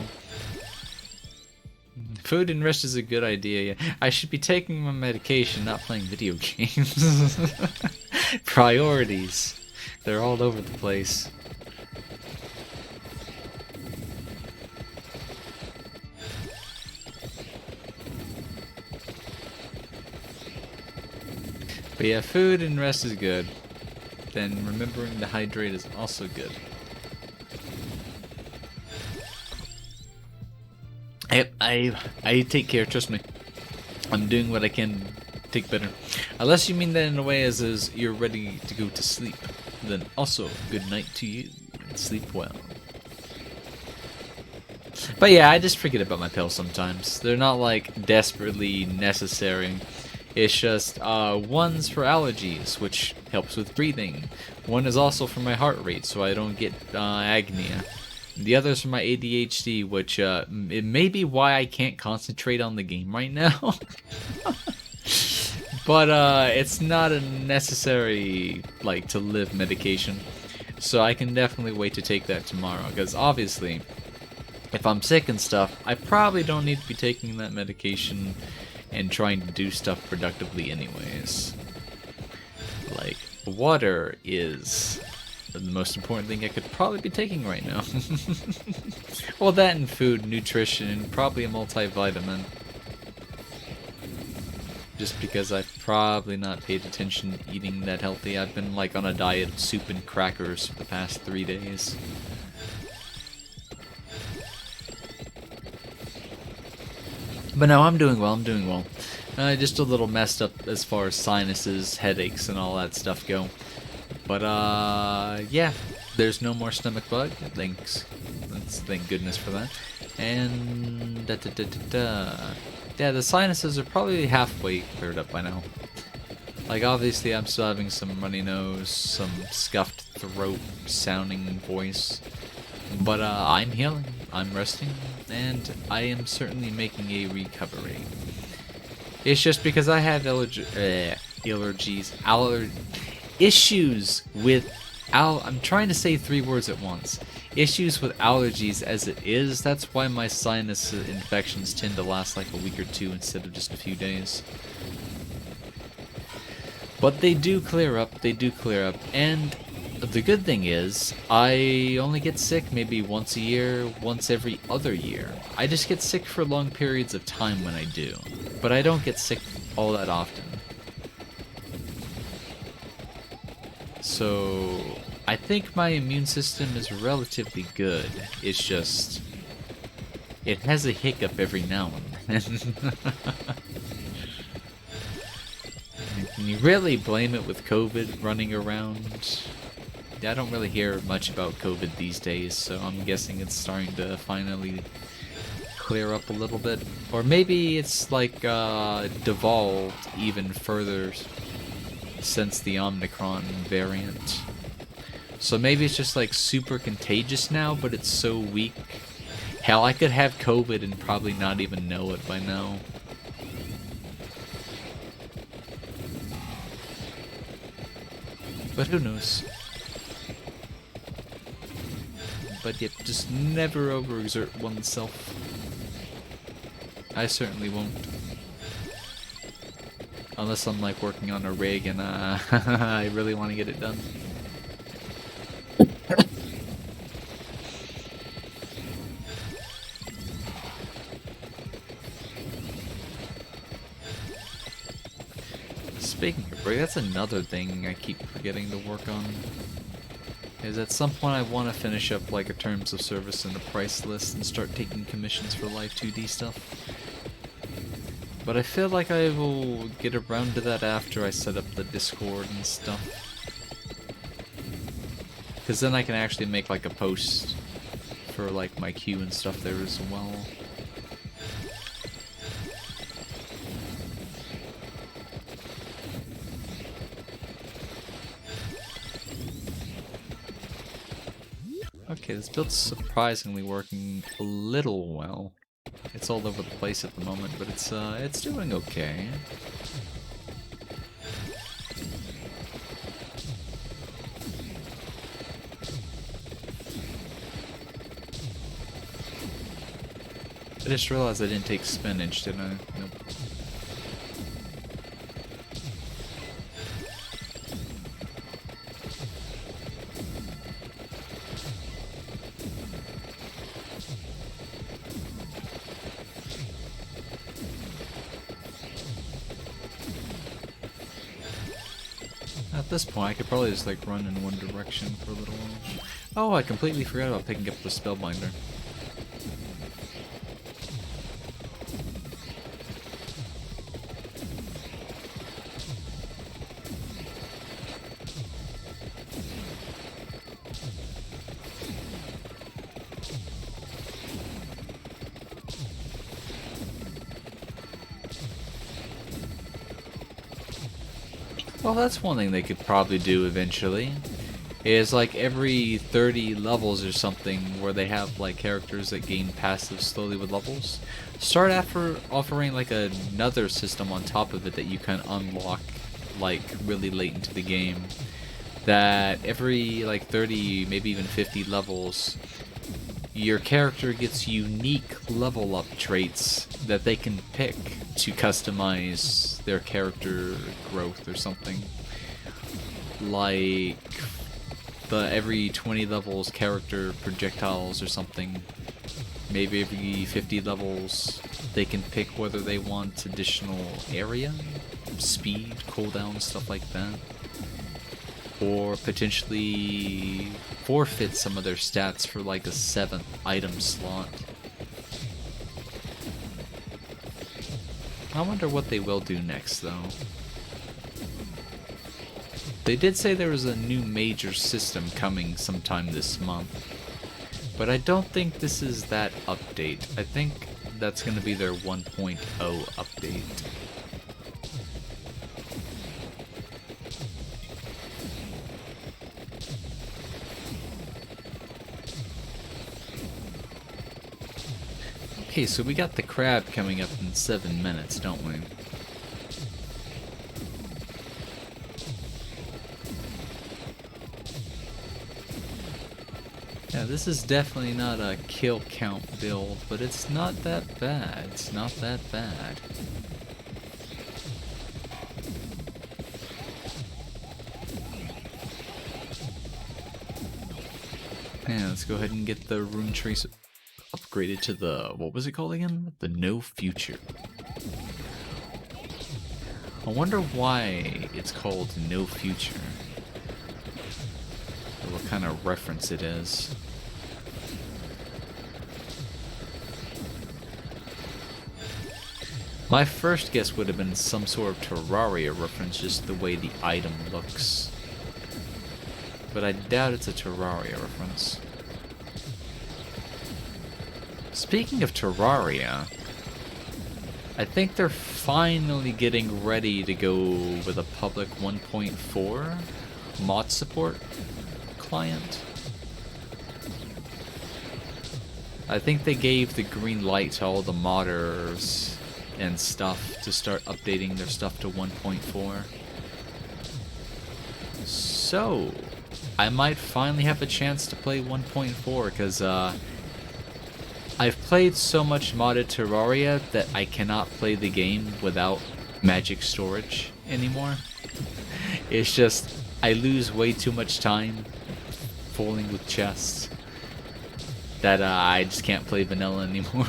Food and rest is a good idea. Yeah. I should be taking my medication, not playing video games. Priorities. They're all over the place. But yeah, food and rest is good. Then remembering to hydrate is also good. I take care, trust me. I'm doing what I can to take better. Unless you mean that in a way as you're ready to go to sleep. Then also, good night to you. And sleep well. But yeah, I just forget about my pills sometimes. They're not like desperately necessary. It's just, one's for allergies, which helps with breathing. One is also for my heart rate, so I don't get agnia. The other's for my ADHD, which it may be why I can't concentrate on the game right now. But it's not a necessary, like, to live medication. So I can definitely wait to take that tomorrow, because obviously, if I'm sick and stuff, I probably don't need to be taking that medication and trying to do stuff productively anyways. Like, water is the most important thing I could probably be taking right now. Well, that and food, nutrition, and probably a multivitamin. Just because I've probably not paid attention to eating that healthy. I've been like on a diet of soup and crackers for the past 3 days. But no, I'm doing well, just a little messed up as far as sinuses, headaches, and all that stuff go. But, yeah, there's no more stomach bug. Thanks. Thank goodness for that. And, yeah, the sinuses are probably halfway cleared up by now. Like, obviously, I'm still having some runny nose, some scuffed throat, sounding voice. But, I'm healing, I'm resting, and I am certainly making a recovery. It's just because I have issues with I'm trying to say 3 words at once. Issues with allergies as it is. That's why my sinus infections tend to last like a week or 2 instead of just a few days. But they do clear up, and the good thing is, I only get sick maybe once a year, once every other year. I just get sick for long periods of time when I do, but I don't get sick all that often. So, I think my immune system is relatively good. It's just, it has a hiccup every now and then. Can you really blame it with COVID running around? I don't really hear much about COVID these days, so I'm guessing it's starting to finally clear up a little bit. Or maybe it's like devolved even further since the Omicron variant. So maybe it's just like super contagious now, but it's so weak. Hell, I could have COVID and probably not even know it by now. But who knows? But yet, just never overexert oneself. I certainly won't. Unless I'm like working on a rig and I really want to get it done. Speaking of rig, that's another thing I keep forgetting to work on. Is at some point I want to finish up like a terms of service and a price list and start taking commissions for live 2D stuff. But I feel like I will get around to that after I set up the Discord and stuff. Because then I can actually make like a post for like my queue and stuff there as well. Okay, this build's surprisingly working a little well. It's all over the place at the moment, but it's doing okay. I just realized I didn't take spinach, didn't I? Nope. At this point, I could probably just like run in one direction for a little while. Oh, I completely forgot about picking up the Spellbinder. Well, that's one thing they could probably do eventually. Is like every 30 levels or something where they have like characters that gain passive slowly with levels. Start after offering like another system on top of it that you can unlock like really late into the game. That every like 30, maybe even 50 levels, your character gets unique level up traits that they can pick to customize their character growth or something. Like the every 20 levels character projectiles or something. Maybe every 50 levels they can pick whether they want additional area, speed, cooldown, stuff like that. Or potentially forfeit some of their stats for like a 7th item slot. I wonder what they will do next though. They did say there was a new major system coming sometime this month. But I don't think this is that update. I think that's going to be their 1.0 update. Okay, so we got the crab coming up in 7 minutes, don't we? Yeah, this is definitely not a kill count build, but it's not that bad. It's not that bad. Yeah, let's go ahead and get the rune trace upgraded to the, what was it called again? The No Future. I wonder why it's called No Future. Or what kind of reference it is. My first guess would have been some sort of Terraria reference, just the way the item looks. But I doubt it's a Terraria reference. Speaking of Terraria, I think they're finally getting ready to go with a public 1.4 mod support client. I think they gave the green light to all the modders and stuff to start updating their stuff to 1.4. So, I might finally have a chance to play 1.4 because I've played so much modded Terraria that I cannot play the game without magic storage anymore. It's just, I lose way too much time fooling with chests that I just can't play vanilla anymore.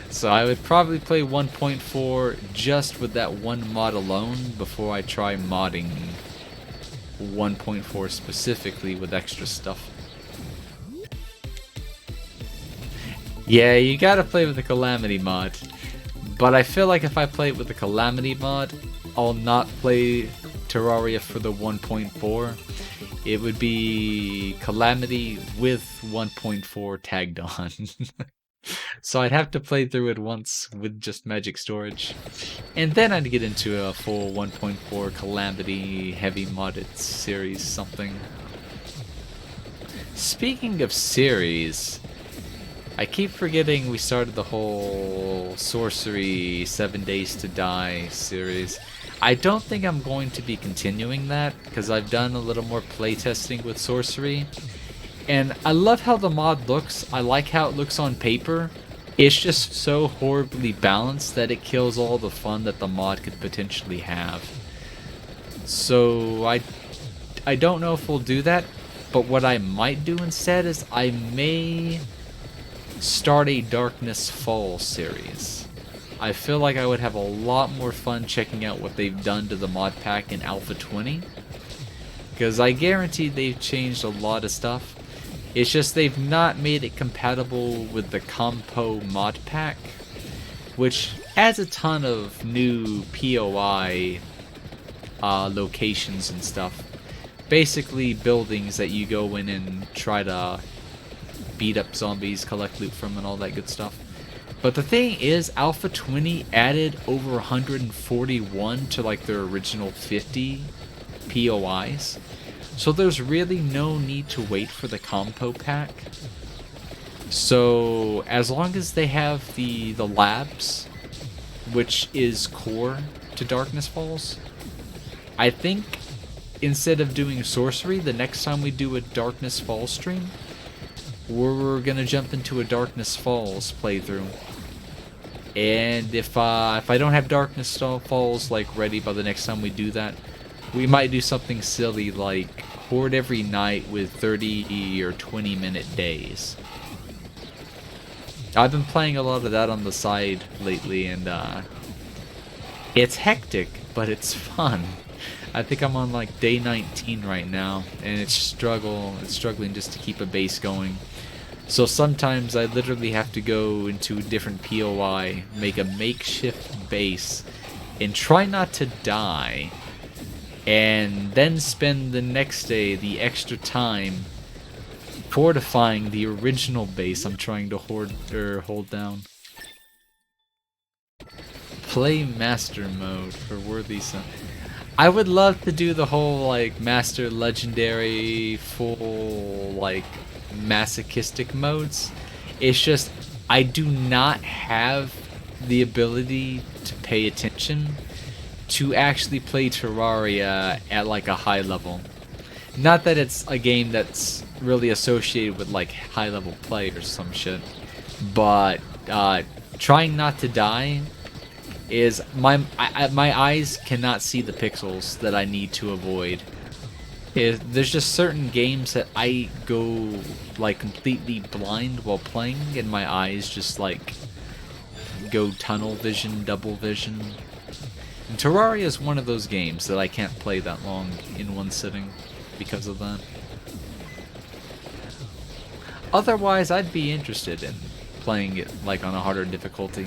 So I would probably play 1.4 just with that one mod alone before I try modding 1.4 specifically with extra stuff. Yeah, you gotta play with the Calamity mod. But I feel like if I play it with the Calamity mod, I'll not play Terraria for the 1.4. It would be Calamity with 1.4 tagged on. So I'd have to play through it once with just magic storage. And then I'd get into a full 1.4 Calamity heavy modded series something. Speaking of series, I keep forgetting we started the whole Sorcery 7 Days to Die series. I don't think I'm going to be continuing that, because I've done a little more playtesting with Sorcery. And I love how the mod looks. I like how it looks on paper. It's just so horribly balanced that it kills all the fun that the mod could potentially have. So I don't know if we'll do that, but what I might do instead is I may start a Darkness Falls series. I feel like I would have a lot more fun checking out what they've done to the mod pack in Alpha 20. Because I guarantee they've changed a lot of stuff. It's just they've not made it compatible with the Compo mod pack, which adds a ton of new POI locations and stuff. Basically buildings that you go in and try to beat up zombies, collect loot from, and all that good stuff. But the thing is, Alpha 20 added over 141 to like their original 50 POIs. So there's really no need to wait for the Compo pack. So as long as they have the labs, which is core to Darkness Falls, I think instead of doing Sorcery, the next time we do a Darkness Falls stream, we're gonna jump into a Darkness Falls playthrough. And if I don't have Darkness Falls like ready by the next time we do that, we might do something silly like Horde every night with 30 or 20 minute days. I've been playing a lot of that on the side lately, and it's hectic, but it's fun. I think I'm on like day 19 right now, and it's struggling just to keep a base going. So sometimes I literally have to go into a different POI, make a makeshift base, and try not to die, and then spend the next day the extra time fortifying the original base I'm trying to hold down. Play Master Mode for Worthy Son. I would love to do the whole like Master Legendary full like masochistic modes. It's just I do not have the ability to pay attention to actually play Terraria at like a high level. Not that it's a game that's really associated with like high level play or some shit, but trying not to die is my eyes cannot see the pixels that I need to avoid. There's just certain games that I go like completely blind while playing, and my eyes just like go tunnel vision, double vision. And Terraria is one of those games that I can't play that long in one sitting because of that. Otherwise, I'd be interested in playing it like on a harder difficulty.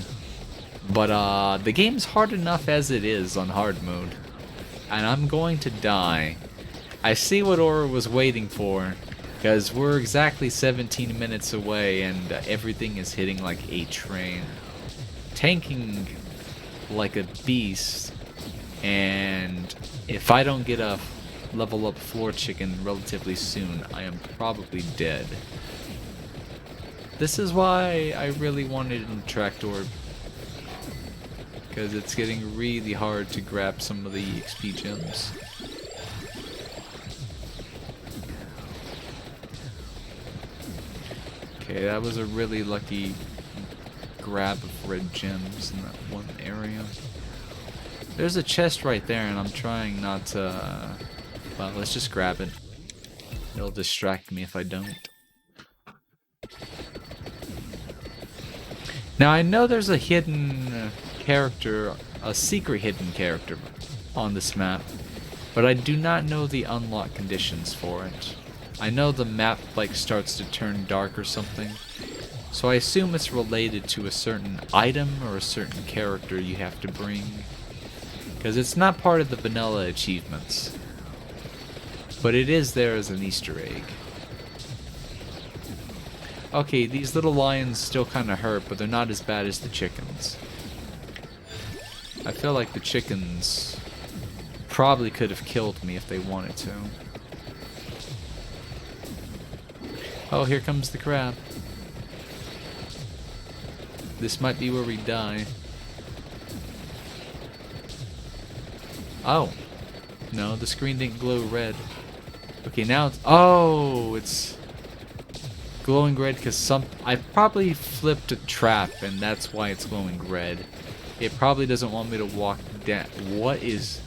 But the game's hard enough as it is on hard mode. And I'm going to die. I see what Aura was waiting for, because we're exactly 17 minutes away and everything is hitting like a train. Tanking like a beast, and if I don't get a level up floor chicken relatively soon, I am probably dead. This is why I really wanted an Attract Orb, because it's getting really hard to grab some of the XP gems. Okay, that was a really lucky grab of red gems in that one area. There's a chest right there, and I'm trying not to... well, let's just grab it. It'll distract me if I don't. Now, I know there's a hidden character, a secret hidden character on this map, but I do not know the unlock conditions for it. I know the map like starts to turn dark or something, so I assume it's related to a certain item or a certain character you have to bring, because it's not part of the vanilla achievements, but it is there as an Easter egg. Okay, these little lions still kind of hurt, but they're not as bad as the chickens. I feel like the chickens probably could have killed me if they wanted to. Oh, here comes the crab. This might be where we die. Oh. No, the screen didn't glow red. Okay, now it's... Oh, it's glowing red because I probably flipped a trap and that's why it's glowing red. It probably doesn't want me to walk down. What is...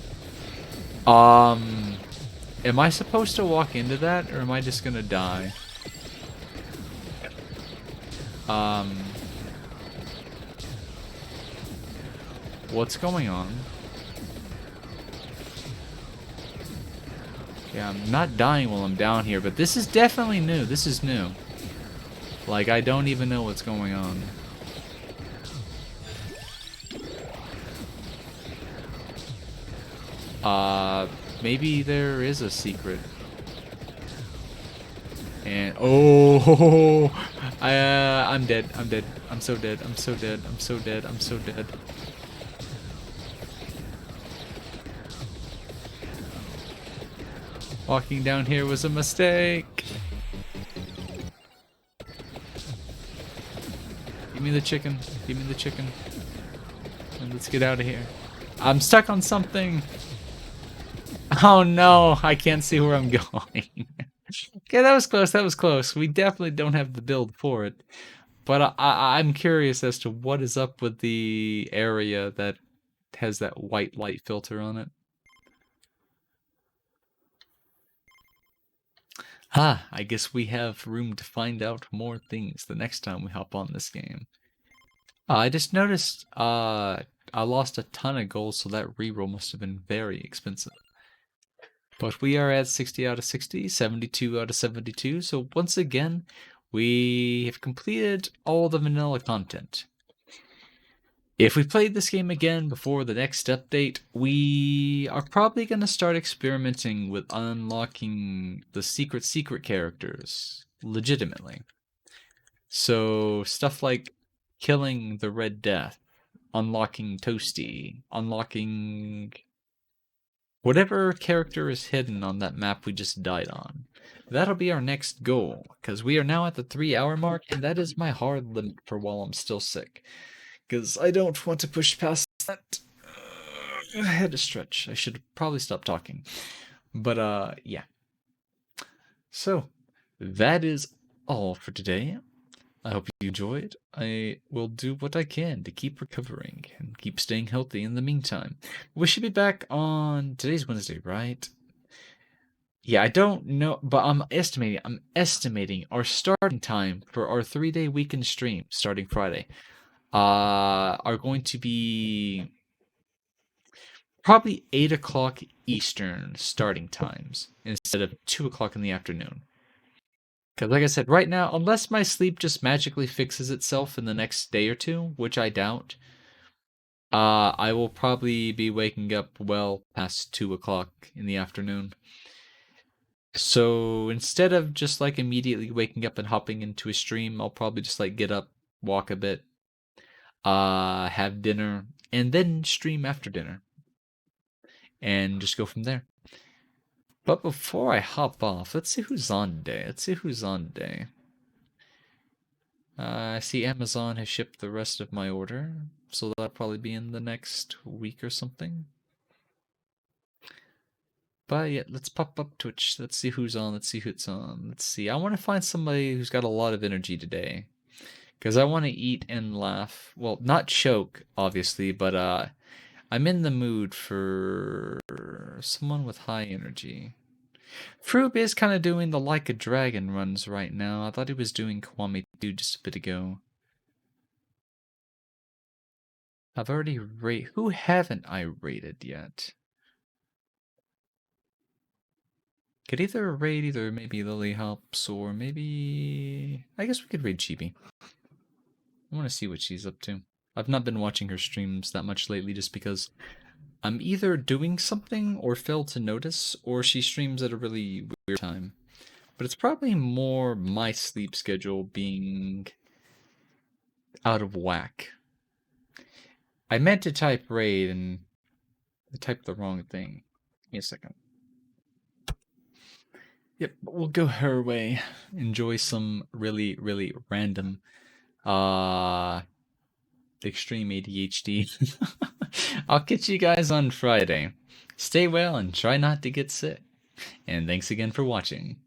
Am I supposed to walk into that or am I just gonna die? What's going on? Yeah, I'm not dying while I'm down here, but this is definitely new. This is new. Like, I don't even know what's going on. Maybe there is a secret. And, oh, I'm dead. I'm dead. I'm so dead. I'm so dead. I'm so dead. I'm so dead. Walking down here was a mistake. Give me the chicken. Give me the chicken. And let's get out of here. I'm stuck on something. Oh no, I can't see where I'm going. Okay, that was close. That was close. We definitely don't have the build for it. But I'm curious as to what is up with the area that has that white light filter on it. Ah, I guess we have room to find out more things the next time we hop on this game. I just noticed I lost a ton of gold, so that reroll must have been very expensive. But we are at 60 out of 60, 72 out of 72, so once again, we have completed all the vanilla content. If we played this game again before the next update, we are probably going to start experimenting with unlocking the secret characters legitimately. So stuff like killing the Red Death, unlocking Toasty, unlocking whatever character is hidden on that map we just died on. That'll be our next goal, because we are now at the 3-hour mark, and that is my hard limit for while I'm still sick. Because I don't want to push past that. I had to stretch. I should probably stop talking. But, yeah. So, that is all for today. I hope you enjoyed. I will do what I can to keep recovering and keep staying healthy in the meantime. We should be back on... Today's Wednesday, right? Yeah, I don't know, but I'm estimating our starting time for our 3-day weekend stream starting Friday. Are going to be probably 8 o'clock Eastern starting times instead of 2 o'clock in the afternoon. Because like I said, right now, unless my sleep just magically fixes itself in the next day or two, which I doubt, I will probably be waking up well past 2 o'clock in the afternoon. So instead of just like immediately waking up and hopping into a stream, I'll probably just like get up, walk a bit, have dinner, and then stream after dinner. And just go from there. But before I hop off, let's see who's on today. I see Amazon has shipped the rest of my order, so that'll probably be in the next week or something. But yeah, let's pop up Twitch. Let's see who's on. Let's see. I want to find somebody who's got a lot of energy today. Because I want to eat and laugh. Well, not choke, obviously, but I'm in the mood for someone with high energy. Froob is kind of doing the Like a Dragon runs right now. I thought he was doing Kiwami 2 just a bit ago. I've already rated... Who haven't I rated yet? Could either raid either maybe Lily Hops or maybe... I guess we could raid Chibi. I want to see what she's up to. I've not been watching her streams that much lately just because I'm either doing something or fail to notice, or she streams at a really weird time. But it's probably more my sleep schedule being out of whack. I meant to type raid and I typed the wrong thing. Give me a second. Yep, we'll go her way. Enjoy some really, really random, uh, extreme ADHD. I'll catch you guys on Friday. Stay well and try not to get sick. And thanks again for watching.